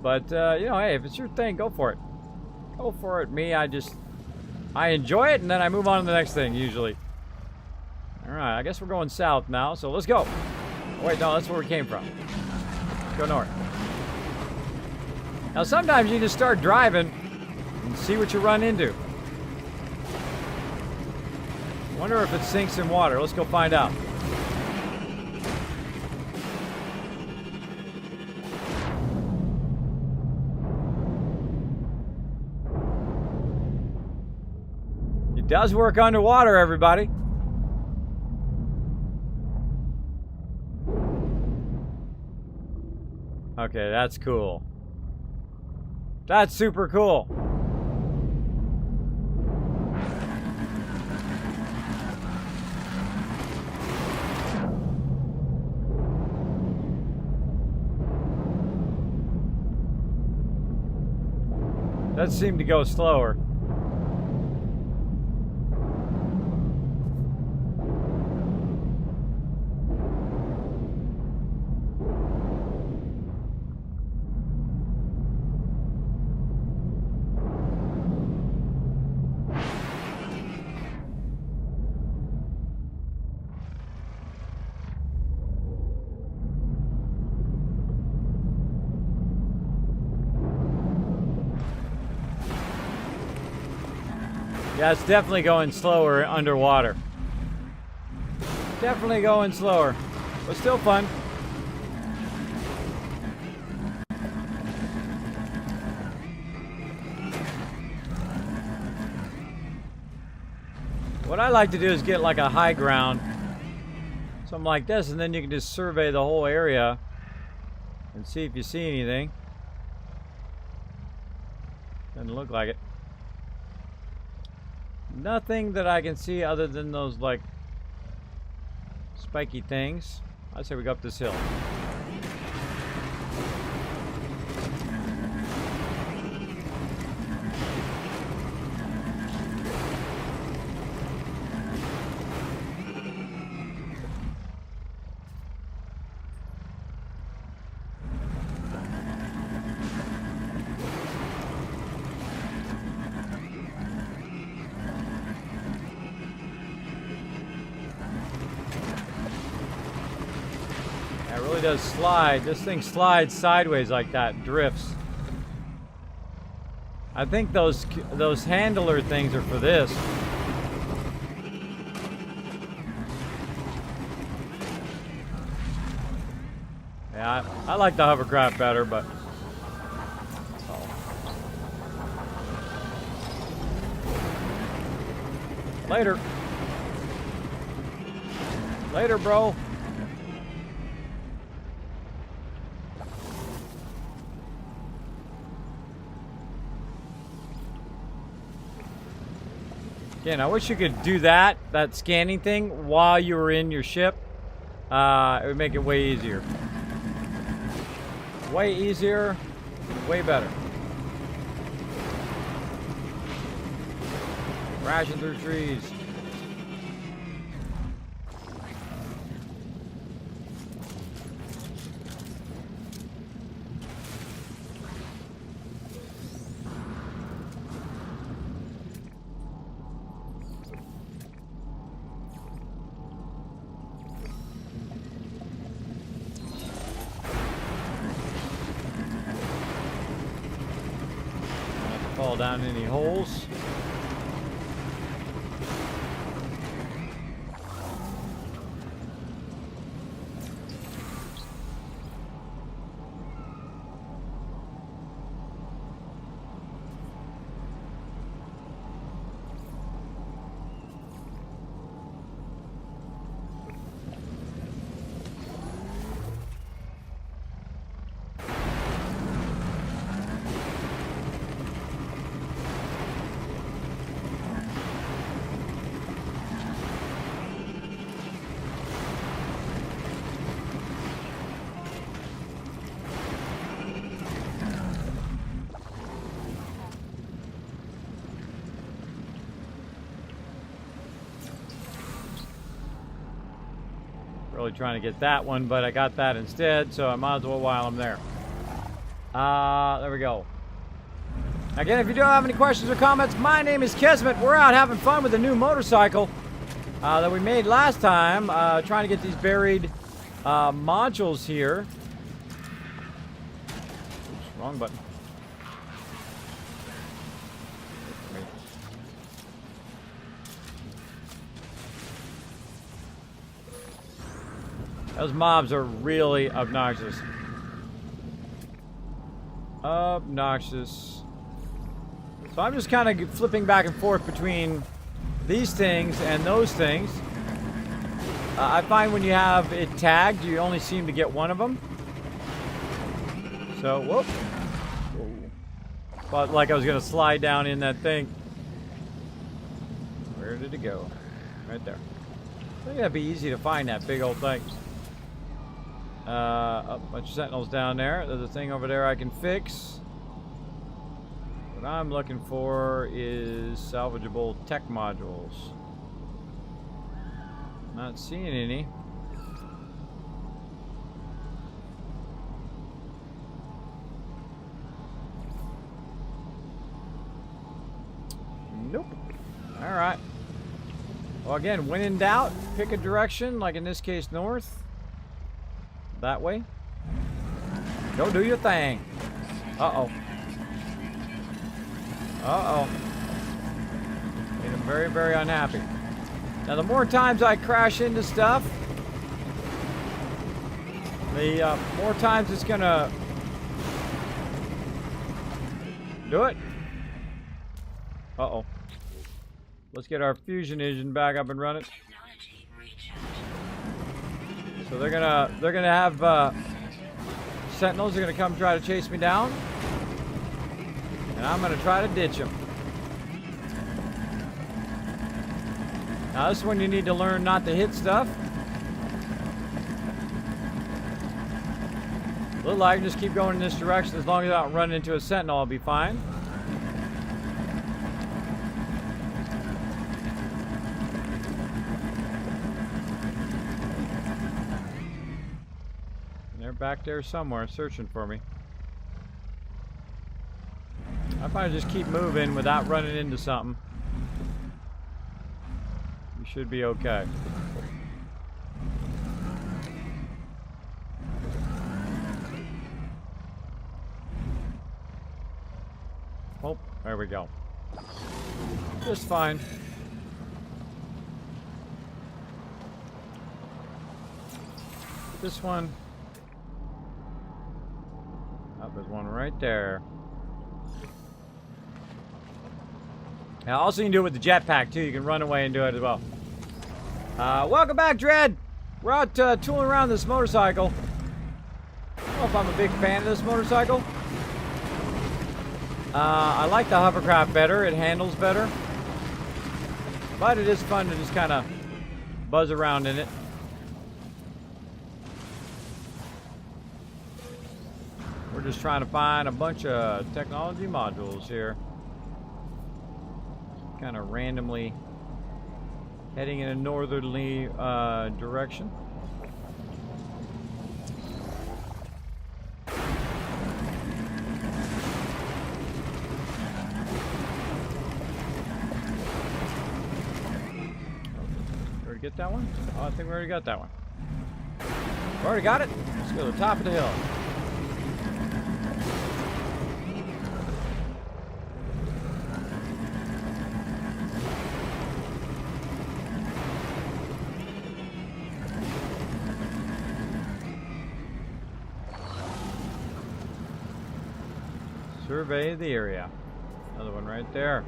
But, you know, hey, if it's your thing, go for it. Go for it. Me, I enjoy it, and then I move on to the next thing, usually. Alright, I guess we're going south now, so let's go. Wait, no, that's where we came from. Let's go north. Now, sometimes you just start driving, and see what you run into. Wonder if it sinks in water. Let's go find out. It does work underwater, everybody. Okay, that's cool. That's super cool. Does seem to go slower. Yeah, it's definitely going slower underwater. Definitely going slower, but still fun. What I like to do is get like a high ground, something like this, and then you can just survey the whole area and see if you see anything. Doesn't look like it. Nothing that I can see other than those like spiky things. I say we go up this hill. It really does slide. This thing slides sideways like that, drifts. I think those handler things are for this. Yeah, I like the hovercraft better, but later. Later, bro. Again, I wish you could do that scanning thing while you were in your ship. It would make it way easier. Way easier, way better. Crashing through trees. Fall down any holes. Really trying to get that one, but I got that instead, so I might as well while I'm there. There we go. Again, if you do have any questions or comments, my name is Kismet. We're out having fun with a new motorcycle that we made last time, trying to get these buried modules here. Oops, wrong button. Those mobs are really obnoxious. Obnoxious. So I'm just kind of flipping back and forth between these things and those things. I find when you have it tagged, you only seem to get one of them. So, whoop. But like I was going to slide down in that thing. Where did it go? Right there. I think that'd be easy to find that big old thing. A bunch of sentinels down there. There's a thing over there I can fix. What I'm looking for is salvageable tech modules. Not seeing any. Nope. Alright. Well, again, when in doubt, pick a direction, like in this case, north. That way. Go do your thing. Uh-oh. Uh-oh. Made him very, very unhappy. Now, the more times I crash into stuff, the more times it's gonna do it. Uh-oh. Let's get our fusion engine back up and running. So they're gonna have sentinels are gonna come try to chase me down, and I'm gonna try to ditch them. Now this one you need to learn not to hit stuff. Look like I can just keep going in this direction as long as I don't run into a sentinel, I'll be fine. Back there somewhere, searching for me. I might just keep moving without running into something. You should be okay. Oh, there we go. Just fine. This one. There's one right there. Now, also you can do it with the jetpack too. You can run away and do it as well. Welcome back, Dread. We're out tooling around this motorcycle. I don't know if I'm a big fan of this motorcycle. I like the hovercraft better. It handles better. But it is fun to just kind of buzz around in it. We're just trying to find a bunch of technology modules here. Kind of randomly heading in a northerly direction. Already get that one? Oh, I think we already got that one. We already got it? Let's go to the top of the hill. Survey the area. Another one right there.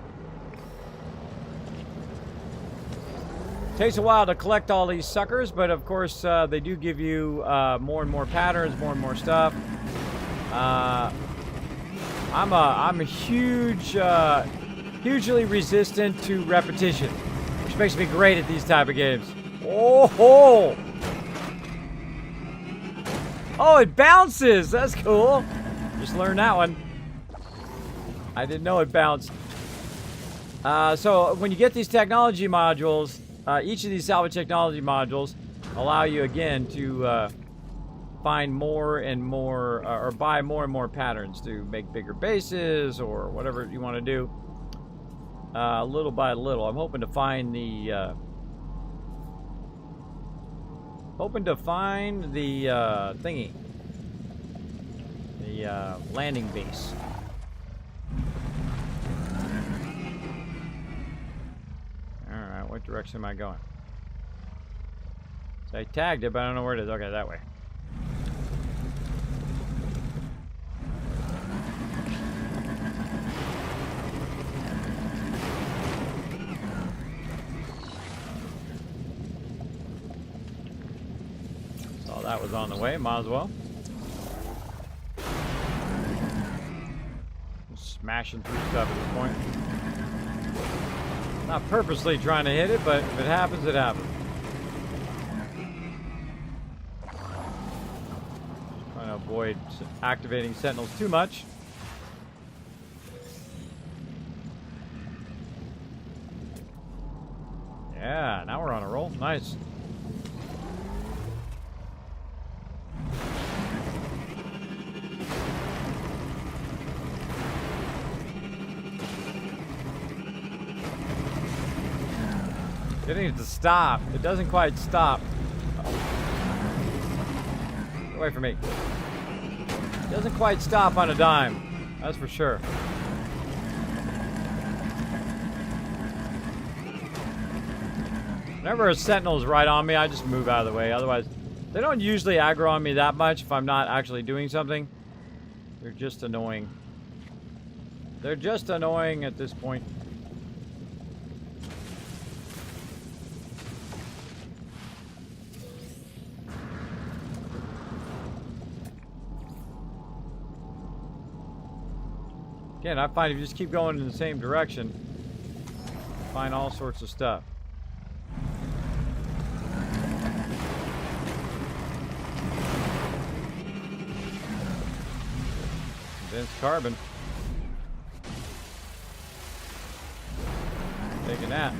Takes a while to collect all these suckers, but of course they do give you more and more patterns, more and more stuff. I'm a hugely resistant to repetition, which makes me great at these type of games. Oh ho! Oh, it bounces. That's cool. Just learned that one. I didn't know it bounced. So when you get these technology modules, each of these salvage technology modules allow you again to find more and more, or buy more and more patterns to make bigger bases or whatever you want to do. Little by little, I'm hoping to find the thingy, the landing base. What direction am I going? So I tagged it, but I don't know where it is. Okay, that way. Saw that was on the way. Might as well. Smashing through stuff at this point. Not purposely trying to hit it, but if it happens, it happens. Trying to avoid activating sentinels too much. Yeah, now we're on a roll. Nice. Getting it to stop. It doesn't quite stop. Get away from me. It doesn't quite stop on a dime. That's for sure. Whenever a sentinel's right on me, I just move out of the way. Otherwise, they don't usually aggro on me that much if I'm not actually doing something. They're just annoying. They're just annoying at this point. Again, I find if you just keep going in the same direction, you find all sorts of stuff. Condensed carbon. Taking that.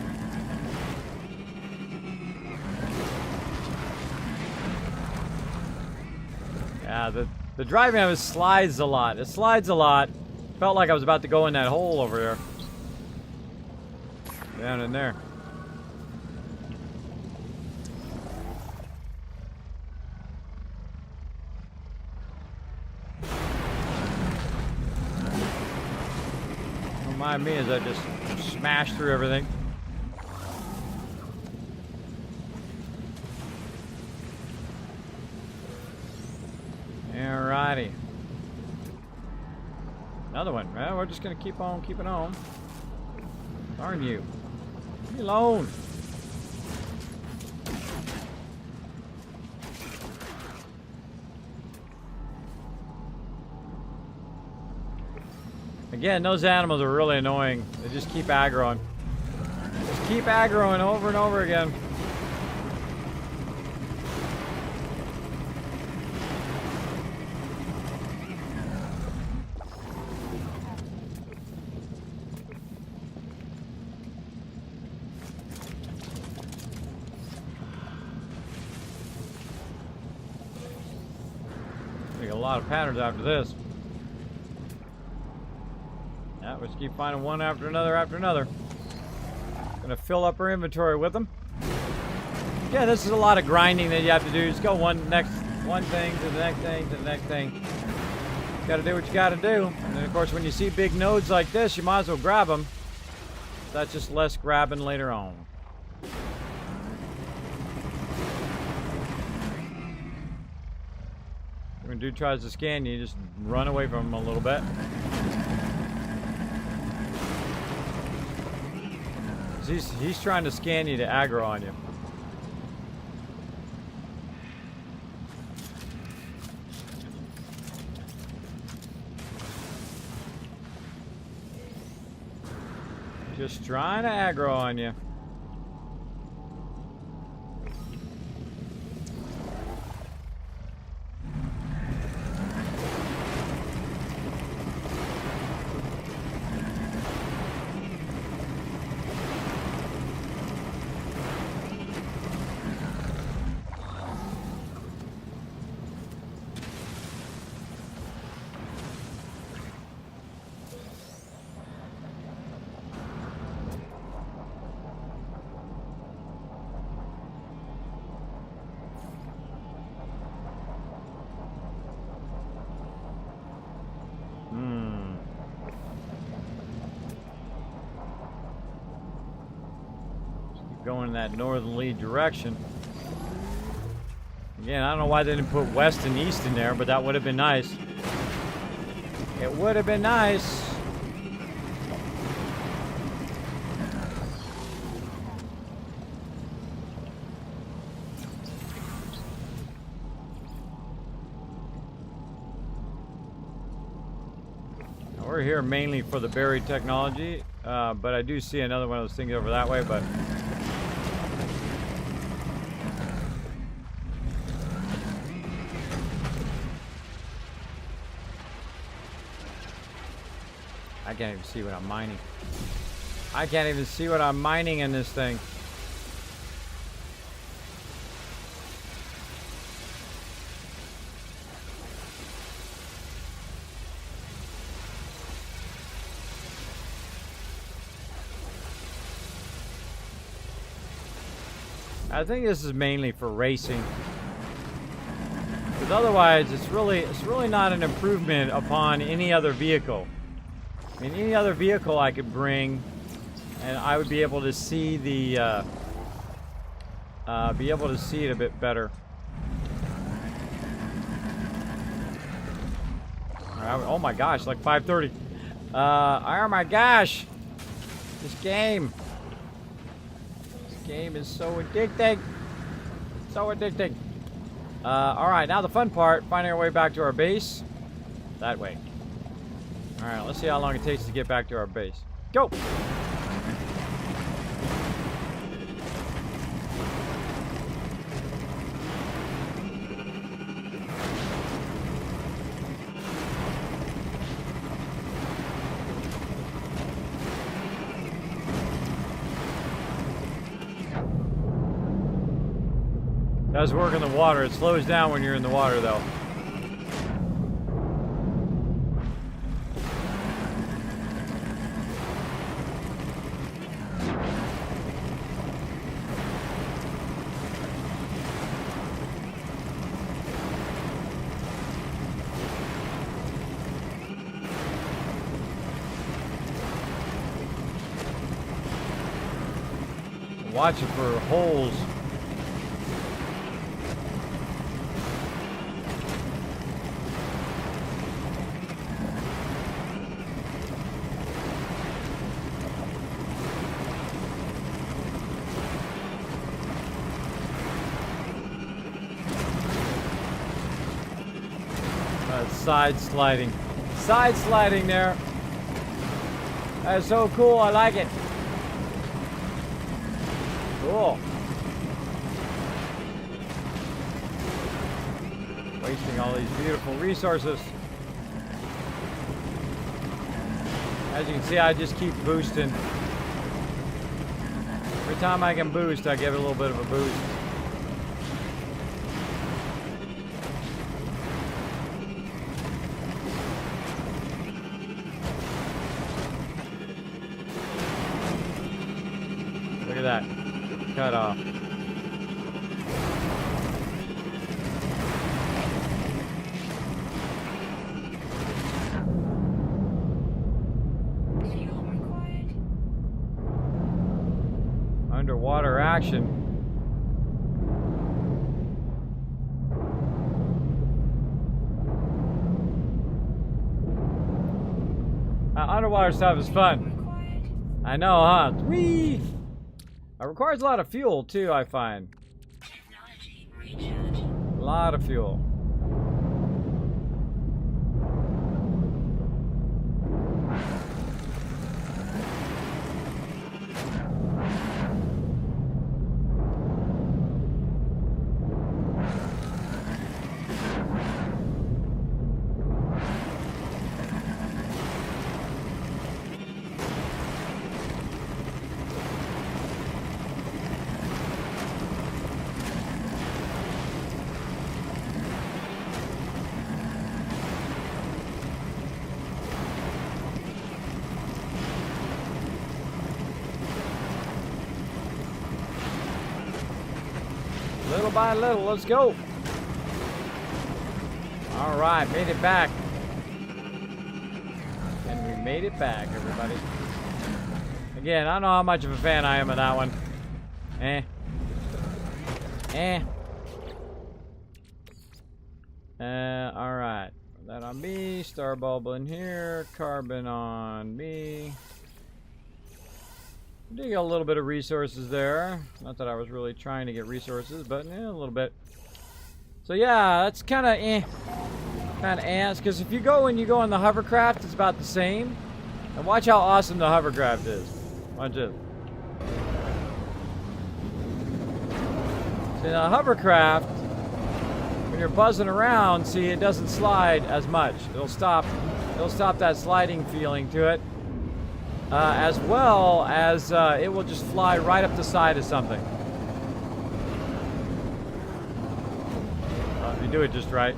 Yeah, the driving of it slides a lot. It slides a lot. Felt like I was about to go in that hole over there. Down in there. Don't mind me as I just smash through everything. Alrighty. Another one. Well, we're just gonna keep on keeping on. Darn you. Leave me alone. Again, those animals are really annoying. They just keep aggroing. Just keep aggroing over and over again. A lot of patterns after this. Yeah, we just keep finding one after another after another. Gonna fill up our inventory with them. Yeah, this is a lot of grinding that you have to do. Just go one thing to the next thing to the next thing. You gotta do what you gotta do. And then of course when you see big nodes like this, you might as well grab them. That's just less grabbing later on. When a dude tries to scan you, just run away from him a little bit. He's trying to scan you to aggro on you. Just trying to aggro on you. Going in that northerly direction. Again, I don't know why they didn't put west and east in there, but that would have been nice. It would have been nice. We're here mainly for the buried technology, but I do see another one of those things over that way, but... I can't even see what I'm mining. I can't even see what I'm mining in this thing. I think this is mainly for racing, because otherwise it's really not an improvement upon any other vehicle. I mean, any other vehicle I could bring, and I would be able to see the it a bit better. Oh my gosh, like 5:30. Oh my gosh, this game is so addicting. So addicting. Alright, now the fun part, finding our way back to our base. That way. Alright, let's see how long it takes to get back to our base. Go! Does work in the water. It slows down when you're in the water, though. Watch it for holes. Side sliding. Side sliding there. That's so cool. I like it. Cool. Wasting all these beautiful resources. As you can see, I just keep boosting. Every time I can boost, I give it a little bit of a boost. Look at that. Cut off. Underwater action. Underwater stuff is fun. I know, huh? Whee! It requires a lot of fuel too, I find. A lot of fuel. Little by little, let's go. All right, made it back. And we made it back, everybody. Again, I don't know how much of a fan I am of that one. Alright. Put that on B. Star bulb in here. Carbon on B. Did get a little bit of resources there. Not that I was really trying to get resources, but a little bit. So yeah, that's kind of because if you go when you go on the hovercraft, it's about the same. And watch how awesome the hovercraft is. Watch it. See, the hovercraft, when you're buzzing around, see, it doesn't slide as much. It'll stop that sliding feeling to it. As well as it will just fly right up the side of something. If you do it just right.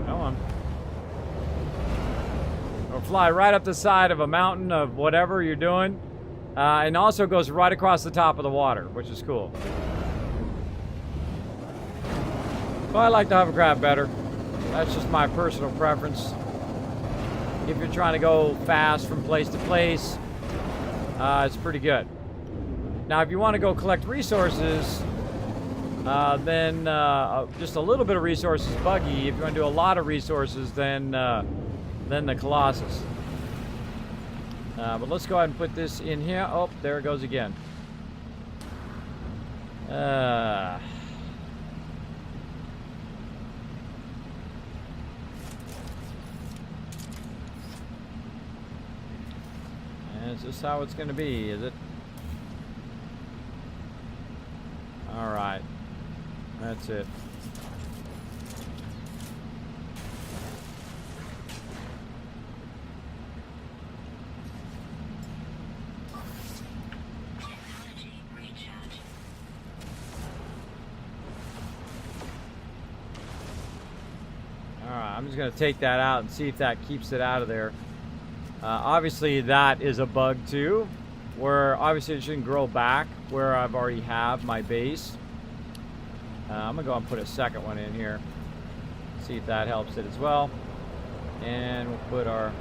Come on. It'll fly right up the side of a mountain of whatever you're doing. And also goes right across the top of the water, which is cool. So I like the hovercraft better. That's just my personal preference. If you're trying to go fast from place to place, it's pretty good. Now, if you want to go collect resources, then just a little bit of resources is buggy. If you want to do a lot of resources, then the Colossus. But let's go ahead and put this in here. Oh, there it goes again. Is this how it's going to be, is it? Alright. That's it. Alright, I'm just going to take that out and see if that keeps it out of there. Obviously, that is a bug too, where obviously it shouldn't grow back where I've already have my base. I'm gonna go and put a second one in here, see if that helps it as well. And we'll put our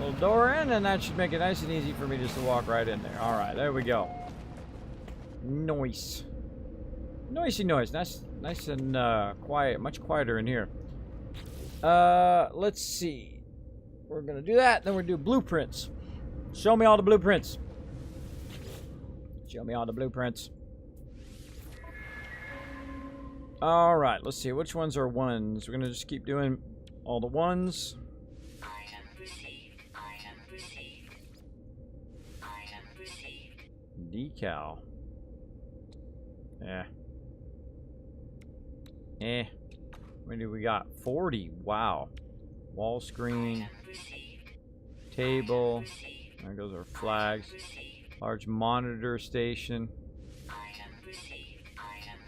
little door in, and that should make it nice and easy for me just to walk right in there. All right, there we go. Nice, noisy noise. Nice and quiet, much quieter in here. Let's see. We're going to do that. Then we're going to do blueprints. Show me all the blueprints. Show me all the blueprints. All right. Let's see. Which ones are ones? We're going to just keep doing all the ones. Item received. Item received. Item received. Decal. What do we got? 40. Wow. Wall screen. Table. There goes our flags. Large monitor station.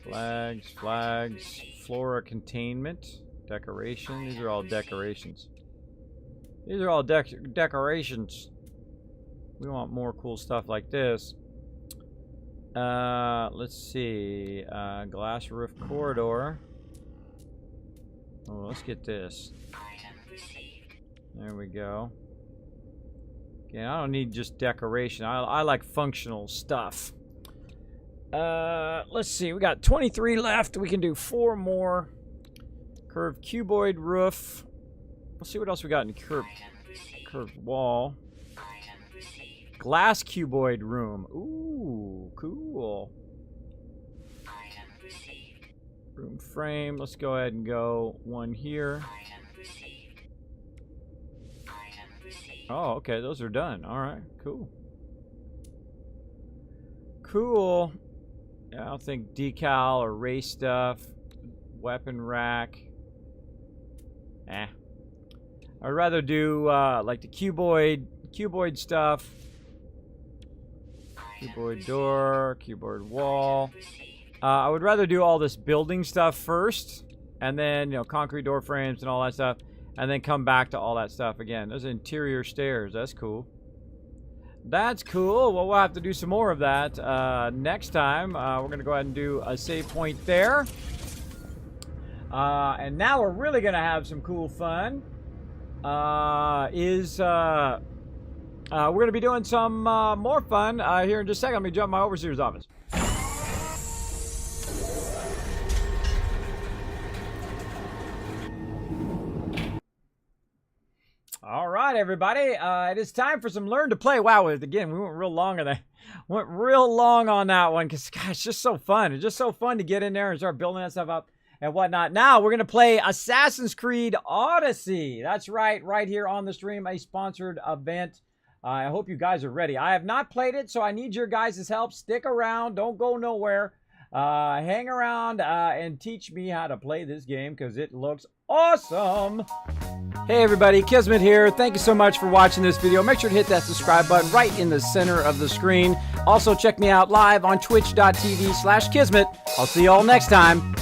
Flags. Flora containment. Decoration. These are all decorations. These are all decorations. We want more cool stuff like this. Let's see. Glass roof corridor. Oh, let's get this. There we go. Okay, I don't need just decoration. I like functional stuff. Let's see. We got 23 left. We can do 4 more. Curved cuboid roof. Let's see what else we got in curved wall. Glass cuboid room. Ooh, cool. Room frame. Let's go ahead and go one here. Oh, okay. Those are done. All right. Cool. Cool. Yeah, I don't think decal or race stuff. Weapon rack. I'd rather do like the cuboid stuff. Cuboid door, cuboid wall. I would rather do all this building stuff first, and then, you know, concrete door frames and all that stuff, and then come back to all that stuff again. Those interior stairs. That's cool. That's cool. Well, we'll have to do some more of that next time. We're going to go ahead and do a save point there. And now we're really going to have some cool fun. We're going to be doing some more fun here in just a second. Let me jump in my overseer's office. right, everybody. It is time for some Learn to Play. Wow, again, we went real long on that. Went real long on that one because, gosh, it's just so fun. It's just so fun to get in there and start building that stuff up and whatnot. Now, we're going to play Assassin's Creed Odyssey. That's right here on the stream, a sponsored event. I hope you guys are ready. I have not played it, so I need your guys' help. Stick around. Don't go nowhere. Hang around and teach me how to play this game because it looks awesome. Hey everybody, Kismet here. Thank you so much for watching this video. Make sure to hit that subscribe button right in the center of the screen. Also check me out live on twitch.tv/Kismet. I'll see you all next time.